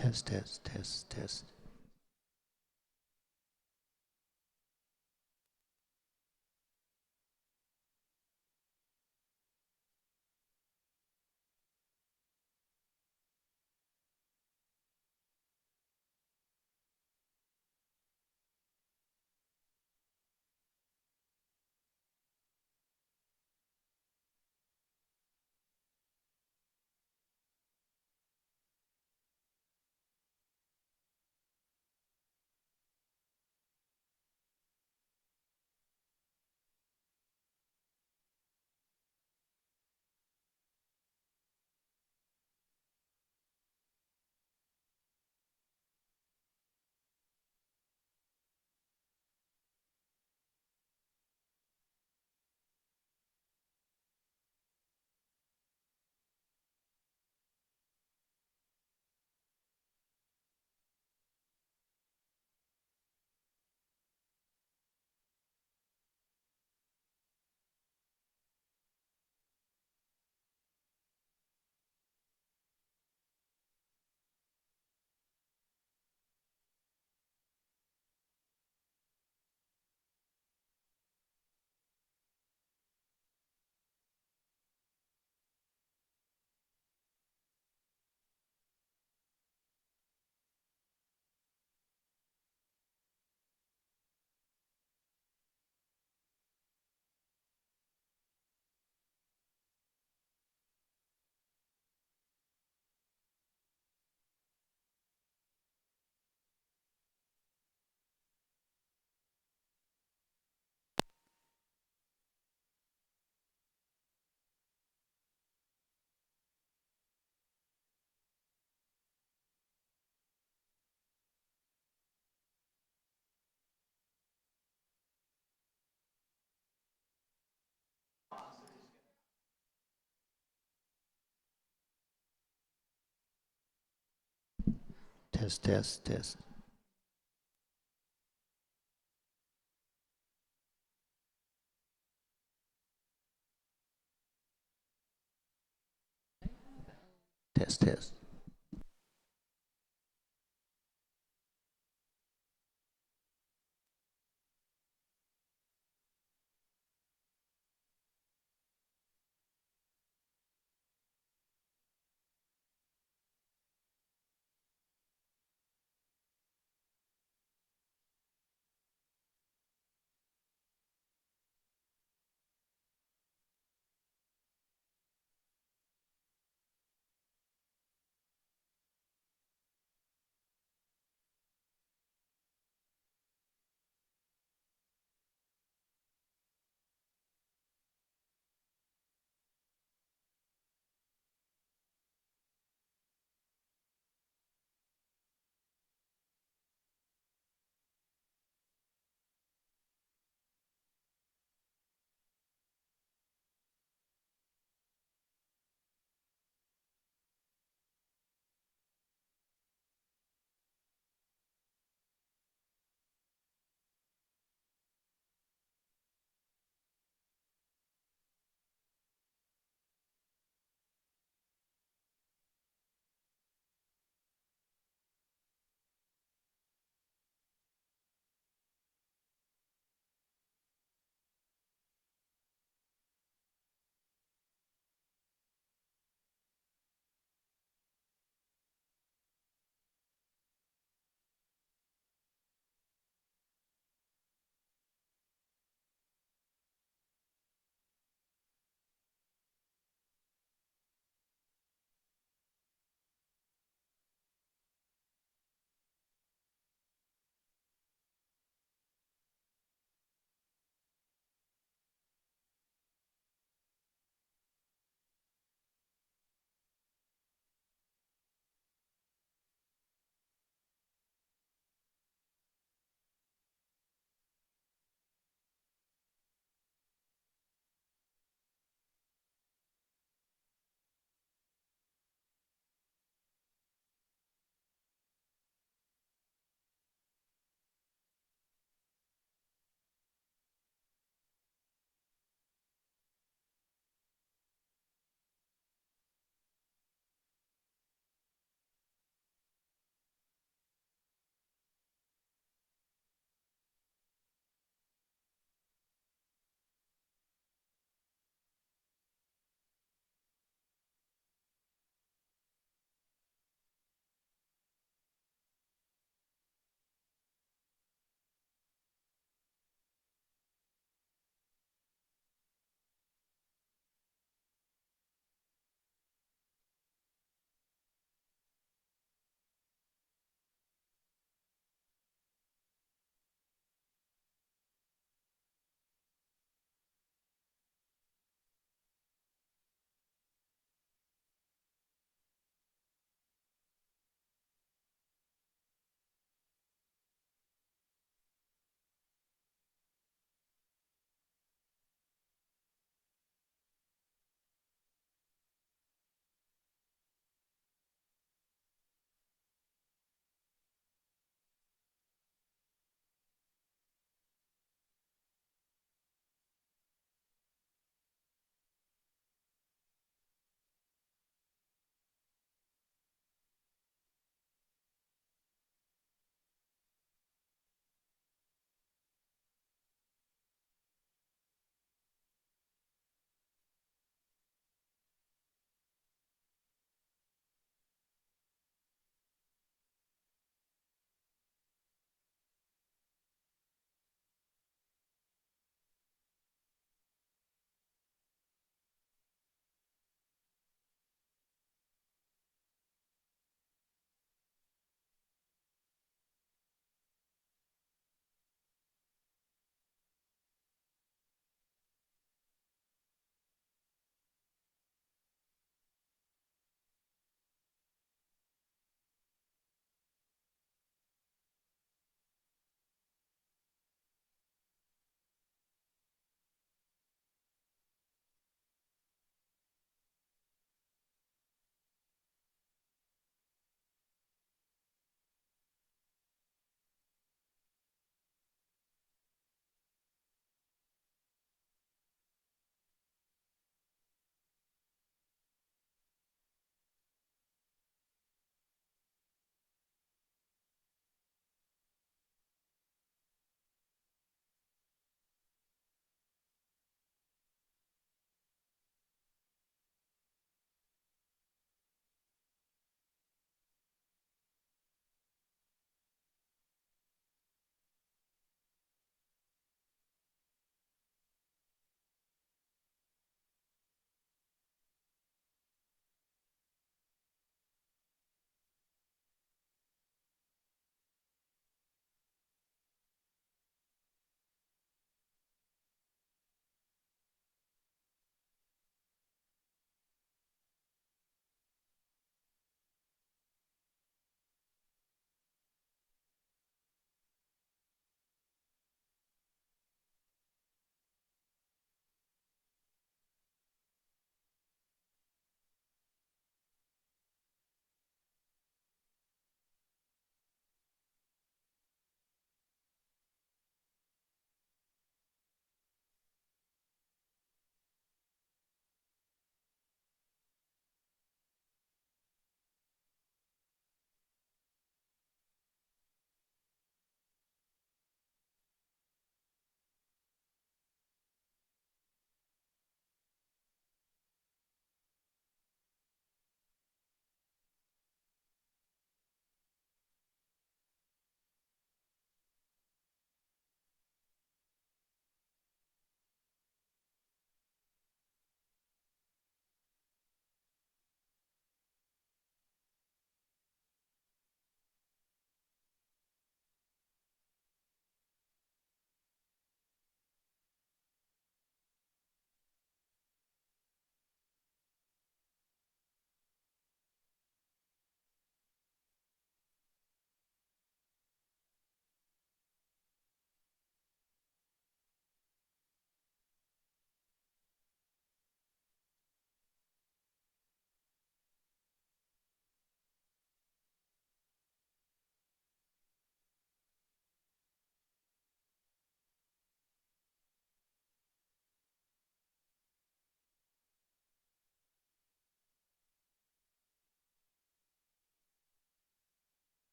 Test, test, test, test. Test, test, test. Test, test.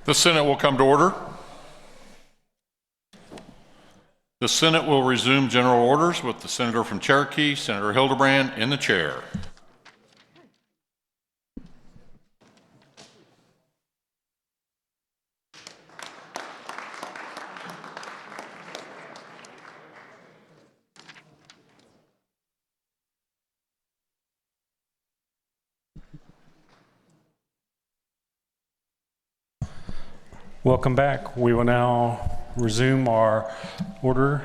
The Senate will come to order. The Senate will resume general orders with the Senator from Cherokee, Senator Hildebrand, in the chair. Welcome back. We will now resume our order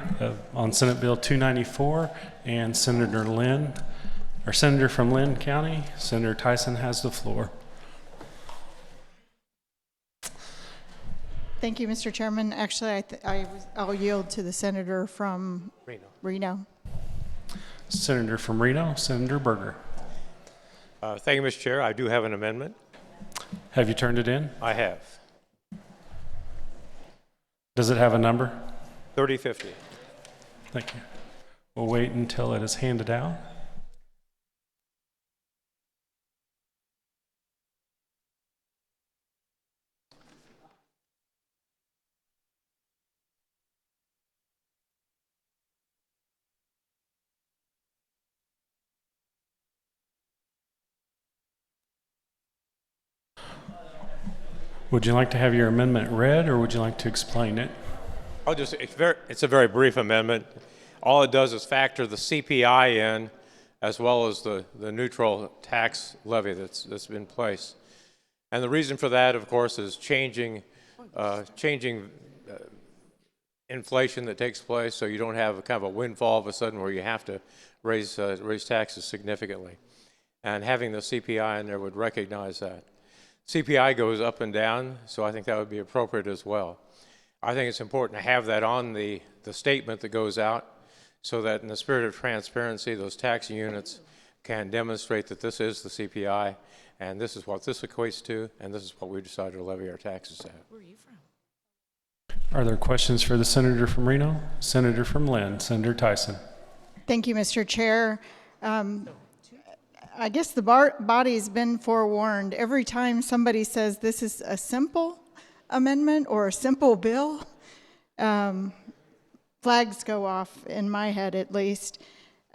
on Senate Bill 294, and Senator from Lynn County, Senator Tyson has the floor. Thank you, Mr. Chairman. Actually, I'll yield to the senator from Reno. Senator from Reno, Senator Berger. Thank you, Mr. Chair. I do have an amendment. Have you turned it in? I have. Does it have a number? 3050. Thank you. We'll wait until it is handed out. Would you like to have your amendment read, or would you like to explain it? It's a very brief amendment. All it does is factor the CPI in, as well as the neutral tax levy that's been placed. And the reason for that, of course, is changing inflation that takes place, so you don't have a kind of a windfall all of a sudden where you have to raise taxes significantly. And having the CPI in there would recognize that. CPI goes up and down, so I think that would be appropriate as well. I think it's important to have that on the statement that goes out, so that in the spirit of transparency, those tax units can demonstrate that this is the CPI, and this is what this equates to, and this is what we decided to levy our taxes at. Where are you from? Are there questions for the Senator from Reno? Senator from Lynn, Senator Tyson. Thank you, Mr. Chair. I guess the body's been forewarned. Every time somebody says this is a simple amendment or a simple bill, flags go off in my head, at least.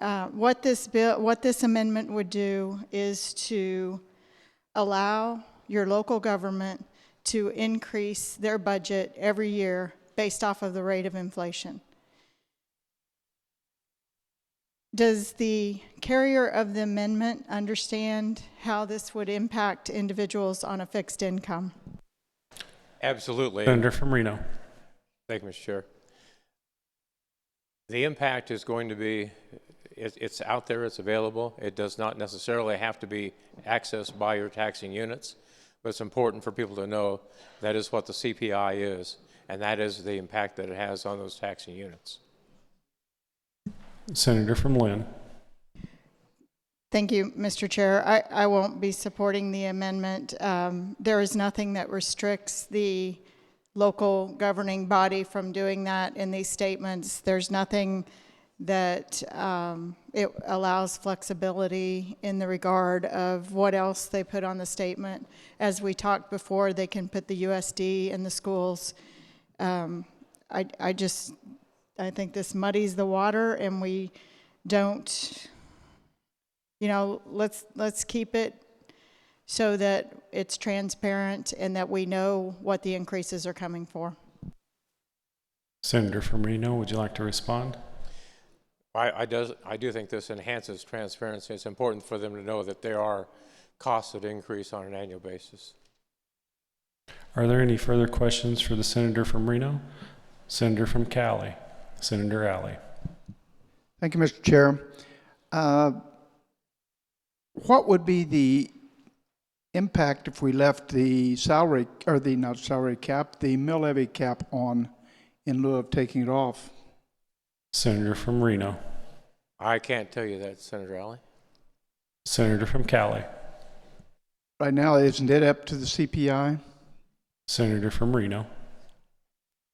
What this amendment would do is to allow your local government to increase their budget every year based off of the rate of inflation. Does the carrier of the amendment understand how this would impact individuals on a fixed income? Absolutely. Senator from Reno. Thank you, Mr. Chair. The impact is going to be, it's out there, it's available. It does not necessarily have to be accessed by your taxing units, but it's important for people to know that is what the CPI is, and that is the impact that it has on those taxing units. Senator from Lynn. Thank you, Mr. Chair. I won't be supporting the amendment. There is nothing that restricts the local governing body from doing that in these statements. There's nothing that it allows flexibility in the regard of what else they put on the statement. As we talked before, they can put the USD in the schools. I think this muddies the water, and we don't, let's keep it so that it's transparent and that we know what the increases are coming for. Senator from Reno, would you like to respond? I do think this enhances transparency. It's important for them to know that there are costs that increase on an annual basis. Are there any further questions for the Senator from Reno? Senator from Cali, Senator Alley. Thank you, Mr. Chair. What would be the impact if we left the salary, or the not salary cap, the mill levy cap on in lieu of taking it off? Senator from Reno. I can't tell you that, Senator Alley. Senator from Cali. Right now, isn't it up to the CPI? Senator from Reno.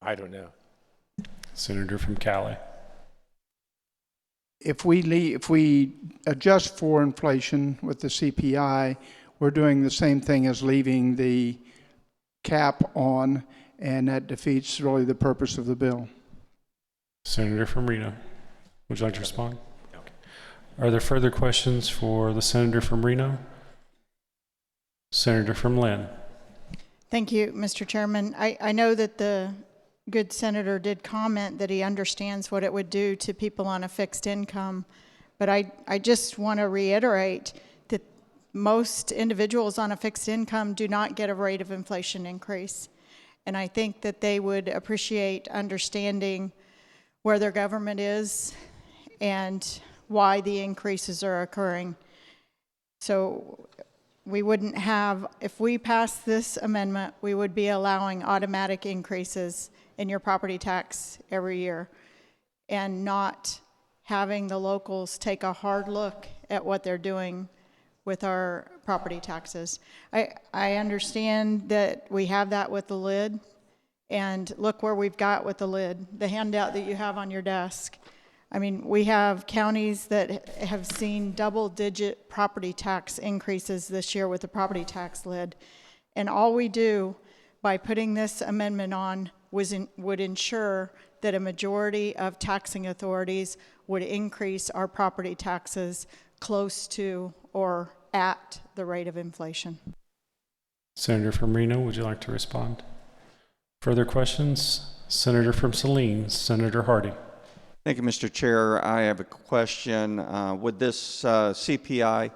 I don't know. Senator from Cali. If we adjust for inflation with the CPI, we're doing the same thing as leaving the cap on, and that defeats really the purpose of the bill. Senator from Reno, would you like to respond? Okay. Are there further questions for the senator from Reno? Senator from Lynn. Thank you, Mr. Chairman. I know that the good senator did comment that he understands what it would do to people on a fixed income, but I just want to reiterate that most individuals on a fixed income do not get a rate of inflation increase. And I think that they would appreciate understanding where their government is and why the increases are occurring. So we wouldn't have, if we pass this amendment, we would be allowing automatic increases in your property tax every year and not having the locals take a hard look at what they're doing with our property taxes. I understand that we have that with the lid, and look where we've got with the lid, the handout that you have on your desk. I mean, we have counties that have seen double-digit property tax increases this year with the property tax lid. And all we do by putting this amendment on would ensure that a majority of taxing authorities would increase our property taxes close to or at the rate of inflation. Senator from Reno, would you like to respond? Further questions? Senator from Saline, Senator Hardy. Thank you, Mr. Chair. I have a question. Would this CPI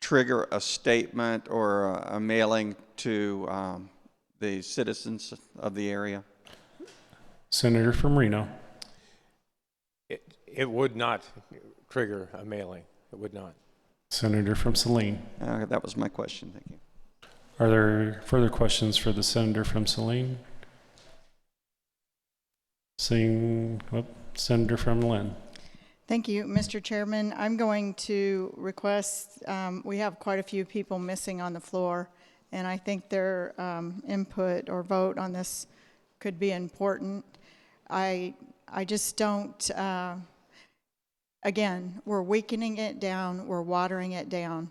trigger a statement or a mailing to the citizens of the area? Senator from Reno. It would not trigger a mailing. It would not. Senator from Saline. That was my question. Thank you. Are there further questions for the senator from Saline? Seeing, Senator from Lynn. Thank you, Mr. Chairman. I'm going to request, we have quite a few people missing on the floor, and I think their input or vote on this could be important. I just don't, again, we're weakening it down, we're watering it down.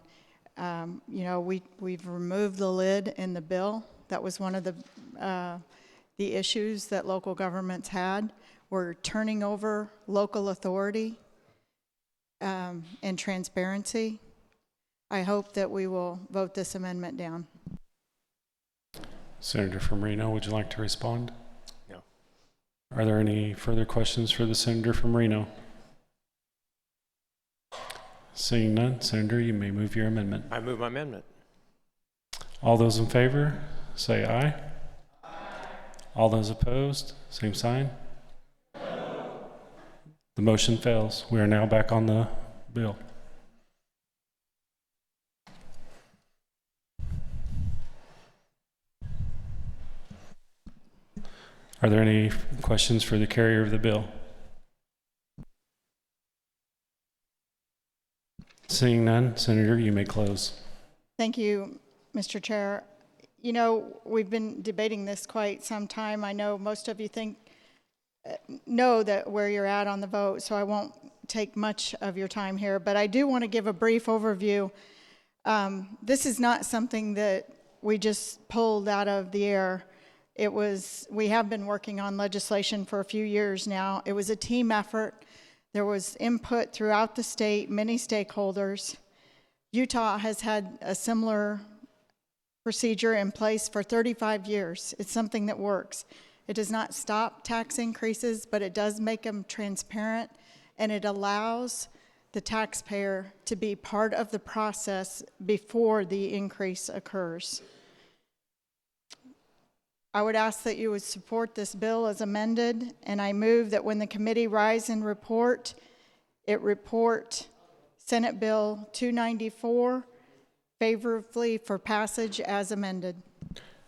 You know, we've removed the lid in the bill. That was one of the issues that local governments had. We're turning over local authority and transparency. I hope that we will vote this amendment down. Senator from Reno, would you like to respond? No. Are there any further questions for the senator from Reno? Seeing none, Senator, you may move your amendment. I move my amendment. All those in favor, say aye. Aye. All those opposed, same sign. No. The motion fails. We are now back on the bill. Are there any questions for the carrier of the bill? Seeing none, Senator, you may close. Thank you, Mr. Chair. You know, we've been debating this quite some time. I know most of you know that where you're at on the vote, so I won't take much of your time here, but I do want to give a brief overview. This is not something that we just pulled out of the air. We have been working on legislation for a few years now. It was a team effort. There was input throughout the state, many stakeholders. Utah has had a similar procedure in place for 35 years. It's something that works. It does not stop tax increases, but it does make them transparent, and it allows the taxpayer to be part of the process before the increase occurs. I would ask that you would support this bill as amended, and I move that when the committee rise and report, it report Senate Bill 294 favorably for passage as amended.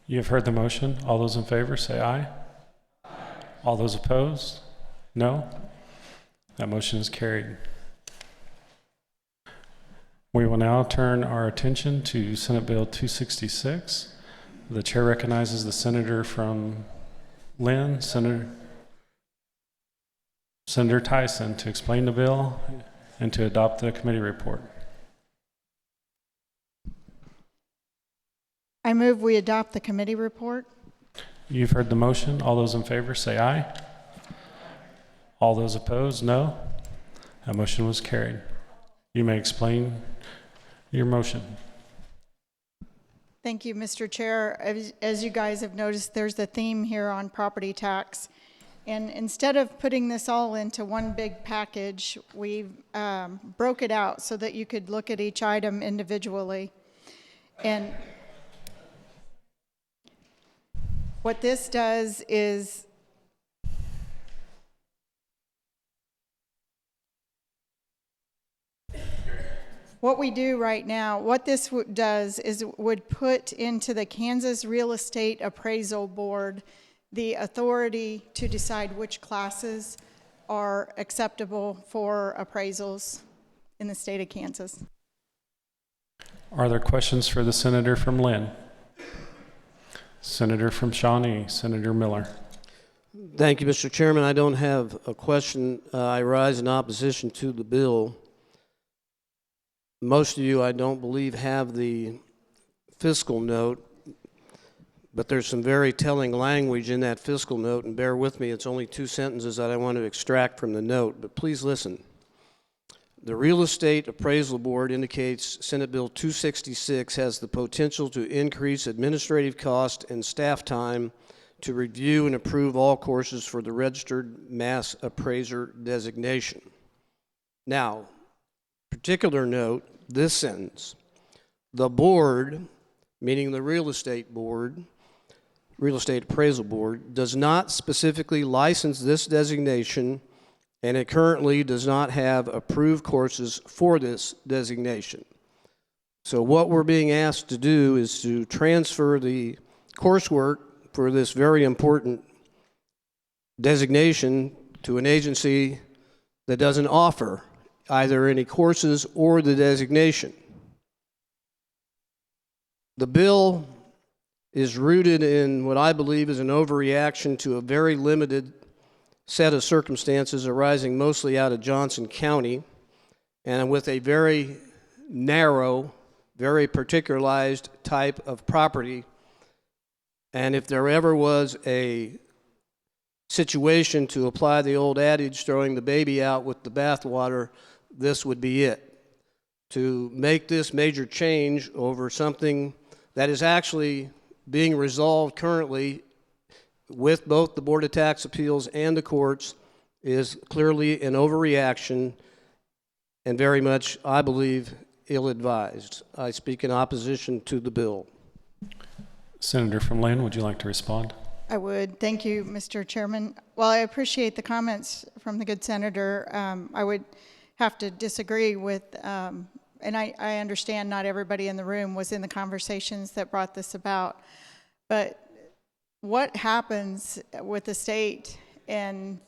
You have heard the motion. All those in favor say aye. Aye. All those opposed? No? That motion is carried. We will now turn our attention to Senate Bill 266. The chair recognizes the senator from Lynn, Senator Tyson, to explain the bill and to adopt the committee report. I move we adopt the committee report. You've heard the motion. All those in favor say aye. All those opposed, no. That motion was carried. You may explain your motion. Thank you, Mr. Chair. As you guys have noticed, there's a theme here on property tax. And instead of putting this all into one big package, we broke it out so that you could look at each item individually. And what this does is what we do right now, what this does is would put into the Kansas Real Estate Appraisal Board the authority to decide which classes are acceptable for appraisals in the state of Kansas. Are there questions for the senator from Lynn? Senator from Shawnee, Senator Miller. Thank you, Mr. Chairman. I don't have a question. I rise in opposition to the bill. Most of you, I don't believe, have the fiscal note, but there's some very telling language in that fiscal note, and bear with me, it's only 2 sentences that I want to extract from the note, but please listen. The Real Estate Appraisal Board indicates Senate Bill 266 has the potential to increase administrative cost and staff time to review and approve all courses for the Registered Mass Appraiser designation. Now, particular note, this sentence, the board, meaning the Real Estate Board, Real Estate Appraisal Board, does not specifically license this designation, and it currently does not have approved courses for this designation. So what we're being asked to do is to transfer the coursework for this very important designation to an agency that doesn't offer either any courses or the designation. The bill is rooted in what I believe is an overreaction to a very limited set of circumstances arising mostly out of Johnson County and with a very narrow, very particularized type of property. And if there ever was a situation to apply the old adage, throwing the baby out with the bathwater, this would be it. To make this major change over something that is actually being resolved currently with both the Board of Tax Appeals and the courts is clearly an overreaction and very much, I believe, ill-advised. I speak in opposition to the bill. Senator from Lynn, would you like to respond? I would. Thank you, Mr. Chairman. While I appreciate the comments from the good senator, I would have to disagree with, and I understand not everybody in the room was in the conversations that brought this about, but what happens with the state, and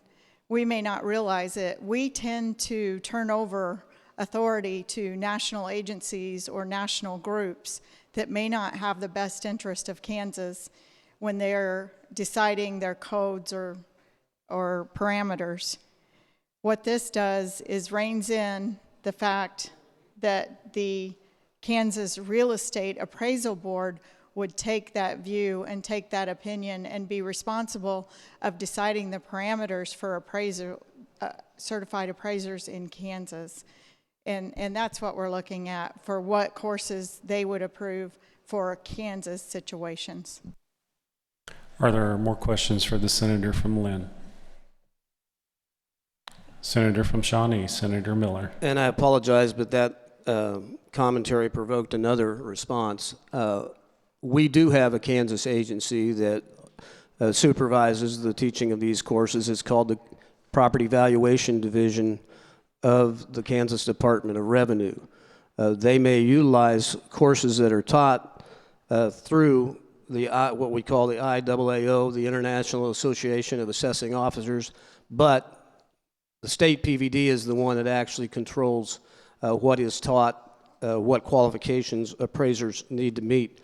we may not realize it, we tend to turn over authority to national agencies or national groups that may not have the best interest of Kansas when they're deciding their codes or parameters. What this does is reins in the fact that the Kansas Real Estate Appraisal Board would take that view and take that opinion and be responsible of deciding the parameters for certified appraisers in Kansas. And that's what we're looking at for what courses they would approve for Kansas situations. Are there more questions for the senator from Lynn? Senator from Shawnee, Senator Miller. And I apologize, but that commentary provoked another response. We do have a Kansas agency that supervises the teaching of these courses. It's called the Property Valuation Division of the Kansas Department of Revenue. They may utilize courses that are taught through what we call the IAAO, the International Association of Assessing Officers, but the state PVD is the one that actually controls what is taught, what qualifications appraisers need to meet.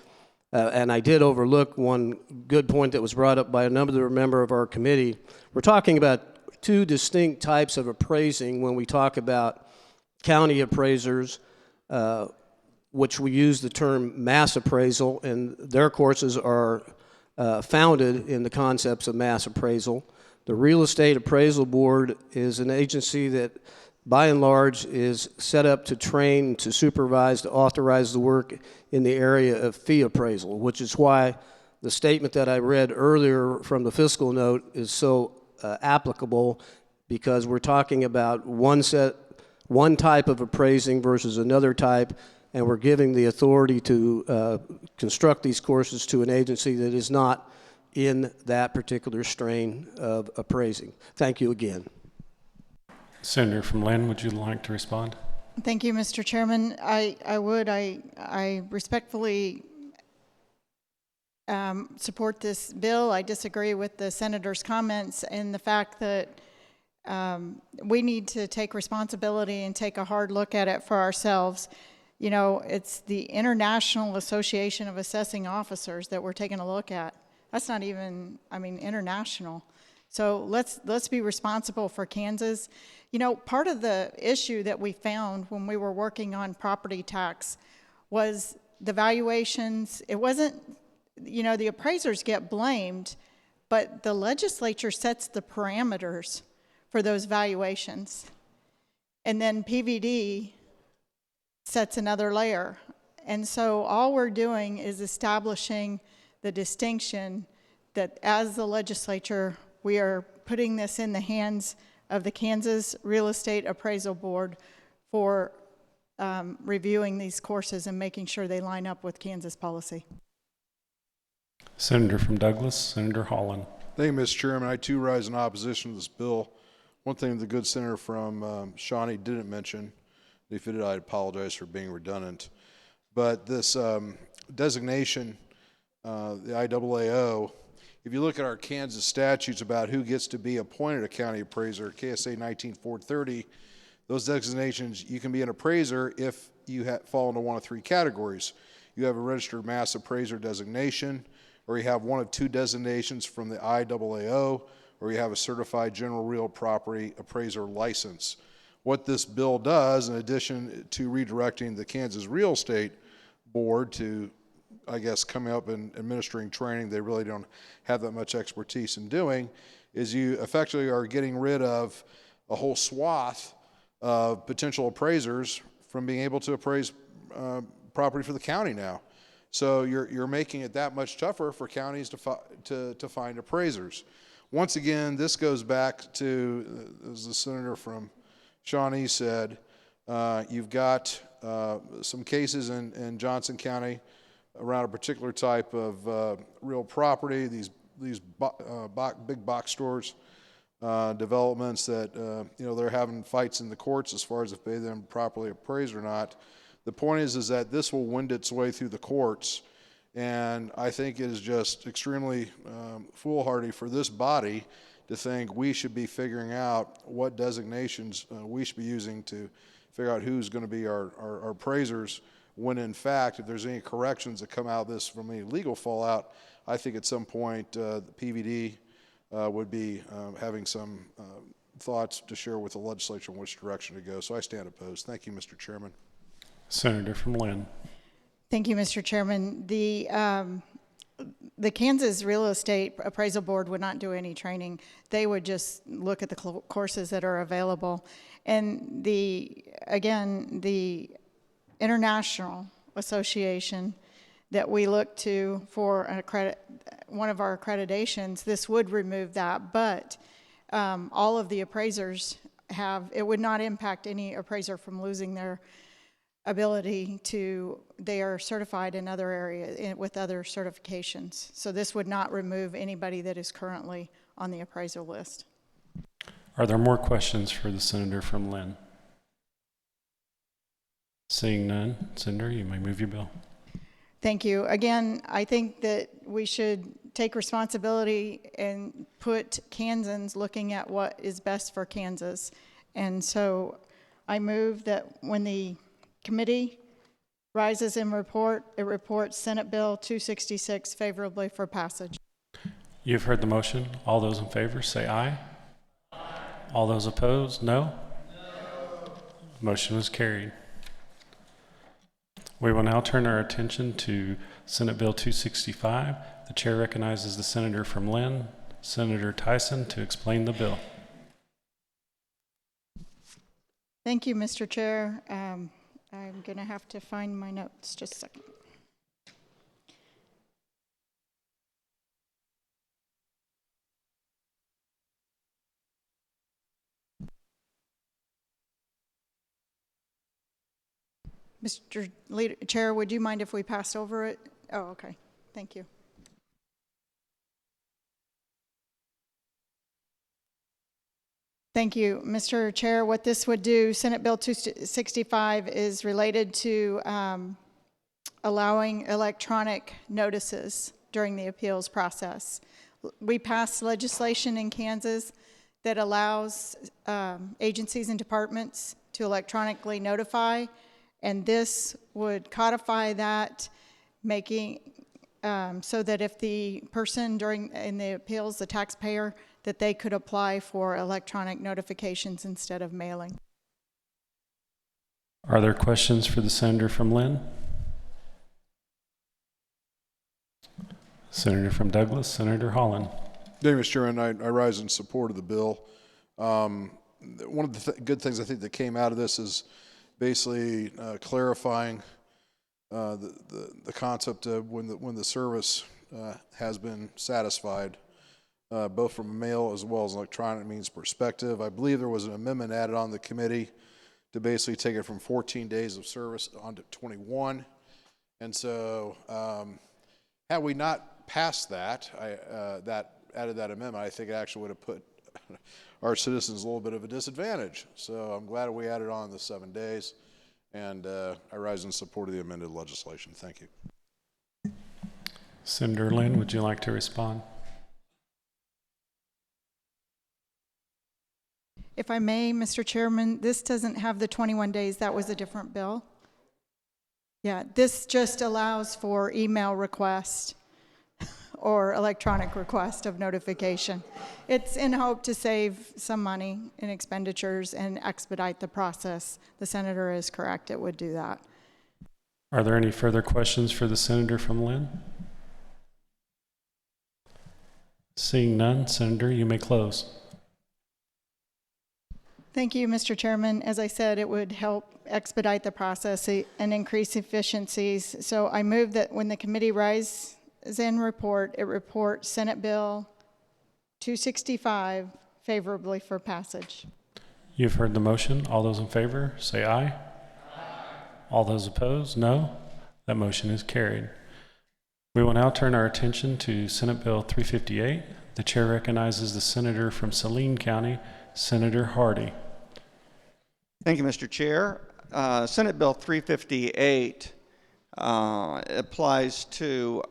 And I did overlook one good point that was brought up by another member of our committee. We're talking about two distinct types of appraising when we talk about county appraisers, which we use the term mass appraisal, and their courses are founded in the concepts of mass appraisal. The Real Estate Appraisal Board is an agency that, by and large, is set up to train, to supervise, to authorize the work in the area of fee appraisal, which is why the statement that I read earlier from the fiscal note is so applicable, because we're talking about one type of appraising versus another type, and we're giving the authority to construct these courses to an agency that is not in that particular strain of appraising. Thank you again. Senator from Lynn, would you like to respond? Thank you, Mr. Chairman. I respectfully support this bill. I disagree with the senator's comments and the fact that we need to take responsibility and take a hard look at it for ourselves. You know, it's the International Association of Assessing Officers that we're taking a look at. That's not even, I mean, international. So let's be responsible for Kansas. You know, part of the issue that we found when we were working on property tax was the valuations. It wasn't, you know, the appraisers get blamed, but the legislature sets the parameters for those valuations. And then PVD sets another layer. And so all we're doing is establishing the distinction that as the legislature, we are putting this in the hands of the Kansas Real Estate Appraisal Board for reviewing these courses and making sure they line up with Kansas policy. Senator from Douglas, Senator Holland. Thank you, Mr. Chairman. I too rise in opposition to this bill. One thing the good senator from Shawnee didn't mention, if it did, I apologize for being redundant, but this designation, the IAAO, if you look at our Kansas statutes about who gets to be appointed a county appraiser, KSA 19430, those designations, you can be an appraiser if you fall into one of three categories. You have a registered mass appraiser designation, or you have one of two designations from the IAAO, or you have a certified general real property appraiser license. What this bill does, in addition to redirecting the Kansas Real Estate Board to, I guess, coming up and administering training they really don't have that much expertise in doing, is you effectively are getting rid of a whole swath of potential appraisers from being able to appraise property for the county now. So you're making it that much tougher for counties to find appraisers. Once again, this goes back to, as the senator from Shawnee said, you've got some cases in Johnson County around a particular type of real property, these big box stores, developments that, you know, they're having fights in the courts as far as if they've been properly appraised or not. The point is that this will wind its way through the courts, and I think it is just extremely foolhardy for this body to think we should be figuring out what designations we should be using to figure out who's going to be our appraisers, when in fact, if there's any corrections that come out of this from any legal fallout, I think at some point the PVD would be having some thoughts to share with the legislature in which direction to go. So I stand opposed. Thank you, Mr. Chairman. Senator from Lynn. Thank you, Mr. Chairman. The Kansas Real Estate Appraisal Board would not do any training. They would just look at the courses that are available. And again, the International Association that we look to for one of our accreditations, this would remove that, but all of the appraisers it would not impact any appraiser from losing their ability they are certified in other areas with other certifications. So this would not remove anybody that is currently on the appraiser list. Are there more questions for the senator from Lynn? Seeing none, Senator, you may move your bill. Thank you. Again, I think that we should take responsibility and put Kansans looking at what is best for Kansas. And so I move that when the committee rises in report, it reports Senate Bill 266 favorably for passage. You've heard the motion. All those in favor say aye. Aye. All those opposed, no? No. Motion was carried. We will now turn our attention to Senate Bill 265. The chair recognizes the senator from Lynn, Senator Tyson, to explain the bill. Thank you, Mr. Chair. I'm going to have to find my notes. Just a second. Mr. Chair, would you mind if we pass over it? Oh, okay. Thank you. Thank you, Mr. Chair. What this would do, Senate Bill 265 is related to allowing electronic notices during the appeals process. We passed legislation in Kansas that allows agencies and departments to electronically notify, and this would codify that, making so that if the person in the appeals, the taxpayer, that they could apply for electronic notifications instead of mailing. Are there questions for the senator from Lynn? Senator from Douglas, Senator Holland. Thank you, Mr. Chairman. I rise in support of the bill. One of the good things I think that came out of this is basically clarifying the concept of when the service has been satisfied, both from a mail as well as electronic means perspective. I believe there was an amendment added on the committee to basically take it from 14 days of service on to 21. And so had we not passed that, added that amendment, I think it actually would have put our citizens a little bit of a disadvantage. So I'm glad we added on the 7 days, and I rise in support of the amended legislation. Thank you. Senator Lynn, would you like to respond? If I may, Mr. Chairman, this doesn't have the 21 days. That was a different bill. Yeah, this just allows for email request or electronic request of notification. It's in hope to save some money in expenditures and expedite the process. The senator is correct, it would do that. Are there any further questions for the senator from Lynn? Seeing none, Senator, you may close. Thank you, Mr. Chairman. As I said, it would help expedite the process and increase efficiencies. So I move that when the committee rises in report, it reports Senate Bill 265 favorably for passage. You've heard the motion. All those in favor, say aye. Aye. All those opposed, no. That motion is carried. We will now turn our attention to Senate Bill 358. The chair recognizes the senator from Saline County, Senator Hardy. Thank you, Mr. Chair. Senate Bill 358 applies to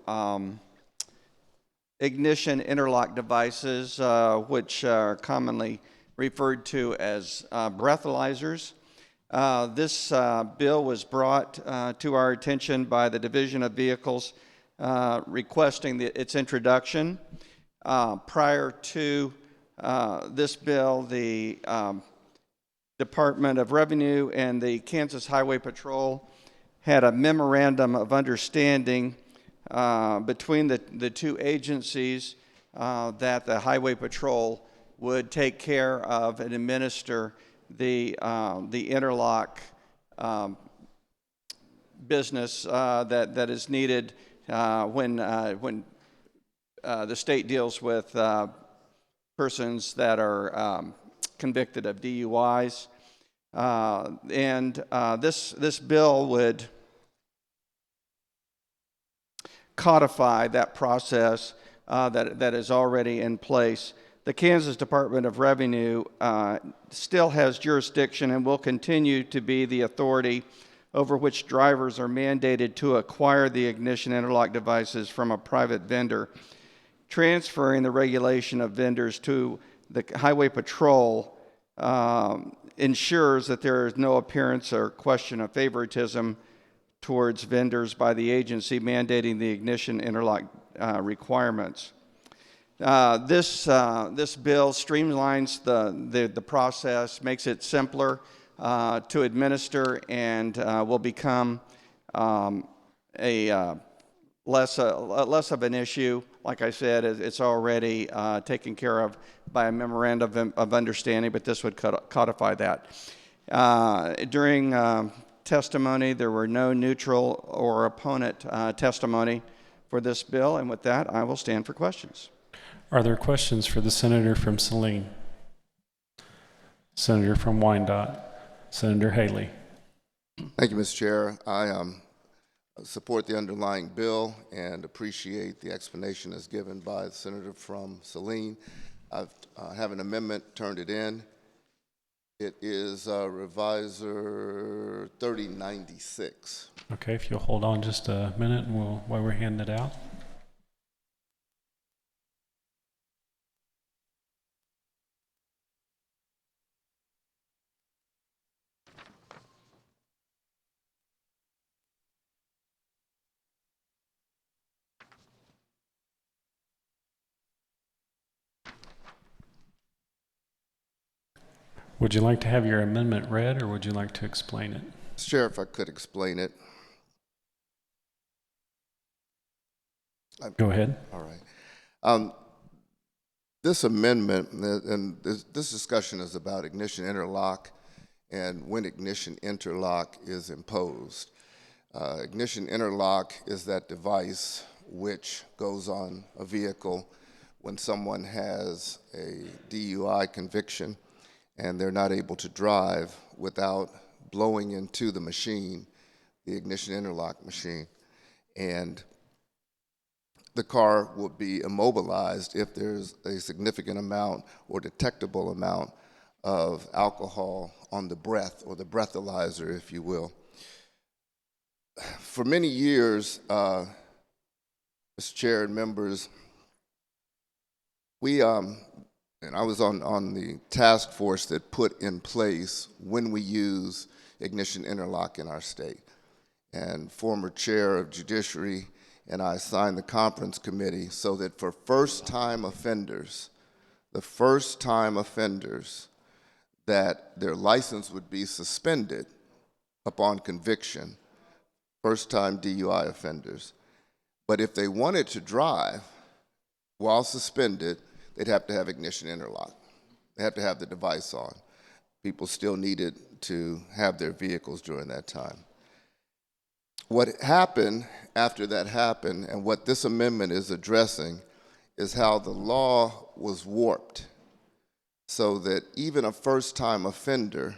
ignition interlock devices, which are commonly referred to as breathalyzers. This bill was brought to our attention by the Division of Vehicles requesting its introduction. Prior to this bill, the Department of Revenue and the Kansas Highway Patrol had a memorandum of understanding between the two agencies that the Highway Patrol would take care of and administer the interlock business that is needed when the state deals with persons that are convicted of DUIs. This bill would codify that process that is already in place. The Kansas Department of Revenue still has jurisdiction and will continue to be the authority over which drivers are mandated to acquire the ignition interlock devices from a private vendor. Transferring the regulation of vendors to the Highway Patrol ensures that there is no appearance or question of favoritism towards vendors by the agency mandating the ignition interlock requirements. This bill streamlines the process, makes it simpler to administer, and will become less of an issue. Like I said, it's already taken care of by a memorandum of understanding, but this would codify that. During testimony, there were no neutral or opponent testimony for this bill, and with that, I will stand for questions. Are there questions for the senator from Saline? Senator from Wyandotte, Senator Haley. Thank you, Mr. Chair. I support the underlying bill and appreciate the explanation as given by the senator from Saline. I have an amendment, turned it in. It is Revisor 3096. Okay, if you'll hold on just a minute while we're handing it out. Would you like to have your amendment read, or would you like to explain it? Mr. Chair, if I could explain it. Go ahead. All right. This amendment, and this discussion is about ignition interlock and when ignition interlock is imposed. Ignition interlock is that device which goes on a vehicle when someone has a DUI conviction and they're not able to drive without blowing into the machine, the ignition interlock machine. And the car will be immobilized if there's a significant amount or detectable amount of alcohol on the breath, or the breathalyzer, if you will. For many years, Mr. Chair and members, and I was on the task force that put in place when we use ignition interlock in our state. And former chair of Judiciary and I signed the conference committee so that for first-time offenders, that their license would be suspended upon conviction, first-time DUI offenders. But if they wanted to drive while suspended, they'd have to have ignition interlock. They have to have the device on. People still needed to have their vehicles during that time. What happened after that happened, and what this amendment is addressing, is how the law was warped so that even a first-time offender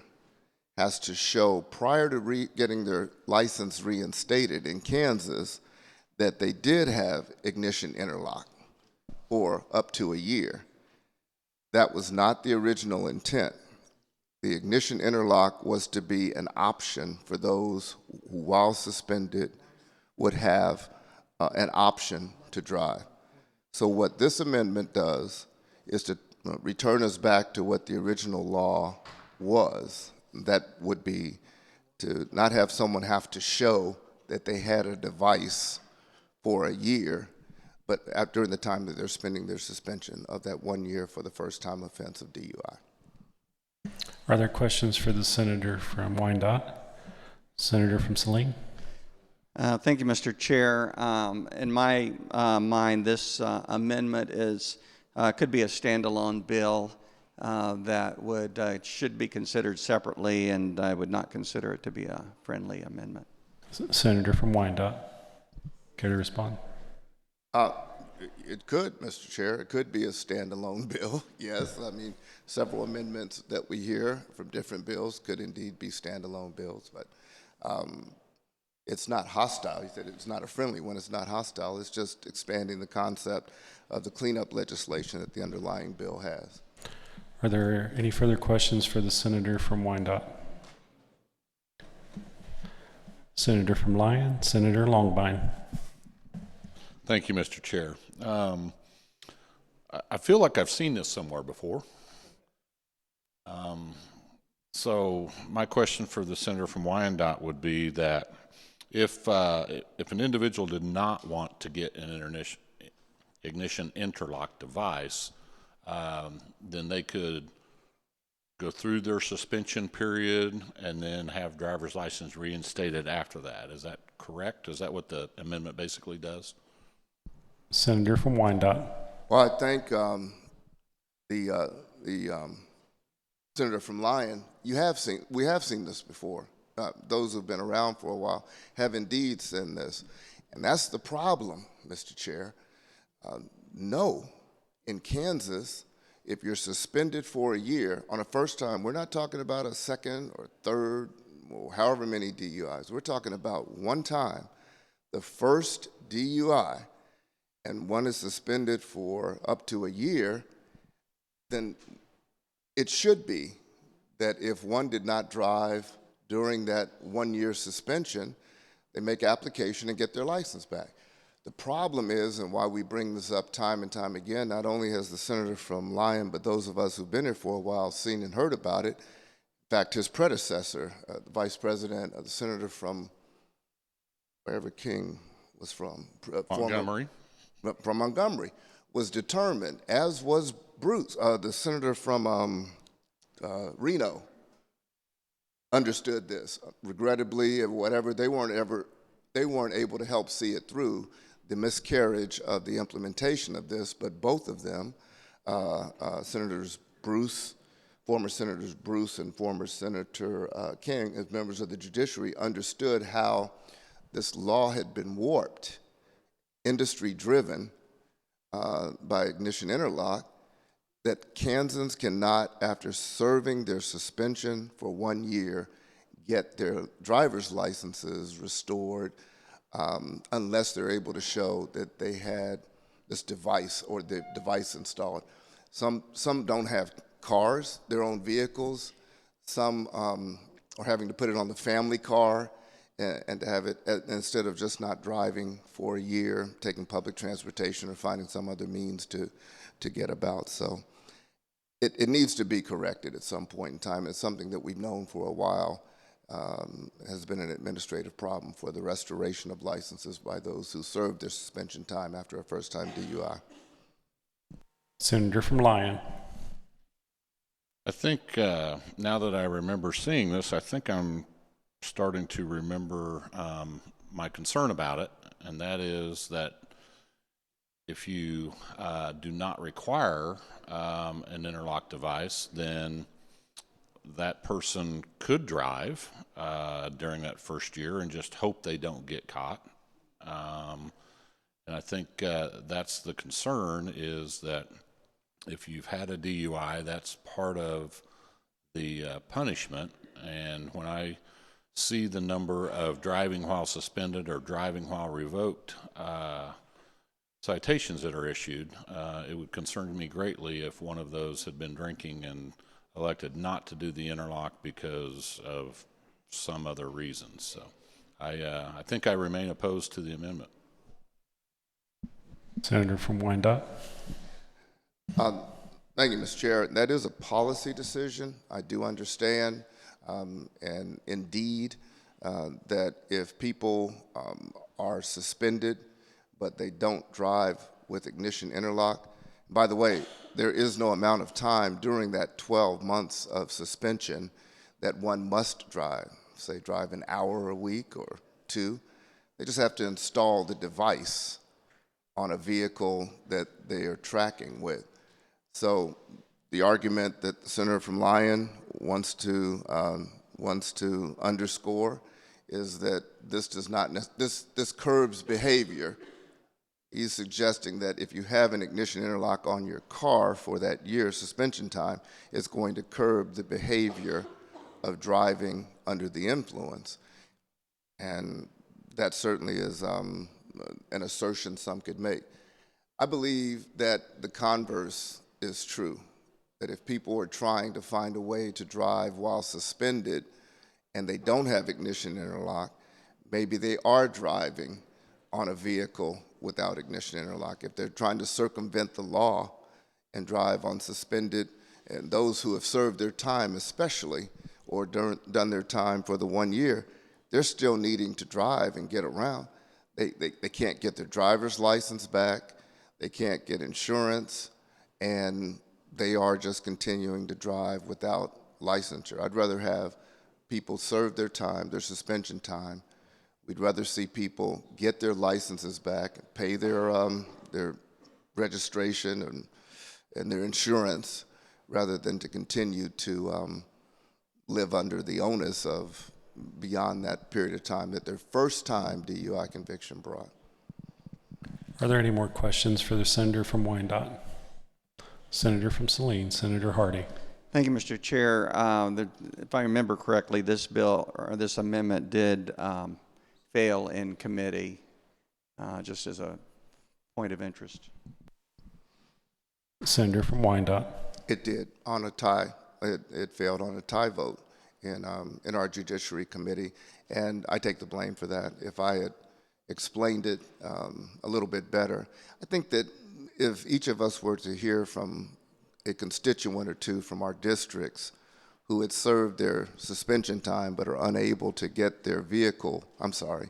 has to show, prior to getting their license reinstated in Kansas, that they did have ignition interlock for up to a year. That was not the original intent. The ignition interlock was to be an option for those who, while suspended, would have an option to drive. So what this amendment does is to return us back to what the original law was. That would be to not have someone have to show that they had a device for a year, but during the time that they're spending their suspension of that 1 year for the first-time offense of DUI. Are there questions for the senator from Wyandotte? Senator from Saline? Thank you, Mr. Chair. In my mind, this amendment could be a standalone bill that should be considered separately, and I would not consider it to be a friendly amendment. Senator from Wyandotte, care to respond? It could, Mr. Chair. It could be a standalone bill, yes. I mean, several amendments that we hear from different bills could indeed be standalone bills, but it's not hostile. He said it's not a friendly one. It's not hostile. It's just expanding the concept of the cleanup legislation that the underlying bill has. Are there any further questions for the senator from Wyandotte? Senator from Lyon, Senator Longbine. Thank you, Mr. Chair. I feel like I've seen this somewhere before. So my question for the senator from Wyandotte would be that if an individual did not want to get an ignition interlock device, then they could go through their suspension period and then have driver's license reinstated after that. Is that correct? Is that what the amendment basically does? Senator from Wyandotte. Well, I thank the senator from Lyon. We have seen this before. Those who've been around for a while have indeed seen this. And that's the problem, Mr. Chair. No, in Kansas, if you're suspended for a year on a first time, we're not talking about a second or third or however many DUIs. We're talking about one time, the first DUI, and one is suspended for up to a year, then it should be that if one did not drive during that 1 year suspension, they make application and get their license back. The problem is, and why we bring this up time and time again, not only has the senator from Lyon, but those of us who've been here for a while seen and heard about it. In fact, his predecessor, the vice president, the senator from wherever King was from, Montgomery. From Montgomery, was determined, as was Bruce, the senator from Reno, understood this. Regrettably, or whatever, they weren't able to help see it through, the miscarriage of the implementation of this, but both of them, Senators Bruce, former Senators Bruce and former Senator King, as members of the judiciary, understood how this law had been warped, industry-driven by ignition interlock, that Kansans cannot, after serving their suspension for 1 year, get their driver's licenses restored unless they're able to show that they had this device or the device installed. Some don't have cars, their own vehicles. Some are having to put it on the family car and to have it, instead of just not driving for a year, taking public transportation or finding some other means to get about. So it needs to be corrected at some point in time. It's something that we've known for a while. Has been an administrative problem for the restoration of licenses by those who served their suspension time after a first-time DUI. Senator from Lyon. I think now that I remember seeing this, I think I'm starting to remember my concern about it, and that is that if you do not require an interlock device, then that person could drive during that first year and just hope they don't get caught. And I think that's the concern, is that if you've had a DUI, that's part of the punishment. And when I see the number of driving while suspended or driving while revoked citations that are issued, it would concern me greatly if one of those had been drinking and elected not to do the interlock because of some other reason. So I think I remain opposed to the amendment. Senator from Wyandotte. Thank you, Mr. Chair. That is a policy decision. I do understand, and indeed, that if people are suspended but they don't drive with ignition interlock, by the way, there is no amount of time during that 12 months of suspension that one must drive, say drive an hour a week or two. They just have to install the device on a vehicle that they are tracking with. So the argument that the senator from Lyon wants to underscore is that this does not, this curbs behavior. He's suggesting that if you have an ignition interlock on your car for that year suspension time, it's going to curb the behavior of driving under the influence. And that certainly is an assertion some could make. I believe that the converse is true, that if people are trying to find a way to drive while suspended and they don't have ignition interlock, maybe they are driving on a vehicle without ignition interlock. If they're trying to circumvent the law and drive on suspended, and those who have served their time especially, or done their time for the 1 year, they're still needing to drive and get around. They can't get their driver's license back, they can't get insurance, and they are just continuing to drive without licensure. I'd rather have people serve their time, their suspension time. We'd rather see people get their licenses back, pay their registration and their insurance, rather than to continue to live under the onus of beyond that period of time that their first time DUI conviction brought. Are there any more questions for the senator from Wyandotte? Senator from Saline, Senator Hardy. Thank you, Mr. Chair. If I remember correctly, this bill or this amendment did fail in committee, just as a point of interest. Senator from Wyandotte. It did on a tie. It failed on a tie vote in our Judiciary Committee, and I take the blame for that. If I had explained it a little bit better, I think that if each of us were to hear from a constituent or two from our districts who had served their suspension time but are unable to get their vehicle, I'm sorry,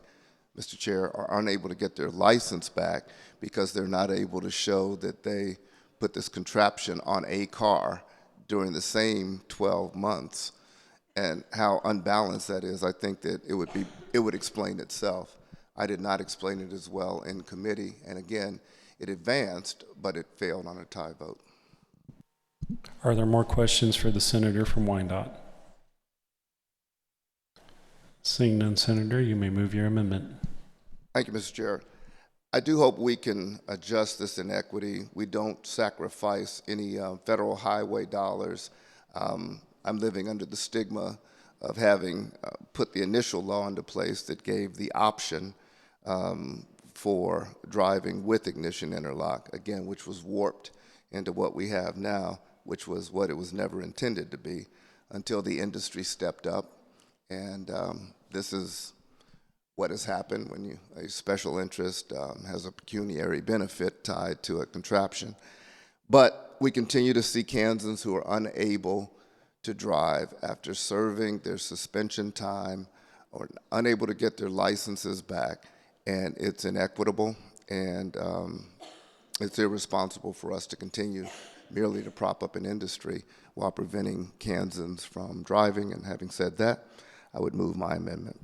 Mr. Chair, are unable to get their license back because they're not able to show that they put this contraption on a car during the same 12 months, and how unbalanced that is, I think that it would explain itself. I did not explain it as well in committee, and again, it advanced, but it failed on a tie vote. Are there more questions for the senator from Wyandotte? Seeing none, Senator, you may move your amendment. Thank you, Mr. Chair. I do hope we can adjust this inequity. We don't sacrifice any federal highway dollars. I'm living under the stigma of having put the initial law into place that gave the option for driving with ignition interlock, again, which was warped into what we have now, which was what it was never intended to be, until the industry stepped up. And this is what has happened when a special interest has a pecuniary benefit tied to a contraption. But we continue to see Kansans who are unable to drive after serving their suspension time or unable to get their licenses back, and it's inequitable, and it's irresponsible for us to continue merely to prop up an industry while preventing Kansans from driving. And having said that, I would move my amendment.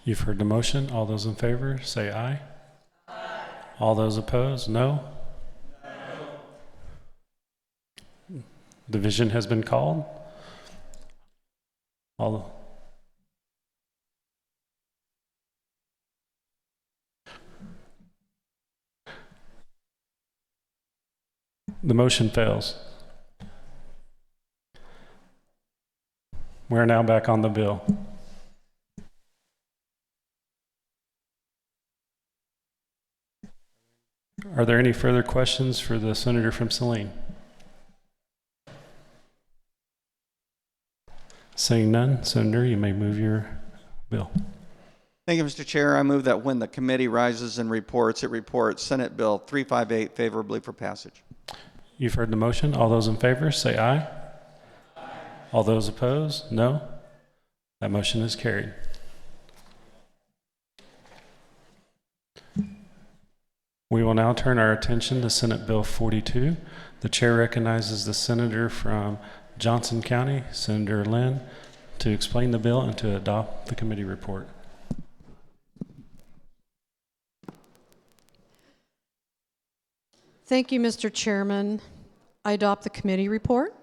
You've heard the motion. All those in favor say aye. Aye. All those opposed, no. No. Division has been called. The motion fails. We're now back on the bill. Are there any further questions for the senator from Saline? Seeing none, Senator, you may move your bill. Thank you, Mr. Chair. I move that when the committee rises and reports, it reports Senate Bill 358 favorably for passage. You've heard the motion. All those in favor say aye. Aye. All those opposed, no. That motion is carried. We will now turn our attention to Senate Bill 42. The chair recognizes the senator from Johnson County, Senator Lynn, to explain the bill and to adopt the committee report. Thank you, Mr. Chairman. I adopt the committee report.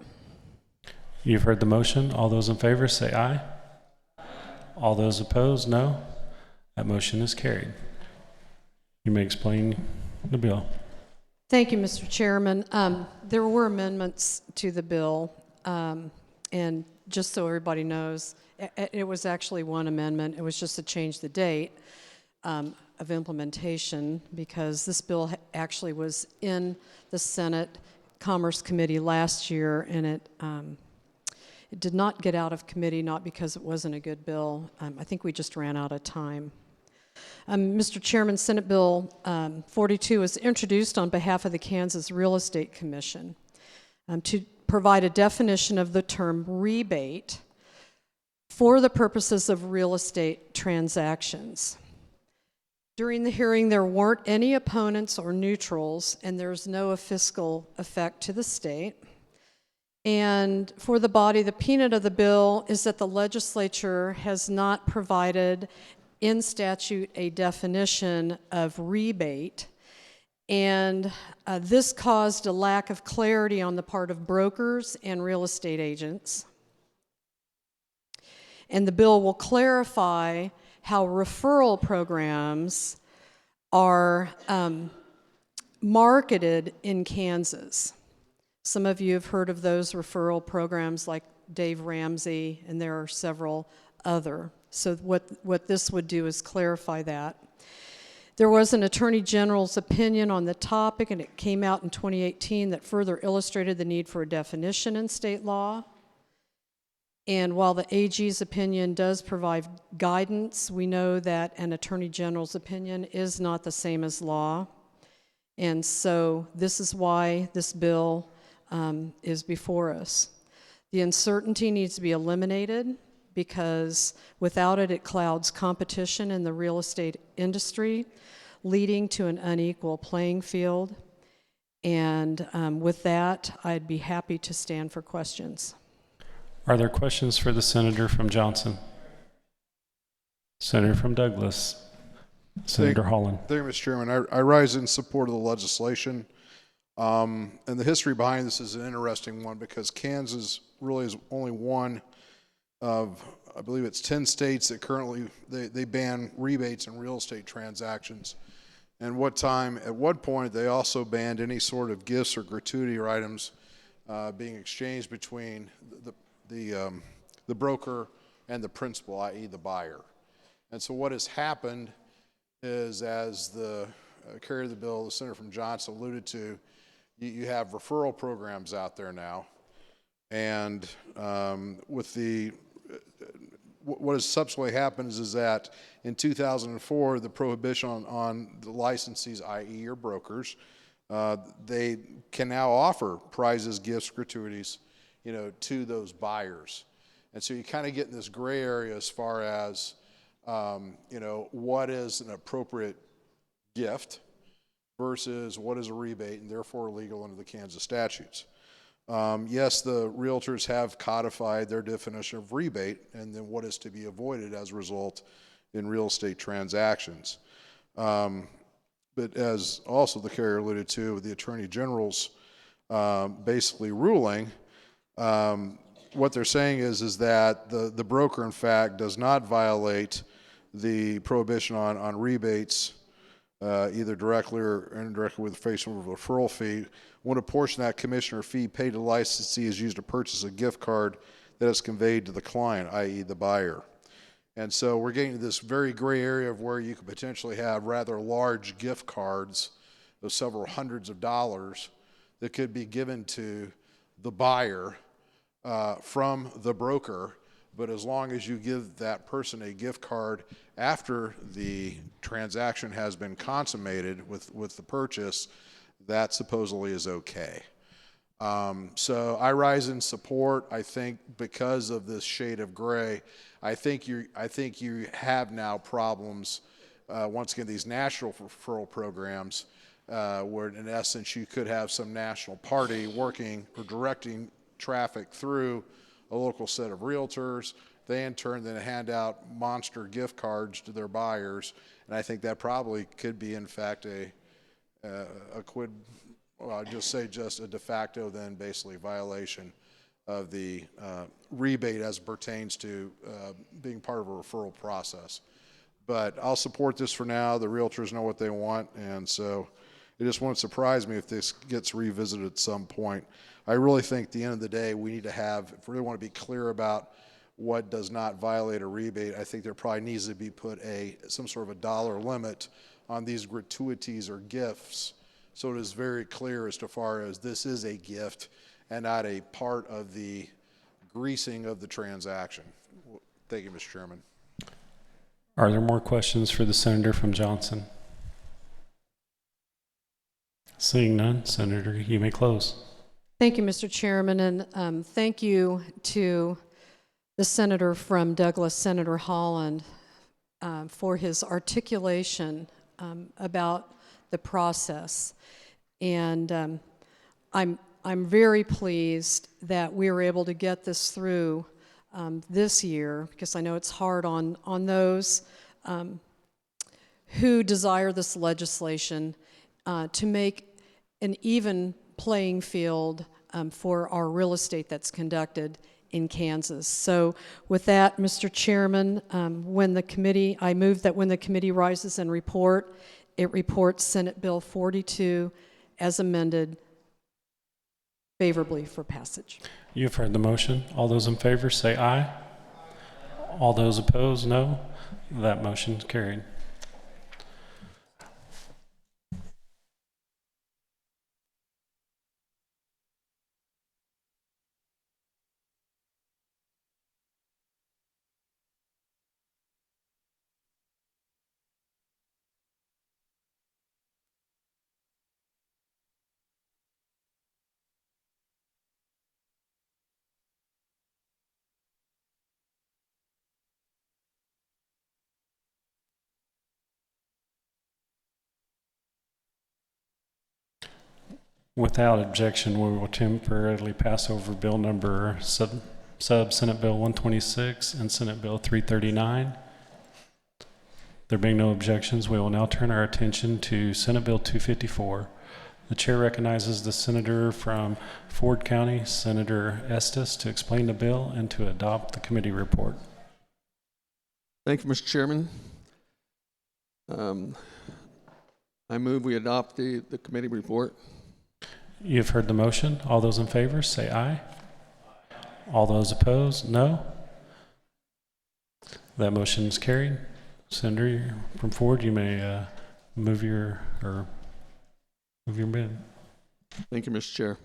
You've heard the motion. All those in favor say aye. All those opposed, no. That motion is carried. You may explain the bill. Thank you, Mr. Chairman. There were amendments to the bill, and just so everybody knows, it was actually one amendment. It was just to change the date of implementation, because this bill actually was in the Senate Commerce Committee last year, and it did not get out of committee, not because it wasn't a good bill. I think we just ran out of time. Mr. Chairman, Senate Bill 42 was introduced on behalf of the Kansas Real Estate Commission to provide a definition of the term rebate for the purposes of real estate transactions. During the hearing, there weren't any opponents or neutrals, and there's no fiscal effect to the state. And for the body, the peanut of the bill is that the legislature has not provided in statute a definition of rebate. And this caused a lack of clarity on the part of brokers and real estate agents. And the bill will clarify how referral programs are marketed in Kansas. Some of you have heard of those referral programs like Dave Ramsey, and there are several other. So what this would do is clarify that. There was an Attorney General's opinion on the topic, and it came out in 2018 that further illustrated the need for a definition in state law. And while the AG's opinion does provide guidance, we know that an Attorney General's opinion is not the same as law. And so this is why this bill is before us. The uncertainty needs to be eliminated because without it, it clouds competition in the real estate industry, leading to an unequal playing field. And with that, I'd be happy to stand for questions. Are there questions for the senator from Johnson? Senator from Douglas. Senator Holland. Thank you, Mr. Chairman. I rise in support of the legislation. And the history behind this is an interesting one because Kansas really is only one of, I believe it's 10 states that currently, they ban rebates in real estate transactions. And at one point, they also banned any sort of gifts or gratuity or items being exchanged between the broker and the principal, i.e. the buyer. And so what has happened is, as the carrier of the bill, the senator from Johnson alluded to, you have referral programs out there now. And with what has subsequently happened is that in 2004, the prohibition on the licensees, i.e. your brokers, they can now offer prizes, gifts, gratuities, to those buyers. And so you kind of get in this gray area as far as, what is an appropriate gift versus what is a rebate and therefore illegal under the Kansas statutes. Yes, the realtors have codified their definition of rebate and then what is to be avoided as a result in real estate transactions. But as also the carrier alluded to, the Attorney General's basically ruling, what they're saying is that the broker, in fact, does not violate the prohibition on rebates, either directly or indirectly with the face of a referral fee, when a portion of that commission or fee paid to the licensee is used to purchase a gift card that is conveyed to the client, i.e. the buyer. And so we're getting to this very gray area of where you could potentially have rather large gift cards of several hundreds of dollars that could be given to the buyer from the broker, but as long as you give that person a gift card after the transaction has been consummated with the purchase, that supposedly is okay. So I rise in support. I think because of this shade of gray, I think you have now problems, once again, these national referral programs, where in essence you could have some national party working or directing traffic through a local set of realtors. They in turn then hand out monster gift cards to their buyers, and I think that probably could be in fact a quid, well, I'd just say just a de facto then basically violation of the rebate as it pertains to being part of a referral process. But I'll support this for now. The realtors know what they want, and so it just won't surprise me if this gets revisited at some point. I really think at the end of the day, we need to have, if we really want to be clear about what does not violate a rebate, I think there probably needs to be put some sort of a dollar limit on these gratuities or gifts, so it is very clear as to far as this is a gift and not a part of the greasing of the transaction. Thank you, Mr. Chairman. Are there more questions for the senator from Johnson? Seeing none, Senator, you may close. Thank you, Mr. Chairman, and thank you to the senator from Douglas, Senator Holland, for his articulation about the process. And I'm I'm very pleased that we were able to get this through this year, because I know it's hard on those who desire this legislation to make an even playing field for our real estate that's conducted in Kansas. So with that, Mr. Chairman, I move that when the committee rises and report, it reports Senate Bill 42 as amended favorably for passage. You've heard the motion. All those in favor say aye. All those opposed, no. That motion is carried. Without objection, we will temporarily pass over Bill number sub Senate Bill 126 and Senate Bill 339. There being no objections, we will now turn our attention to Senate Bill 254. The chair recognizes the senator from Ford County, Senator Estes, to explain the bill and to adopt the committee report. Thank you, Mr. Chairman. I move we adopt the committee report. You've heard the motion. All those in favor say aye. All those opposed, no. That motion is carried. Senator from Ford, you may move your bid. Thank you, Mr. Chair.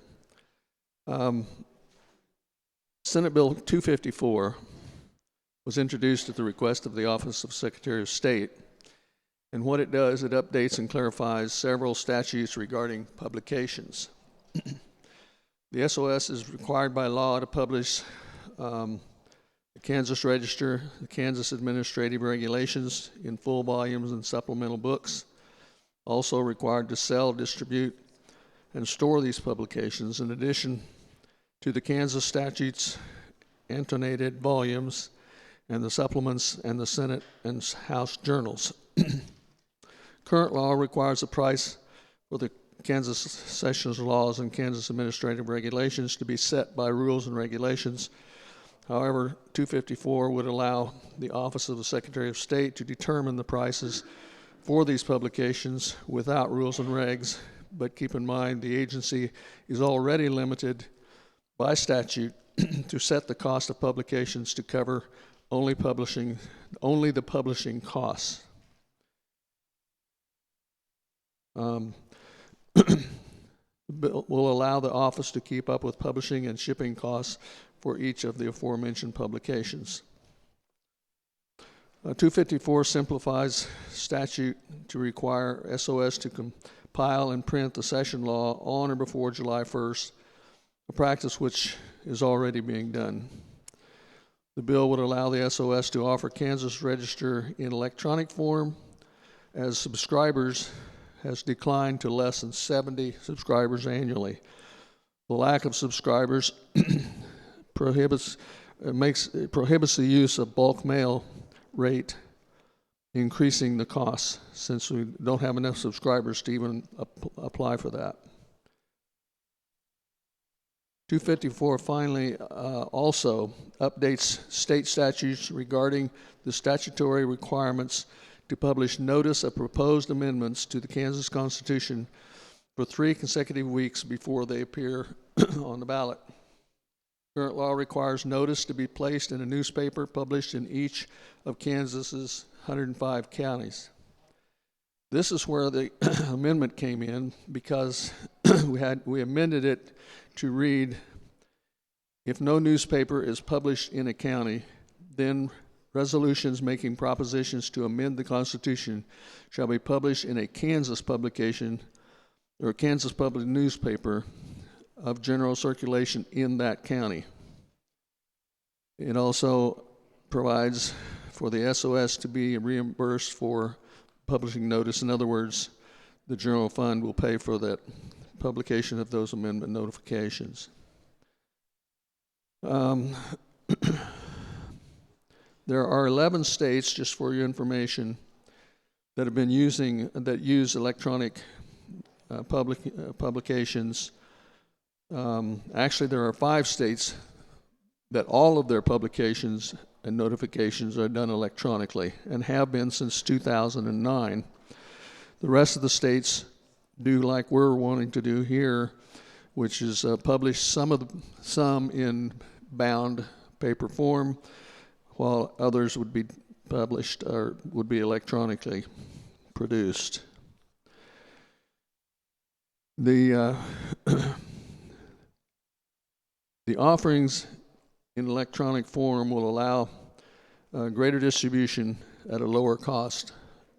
Senate Bill 254 was introduced at the request of the Office of Secretary of State. And what it does, it updates and clarifies several statutes regarding publications. The SOS is required by law to publish the Kansas Register, the Kansas Administrative Regulations in full volumes and supplemental books. Also required to sell, distribute, and store these publications in addition to the Kansas statutes, annotated volumes, and the supplements and the Senate and House journals. Current law requires a price for the Kansas Sessions laws and Kansas Administrative Regulations to be set by rules and regulations. However, 254 would allow the Office of the Secretary of State to determine the prices for these publications without rules and regs, but keep in mind the agency is already limited by statute to set the cost of publications to cover only the publishing costs. The bill will allow the office to keep up with publishing and shipping costs for each of the aforementioned publications. 254 simplifies statute to require SOS to compile and print the session law on or before July 1st, a practice which is already being done. The bill would allow the SOS to offer Kansas Register in electronic form, as subscribers has declined to less than 70 subscribers annually. The lack of subscribers prohibits the use of bulk mail rate, increasing the costs since we don't have enough subscribers to even apply for that. 254 finally also updates state statutes regarding the statutory requirements to publish notice of proposed amendments to the Kansas Constitution for 3 consecutive weeks before they appear on the ballot. Current law requires notice to be placed in a newspaper published in each of Kansas's 105 counties. This is where the amendment came in, because we amended it to read, if no newspaper is published in a county, then resolutions making propositions to amend the Constitution shall be published in a Kansas publication or a Kansas public newspaper of general circulation in that county. It also provides for the SOS to be reimbursed for publishing notice. In other words, the general fund will pay for that publication of those amendment notifications. There are 11 states, just for your information, that have been that use electronic publications. Actually, there are 5 states that all of their publications and notifications are done electronically and have been since 2009. The rest of the states do like we're wanting to do here, which is publish some in bound paper form, while others would be published or would be electronically produced. The the offerings in electronic form will allow greater distribution at a lower cost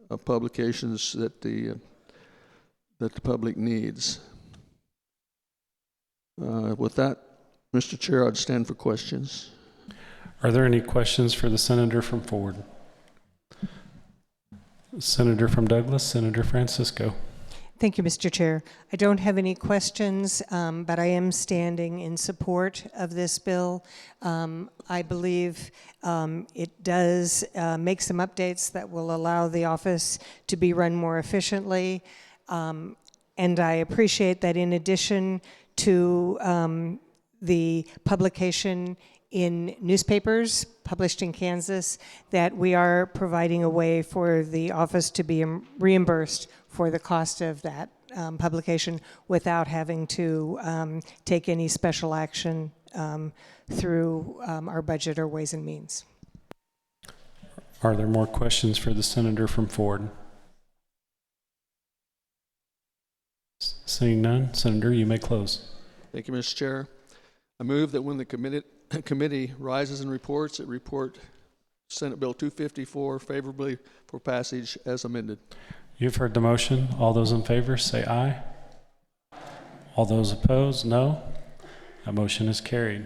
of publications that the public needs. With that, Mr. Chair, I'd stand for questions. Are there any questions for the senator from Ford? Senator from Douglas, Senator Francisco. Thank you, Mr. Chair. I don't have any questions, but I am standing in support of this bill. I believe it does make some updates that will allow the office to be run more efficiently. And I appreciate that in addition to the publication in newspapers published in Kansas, that we are providing a way for the office to be reimbursed for the cost of that publication without having to take any special action through our budget or Ways and Means. Are there more questions for the senator from Ford? Seeing none, Senator, you may close. Thank you, Mr. Chair. I move that when the committee rises and reports, it report Senate Bill 254 favorably for passage as amended. You've heard the motion. All those in favor say aye. All those opposed, no. That motion is carried.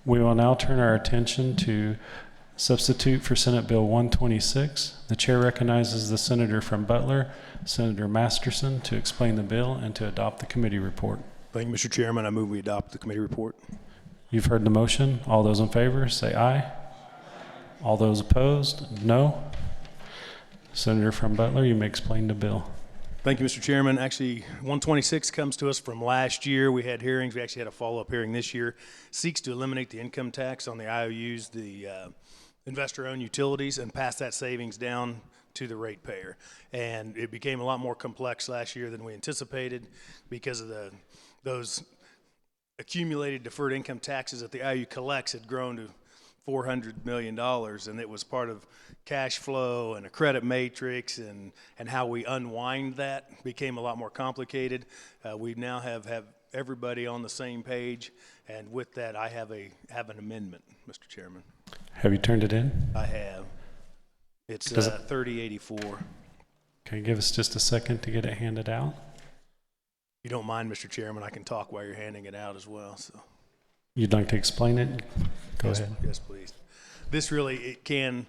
We will now turn our attention to substitute for Senate Bill 126. The chair recognizes the senator from Butler, Senator Masterson, to explain the bill and to adopt the committee report. Thank you, Mr. Chairman. I move we adopt the committee report. You've heard the motion. All those in favor say aye. All those opposed, no. Senator from Butler, you may explain the bill. Thank you, Mr. Chairman. Actually, 126 comes to us from last year. We had hearings. We actually had a follow-up hearing this year. Seeks to eliminate the income tax on the IOUs, the investor-owned utilities, and pass that savings down to the ratepayer. And it became a lot more complex last year than we anticipated because of those accumulated deferred income taxes that the IOU collects had grown to $400 million, and it was part of cash flow and a credit matrix, and how we unwind that became a lot more complicated. We now have everybody on the same page, and with that, I have an amendment, Mr. Chairman. Have you turned it in? I have. It's 3084. Can you give us just a second to get it handed out? If you don't mind, Mr. Chairman, I can talk while you're handing it out as well. So. You'd like to explain it? Go ahead. Yes, please. This really, it can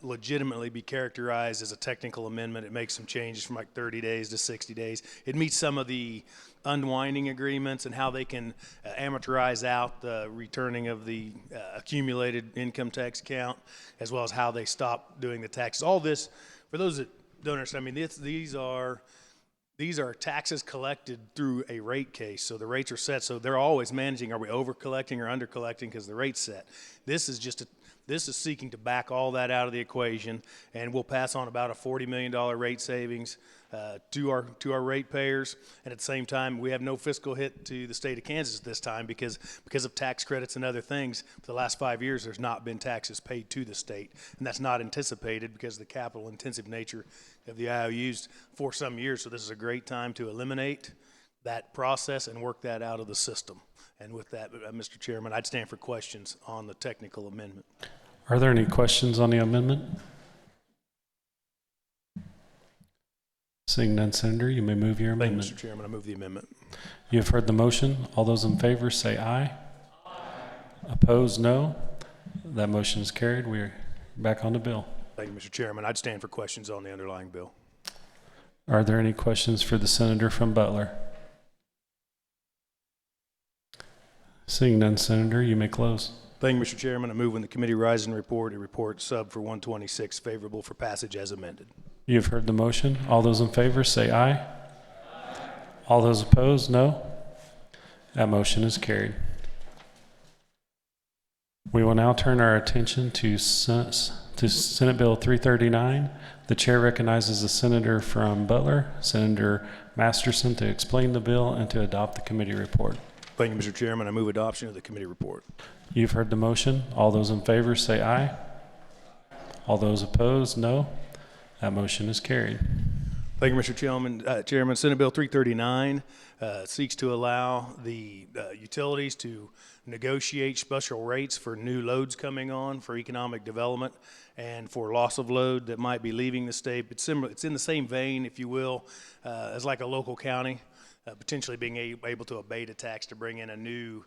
legitimately be characterized as a technical amendment. It makes some changes from like 30 days to 60 days. It meets some of the unwinding agreements and how they can amortize out the returning of the accumulated income tax account, as well as how they stop doing the taxes. All this, for those that don't understand, I mean, these are taxes collected through a rate case, so the rates are set. So they're always managing, are we over collecting or under collecting, because the rate's set. This is seeking to back all that out of the equation, and we'll pass on about a $40 million rate savings to our ratepayers. And at the same time, we have no fiscal hit to the state of Kansas at this time because of tax credits and other things. For the last 5 years, there's not been taxes paid to the state, and that's not anticipated because of the capital intensive nature of the IOUs for some years. So this is a great time to eliminate that process and work that out of the system. And with that, Mr. Chairman, I'd stand for questions on the technical amendment. Are there any questions on the amendment? Seeing none, Senator, you may move your amendment. Thank you, Mr. Chairman. I move the amendment. You have heard the motion. All those in favor say aye. Opposed, no. That motion is carried. We're back on the bill. Thank you, Mr. Chairman. I'd stand for questions on the underlying bill. Are there any questions for the senator from Butler? Seeing none, Senator, you may close. Thank you, Mr. Chairman. I move when the committee rise and report a report sub for 126 favorable for passage as amended. You've heard the motion. All those in favor say aye. Aye. All those opposed, no. That motion is carried. We will now turn our attention to Senate Bill 339. The chair recognizes the senator from Butler, Senator Masterson, to explain the bill and to adopt the committee report. Thank you, Mr. Chairman. I move adoption of the committee report. You've heard the motion. All those in favor say aye. All those opposed, no. That motion is carried. Thank you, Mr. Chairman. Senate Bill 339 seeks to allow the utilities to negotiate special rates for new loads coming on for economic development and for loss of load that might be leaving the state. It's similar. It's in the same vein, if you will, as like a local county potentially being able to abate a tax to bring in a new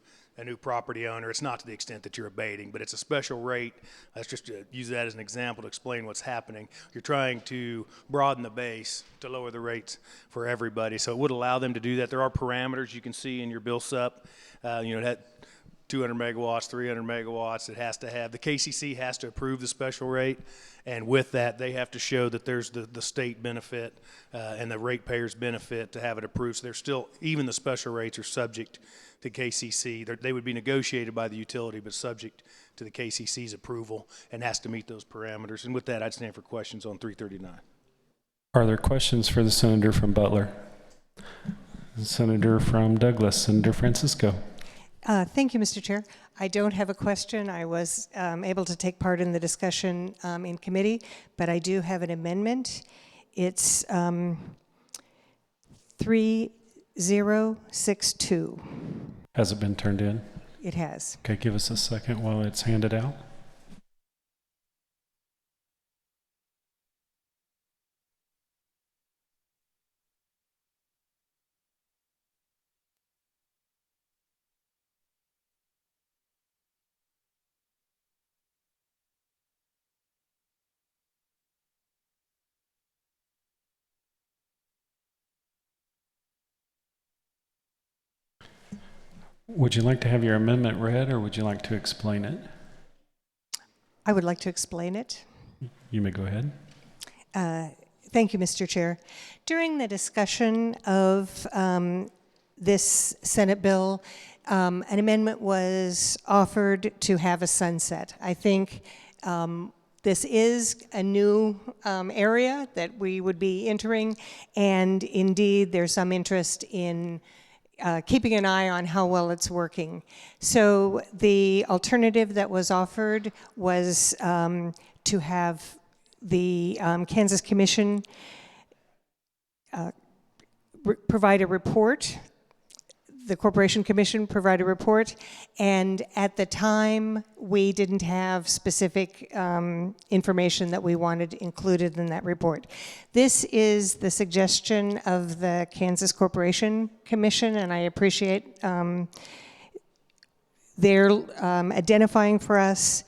property owner. It's not to the extent that you're abating, but it's a special rate. Let's just use that as an example to explain what's happening. You're trying to broaden the base to lower the rates for everybody. So it would allow them to do that. There are parameters you can see in your bill sup. That 200 megawatts, 300 megawatts, it has to have, the KCC has to approve the special rate, and with that, they have to show that there's the state benefit and the ratepayers benefit to have it approved. So they're still, even the special rates are subject to KCC. They would be negotiated by the utility, but subject to the KCC's approval and has to meet those parameters. And with that, I'd stand for questions on 339. Are there questions for the senator from Butler? The senator from Douglas, Senator Francisco. Thank you, Mr. Chair. I don't have a question. I was able to take part in the discussion in committee, but I do have an amendment. It's 3062. Has it been turned in? It has. Okay, give us a second while it's handed out. Would you like to have your amendment read, or would you like to explain it? I would like to explain it. You may go ahead. Thank you, Mr. Chair. During the discussion of this Senate bill, an amendment was offered to have a sunset. I think this is a new area that we would be entering, and indeed there's some interest in keeping an eye on how well it's working. So the alternative that was offered was to have the Kansas Commission provide a report, the Corporation Commission provide a report, and at the time we didn't have specific information that we wanted included in that report. This is the suggestion of the Kansas Corporation Commission, and I appreciate their identifying for us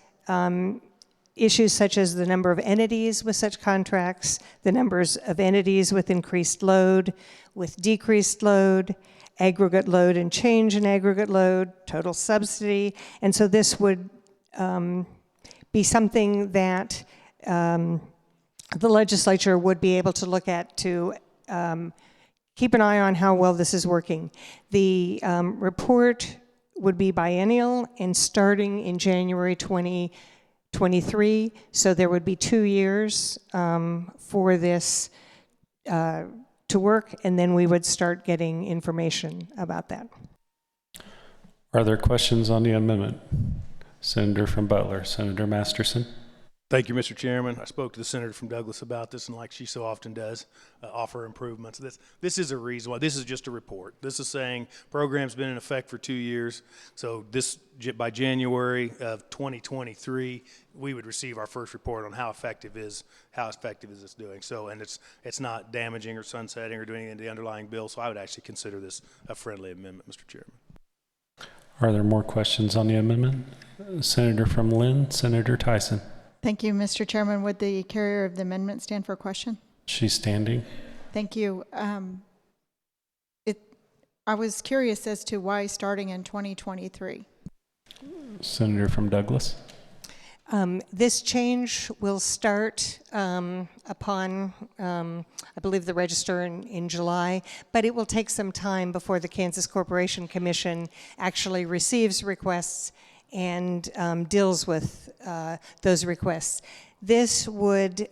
issues such as the number of entities with such contracts, the numbers of entities with increased load, with decreased load, aggregate load and change in aggregate load, total subsidy. And so this would be something that the legislature would be able to look at to keep an eye on how well this is working. The report would be biennial and starting in January 2023, so there would be 2 years for this to work, and then we would start getting information about that. Are there questions on the amendment? Senator from Butler, Senator Masterson. Thank you, Mr. Chairman. I spoke to the senator from Douglas about this, and like she so often does, offer improvements. This is a reason why. This is just a report. This is saying program's been in effect for 2 years, so this by January of 2023, we would receive our first report on how effective is this doing. So, and it's not damaging or sunsetting or doing anything to the underlying bill. So I would actually consider this a friendly amendment, Mr. Chairman. Are there more questions on the amendment? Senator from Lynn, Senator Tyson. Thank you, Mr. Chairman. Would the carrier of the amendment stand for a question? She's standing. Thank you. I was curious as to why starting in 2023. Senator from Douglas. This change will start upon, I believe, the register in July, but it will take some time before the Kansas Corporation Commission actually receives requests and deals with those requests. This would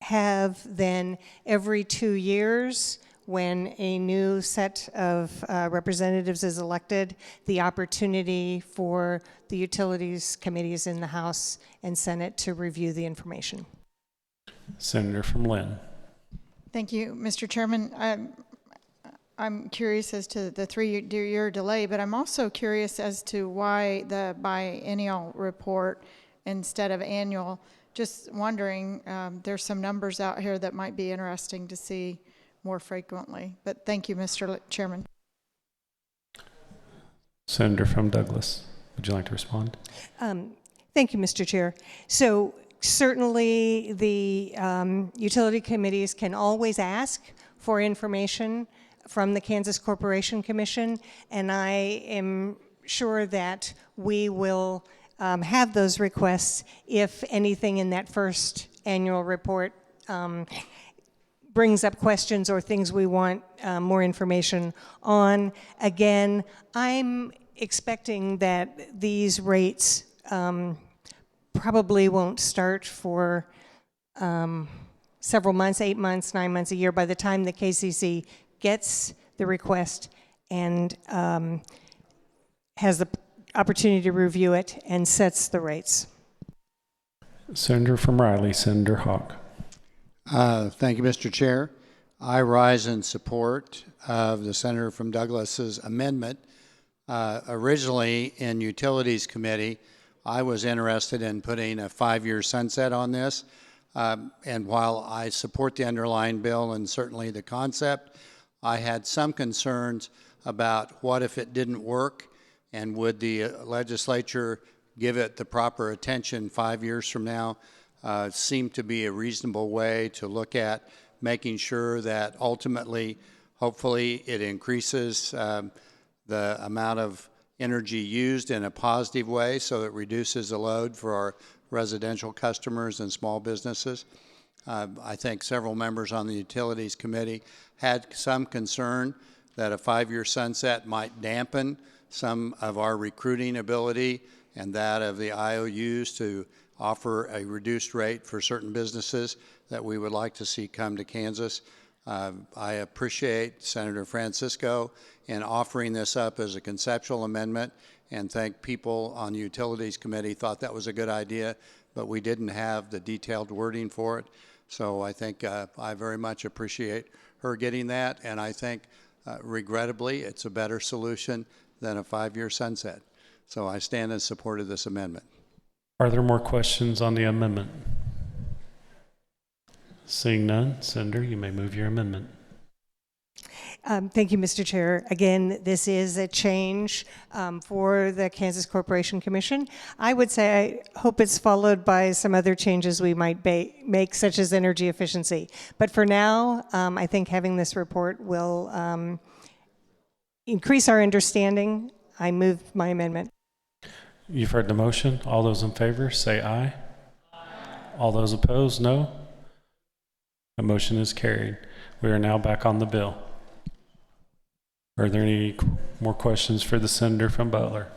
have then every 2 years, when a new set of representatives is elected, the opportunity for the utilities committees in the House and Senate to review the information. Senator from Lynn. Thank you, Mr. Chairman. I'm curious as to the 3-year delay, but I'm also curious as to why the biennial report instead of annual. Just wondering, there's some numbers out here that might be interesting to see more frequently. But thank you, Mr. Chairman. Senator from Douglas, would you like to respond? Thank you, Mr. Chair. So certainly the utility committees can always ask for information from the Kansas Corporation Commission, and I am sure that we will have those requests if anything in that first annual report brings up questions or things we want more information on. Again, I'm expecting that these rates probably won't start for several months, 8 months, 9 months, a year, by the time the KCC gets the request and has the opportunity to review it and sets the rates. Senator from Riley, Senator Hawk. Thank you, Mr. Chair. I rise in support of the Senator from Douglas's amendment. Originally in Utilities Committee, I was interested in putting a 5-year sunset on this. And while I support the underlying bill and certainly the concept, I had some concerns about what if it didn't work, and would the legislature give it the proper attention 5 years from now. Seemed to be a reasonable way to look at making sure that ultimately, hopefully, it increases the amount of energy used in a positive way so it reduces the load for our residential customers and small businesses. I think several members on the Utilities Committee had some concern that a 5-year sunset might dampen some of our recruiting ability and that of the IOUs to offer a reduced rate for certain businesses that we would like to see come to Kansas. I appreciate Senator Francisco in offering this up as a conceptual amendment, and think people on the Utilities Committee thought that was a good idea, but we didn't have the detailed wording for it. So I think I very much appreciate her getting that, and I think regrettably it's a better solution than a 5-year sunset. So I stand in support of this amendment. Are there more questions on the amendment? Seeing none, Senator, you may move your amendment. Thank you, Mr. Chair. Again, this is a change for the Kansas Corporation Commission. I would say I hope it's followed by some other changes we might make, such as energy efficiency. But for now, I think having this report will increase our understanding. I move my amendment. You've heard the motion. All those in favor say aye. All those opposed, no. The motion is carried. We are now back on the bill. Are there any more questions for the Senator from Butler?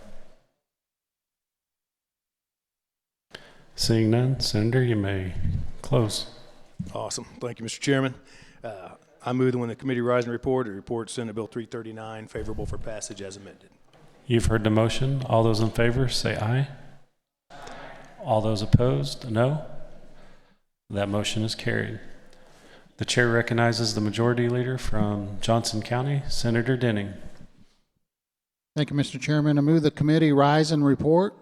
Seeing none, Senator, you may close. Awesome. Thank you, Mr. Chairman. I move that when the committee rise and report Senate Bill 339 favorable for passage as amended. You've heard the motion. All those in favor say aye. All those opposed, no. That motion is carried. The chair recognizes the majority leader from Johnson County, Senator Denning. Thank you, Mr. Chairman. I move the committee rise and report.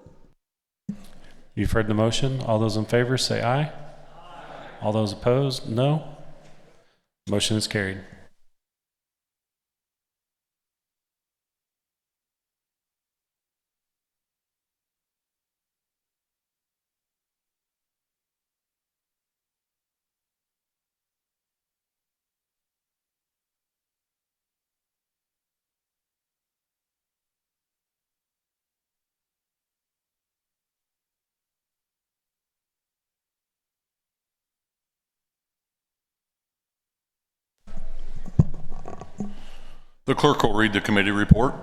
You've heard the motion. All those in favor say aye. All those opposed, no. Motion is carried. The clerk will read the committee report.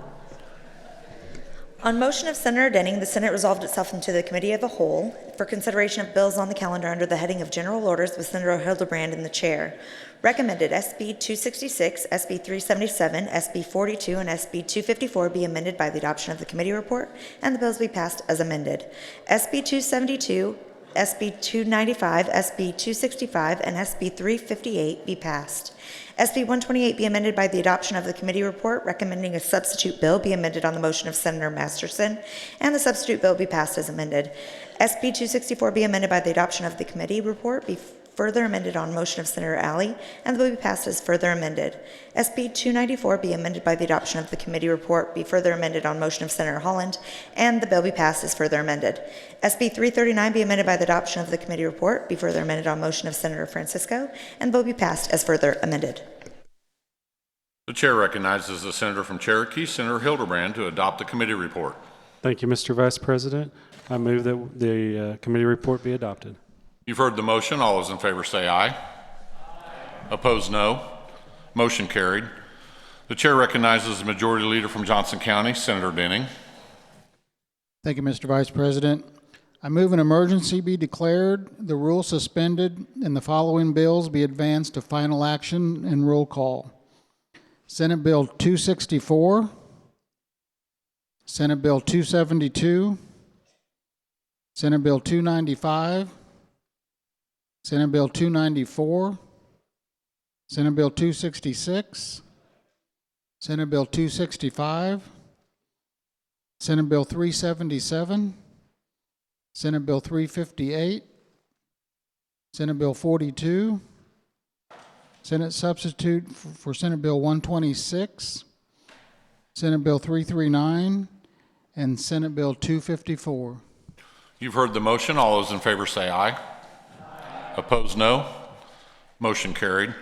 On motion of Senator Denning, the Senate resolved itself into the committee of the whole for consideration of bills on the calendar under the heading of General Orders with Senator Hildebrand in the chair. Recommended SB 266, SB 377, SB 42, and SB 254 be amended by the adoption of the committee report and the bills be passed as amended. SB 272, SB 295, SB 265, and SB 358 be passed. SB 128 be amended by the adoption of the committee report, recommending a substitute bill be amended on the motion of Senator Masterson, and the substitute bill be passed as amended. SB 264 be amended by the adoption of the committee report, be further amended on motion of Senator Alley, and the bill be passed as further amended. SB 294 be amended by the adoption of the committee report, be further amended on motion of Senator Holland, and the bill be passed as further amended. SB 339 be amended by the adoption of the committee report, be further amended on motion of Senator Francisco, and the bill be passed as further amended. The chair recognizes the senator from Cherokee, Senator Hildebrand, to adopt the committee report. Thank you, Mr. Vice President. I move that the committee report be adopted. You've heard the motion. All those in favor say aye. Aye. Opposed, no. Motion carried. The chair recognizes the majority leader from Johnson County, Senator Denning. Thank you, Mr. Vice President. I move an emergency be declared, the rule suspended, and the following bills be advanced to final action and roll call. Senate Bill 264, Senate Bill 272, Senate Bill 295, Senate Bill 294, Senate Bill 266, Senate Bill 265, Senate Bill 377, Senate Bill 358, Senate Bill 42, Senate substitute for Senate Bill 126, Senate Bill 339, and Senate Bill 254. You've heard the motion. All those in favor say aye. Aye. Opposed, no. Motion carried.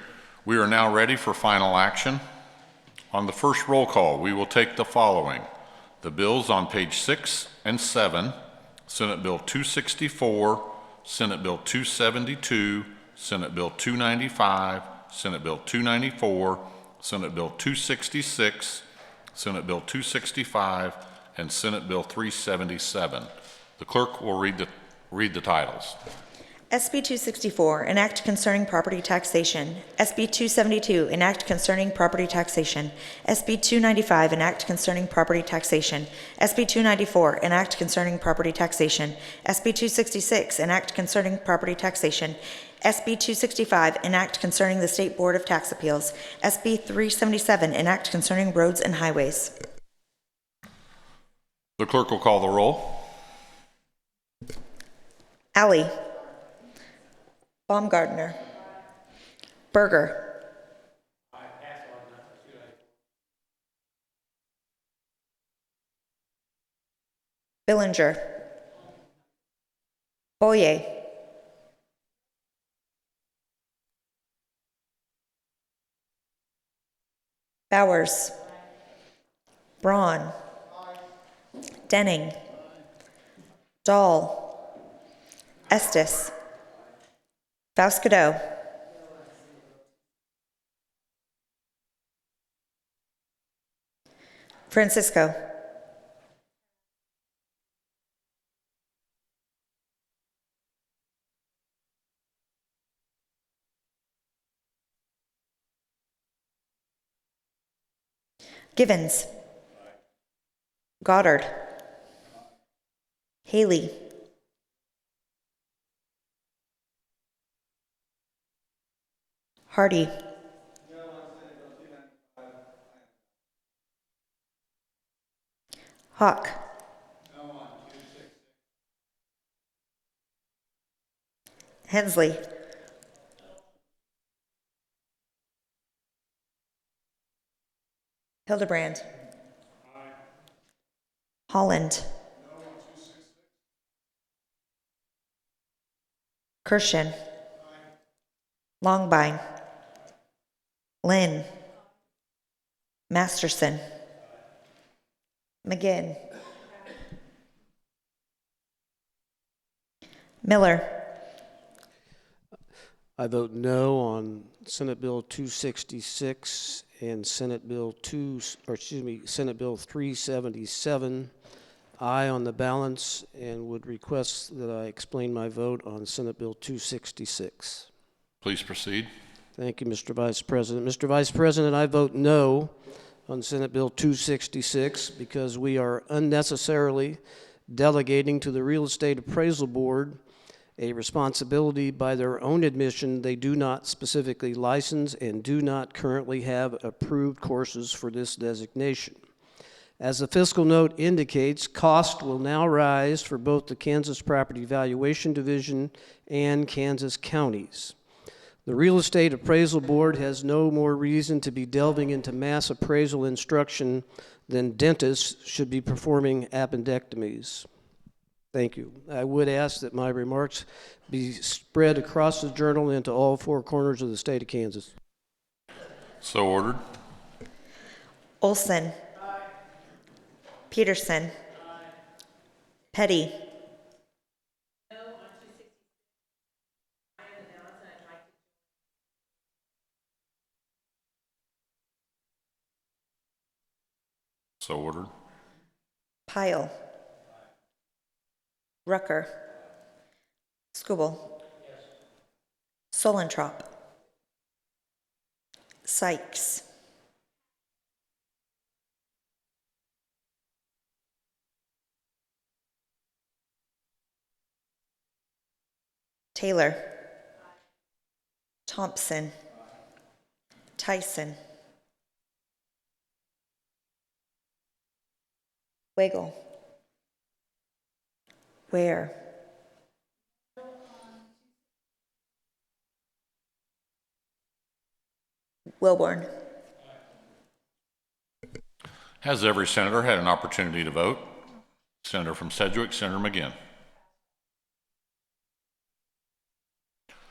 We are now ready for final action. On the first roll call, we will take the following. The bills on page 6 and 7, Senate Bill 264, Senate Bill 272, Senate Bill 295, Senate Bill 294, Senate Bill 266, Senate Bill 265, and Senate Bill 377. The clerk will read the titles. SB 264, an act concerning property taxation. SB 272, an act concerning property taxation. SB 295, an act concerning property taxation. SB 294, an act concerning property taxation. SB 266, an act concerning property taxation. SB 265, an act concerning the State Board of Tax Appeals. SB 377, an act concerning roads and highways. The clerk will call the roll. Alley. Baumgartner. Berger. Billinger. Boyer. Bowers. Braun. Denning. Dahl. Estes. Voscato. Francisco. Givens. Goddard. Haley. Hardy. Hawk. Hensley. Hildebrand. Holland. Kirshen. Longbine. Lynn. Masterson. McGinn. Miller. I vote no on Senate Bill 266 and Senate Bill 377. Aye on the balance, and would request that I explain my vote on Senate Bill 266. Please proceed. Thank you, Mr. Vice President. Mr. Vice President, I vote no on Senate Bill 266 because we are unnecessarily delegating to the Real Estate Appraisal Board a responsibility by their own admission they do not specifically license and do not currently have approved courses for this designation. As the fiscal note indicates, cost will now rise for both the Kansas Property Valuation Division and Kansas counties. The Real Estate Appraisal Board has no more reason to be delving into mass appraisal instruction than dentists should be performing appendectomies. Thank you. I would ask that my remarks be spread across the journal into all four corners of the state of Kansas. So ordered. Olson. Peterson. Petty. So ordered. Pyle. Rucker. Skubal. Solentrop. Sykes. Taylor. Thompson. Tyson. Wagle. Ware. Wilborn. Has every senator had an opportunity to vote? Senator from Sedgwick, Senator McGinn.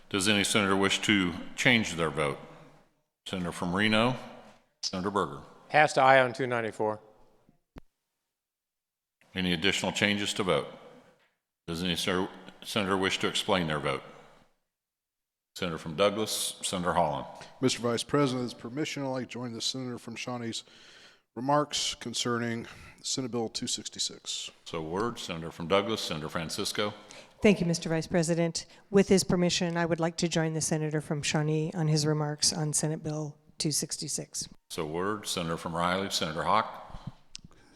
Does any senator wish to change their vote? Senator from Reno, Senator Berger. Has to aye on 294. Any additional changes to vote? Does any senator wish to explain their vote? Senator from Douglas, Senator Holland. Mr. Vice President, with permission, I'd like to join the Senator from Shawnee's remarks concerning Senate Bill 266. So ordered. Senator from Douglas, Senator Francisco. Thank you, Mr. Vice President. With his permission, I would like to join the Senator from Shawnee on his remarks on Senate Bill 266. So ordered. Senator from Riley, Senator Hawk.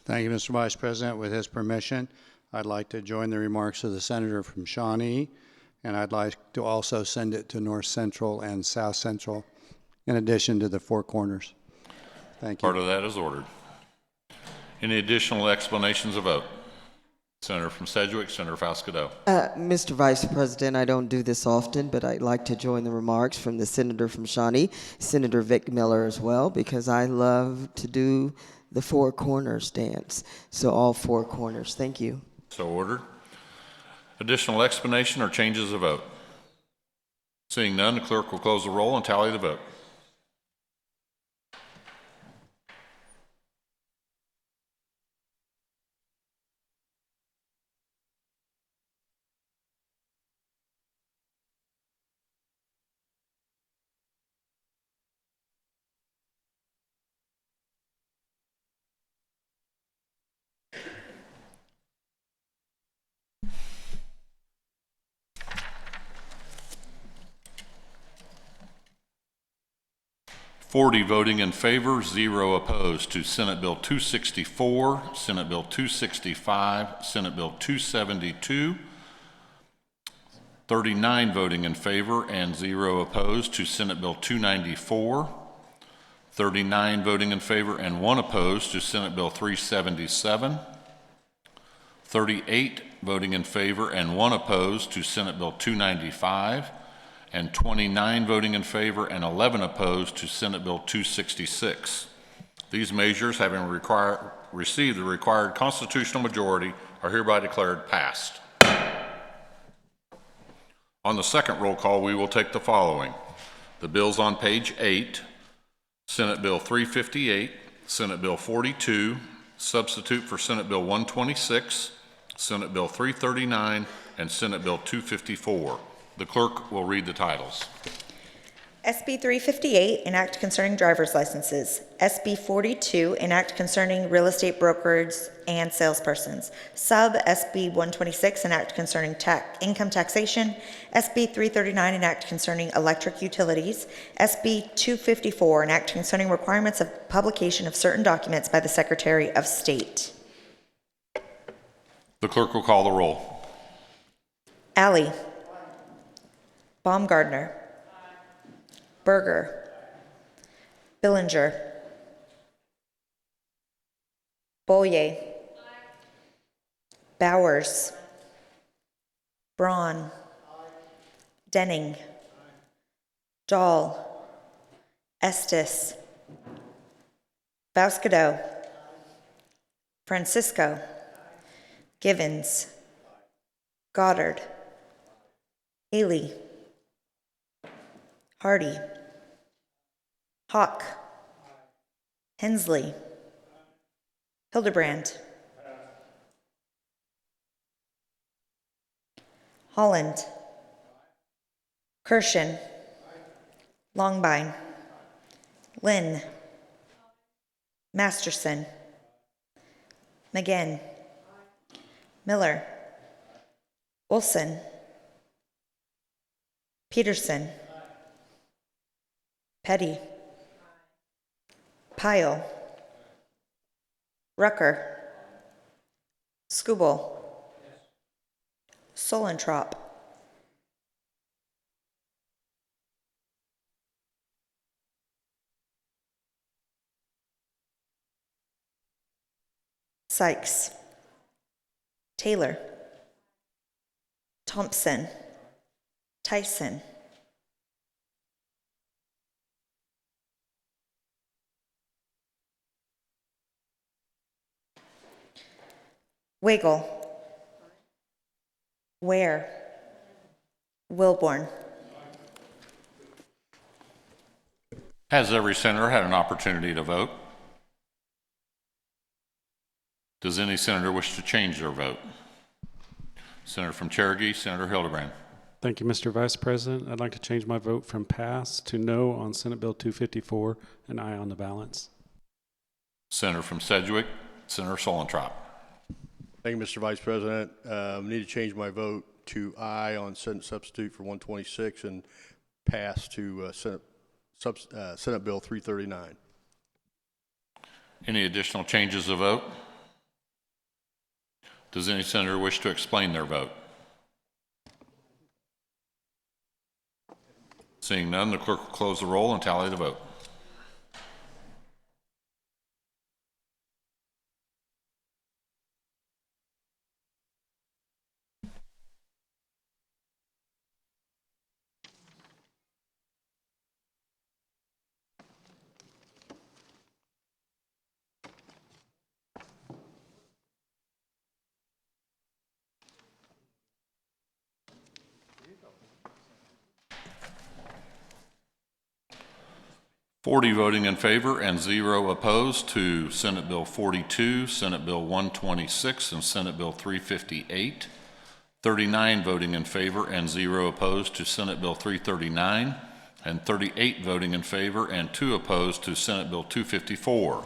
Thank you, Mr. Vice President. With his permission, I'd like to join the remarks of the Senator from Shawnee, and I'd like to also send it to North Central and South Central, in addition to the Four Corners. Thank you. Part of that is ordered. Any additional explanations of vote? Senator from Sedgwick, Senator Falscadeau. Mr. Vice President, I don't do this often, but I'd like to join the remarks from the Senator from Shawnee, Senator Vic Miller as well, because I love to do the Four Corners dance. So all four corners. Thank you. So ordered. Additional explanation or changes of vote? Seeing none, the clerk will close the roll and tally the vote. $40 voting in favor, 0 opposed to Senate Bill 264, Senate Bill 265, Senate Bill 272. 39 voting in favor and 0 opposed to Senate Bill 294. 39 voting in favor and 1 opposed to Senate Bill 377. 38 voting in favor and 1 opposed to Senate Bill 295. And 29 voting in favor and 11 opposed to Senate Bill 266. These measures, having received the required constitutional majority, are hereby declared passed. On the second roll call, we will take the following. The bills on page 8, Senate Bill 358, Senate Bill 42, substitute for Senate Bill 126, Senate Bill 339, and Senate Bill 254. The clerk will read the titles. SB 358, an act concerning driver's licenses. SB 42, an act concerning real estate brokers and salespersons. Sub SB 126, an act concerning income taxation. SB 339, an act concerning electric utilities. SB 254, an act concerning requirements of publication of certain documents by the Secretary of State. The clerk will call the roll. Alley. Baumgardner. Berger. Billinger. Boyer. Bowers. Braun. Denning. Dahl. Estes. Voscato. Francisco. Givens. Goddard. Haley. Hardy. Hawk. Hensley. Hildebrand. Holland. Kirshen. Longbine. Lynn. Masterson. McGinn. Miller. Olson. Peterson. Petty. Pyle. Rucker. Skubal. Solentrop. Sykes. Taylor. Thompson. Tyson. Wagle. Ware. Wilborn. Has every senator had an opportunity to vote? Does any senator wish to change their vote? Senator from Cherokee, Senator Hildebrand. Thank you, Mr. Vice President. I'd like to change my vote from pass to no on Senate Bill 254 and aye on the balance. Senator from Sedgwick, Senator Solentrop. Thank you, Mr. Vice President. Need to change my vote to aye on Senate substitute for 126 and pass to Senate Bill 339. Any additional changes of vote? Does any senator wish to explain their vote? Seeing none, the clerk will close the roll and tally the vote. Forty voting in favor and 0 opposed to Senate Bill 42, Senate Bill 126, and Senate Bill 358. 39 voting in favor and 0 opposed to Senate Bill 339, and 38 voting in favor and 2 opposed to Senate Bill 254.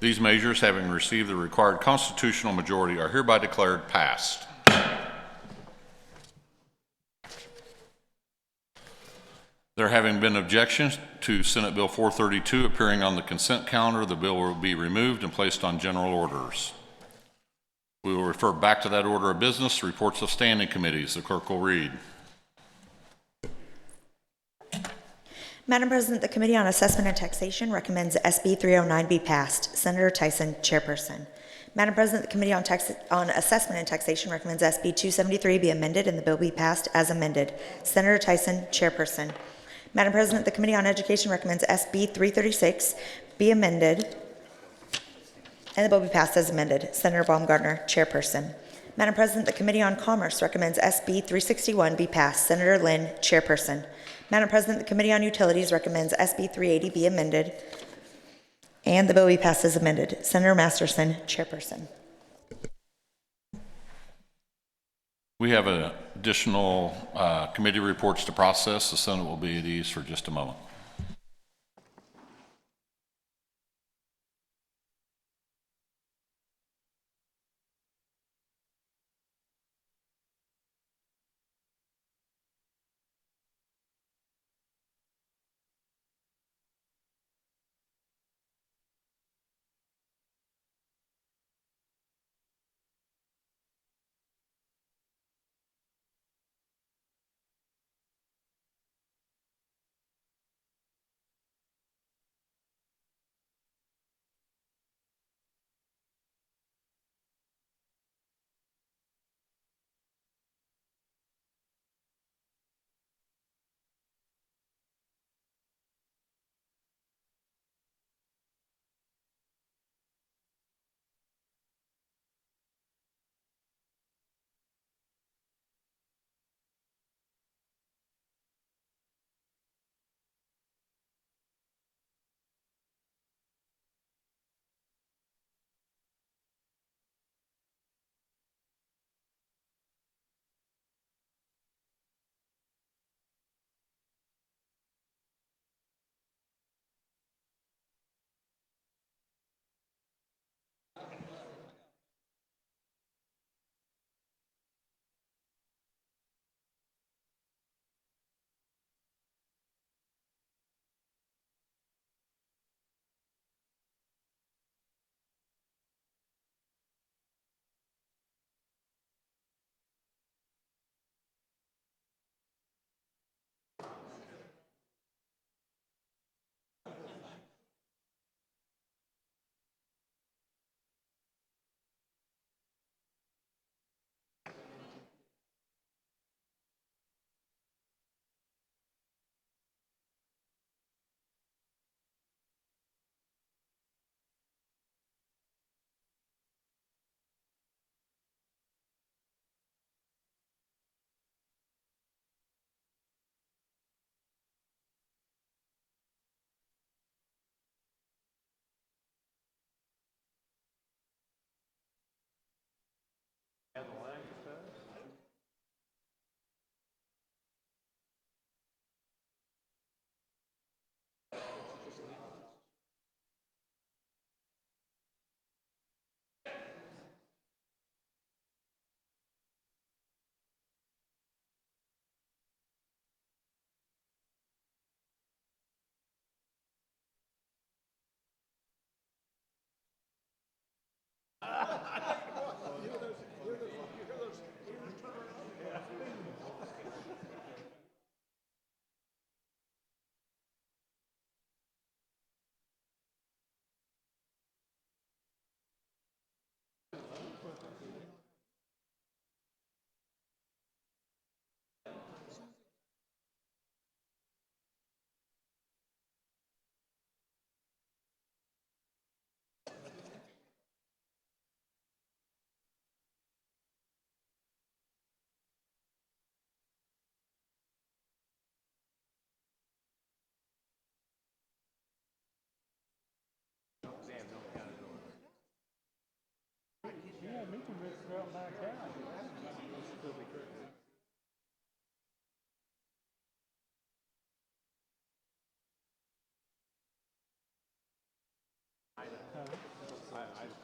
These measures, having received the required constitutional majority, are hereby declared passed. There having been objections to Senate Bill 432 appearing on the consent calendar, the bill will be removed and placed on general orders. We will refer back to that order of business. Reports of standing committees. The clerk will read. Madam President, the Committee on Assessment and Taxation recommends SB 309 be passed. Senator Tyson, chairperson. Madam President, the Committee on Assessment and Taxation recommends SB 273 be amended and the bill be passed as amended. Senator Tyson, chairperson. Madam President, the Committee on Education recommends SB 336 be amended and the bill be passed as amended. Senator Baumgardner, chairperson. Madam President, the Committee on Commerce recommends SB 361 be passed. Senator Lynn, chairperson. Madam President, the Committee on Utilities recommends SB 380 be amended and the bill be passed as amended. Senator Masterson, chairperson. We have additional committee reports to process. The Senate will be at ease for just a moment.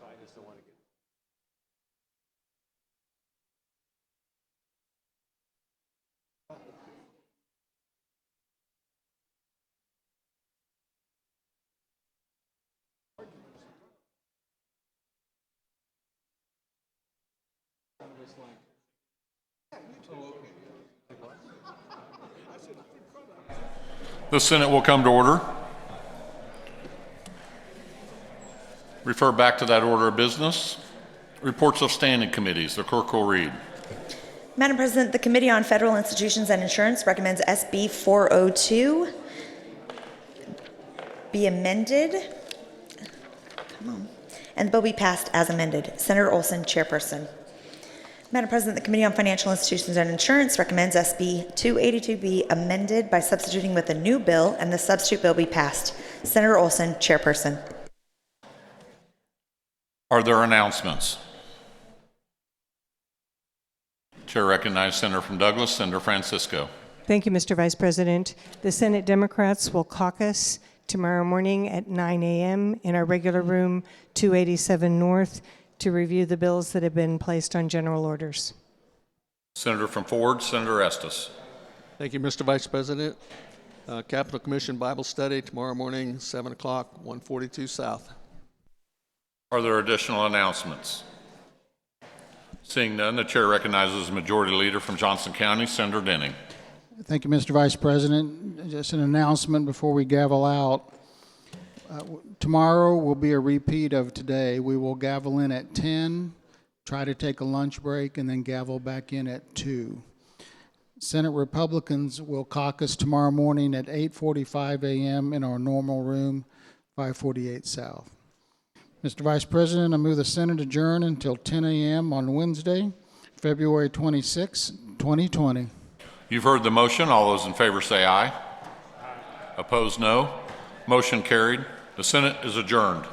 I just don't want to get. The Senate will come to order. Refer back to that order of business. Reports of standing committees. The clerk will read. Madam President, the Committee on Federal Institutions and Insurance recommends SB 402 be amended. Come on. And the bill be passed as amended. Senator Olson, chairperson. Madam President, the Committee on Financial Institutions and Insurance recommends SB 282 be amended by substituting with a new bill and the substitute bill be passed. Senator Olson, chairperson. Are there announcements? Chair recognizes Senator from Douglas, Senator Francisco. Thank you, Mr. Vice President. The Senate Democrats will caucus tomorrow morning at 9 a.m. in our regular room 287 North to review the bills that have been placed on general orders. Senator from Ford, Senator Estes. Thank you, Mr. Vice President. Capitol Commission Bible Study tomorrow morning, 7 o'clock, 142 South. Are there additional announcements? Seeing none, the chair recognizes Majority Leader from Johnson County, Senator Denning. Thank you, Mr. Vice President. Just an announcement before we gavel out. Tomorrow will be a repeat of today. We will gavel in at 10, try to take a lunch break, and then gavel back in at 2. Senate Republicans will caucus tomorrow morning at 8:45 a.m. in our normal room, 548 South. Mr. Vice President, I move the Senate adjourn until 10 a.m. on Wednesday, February 26, 2020. You've heard the motion. All those in favor say aye. Opposed, no. Motion carried. The Senate is adjourned.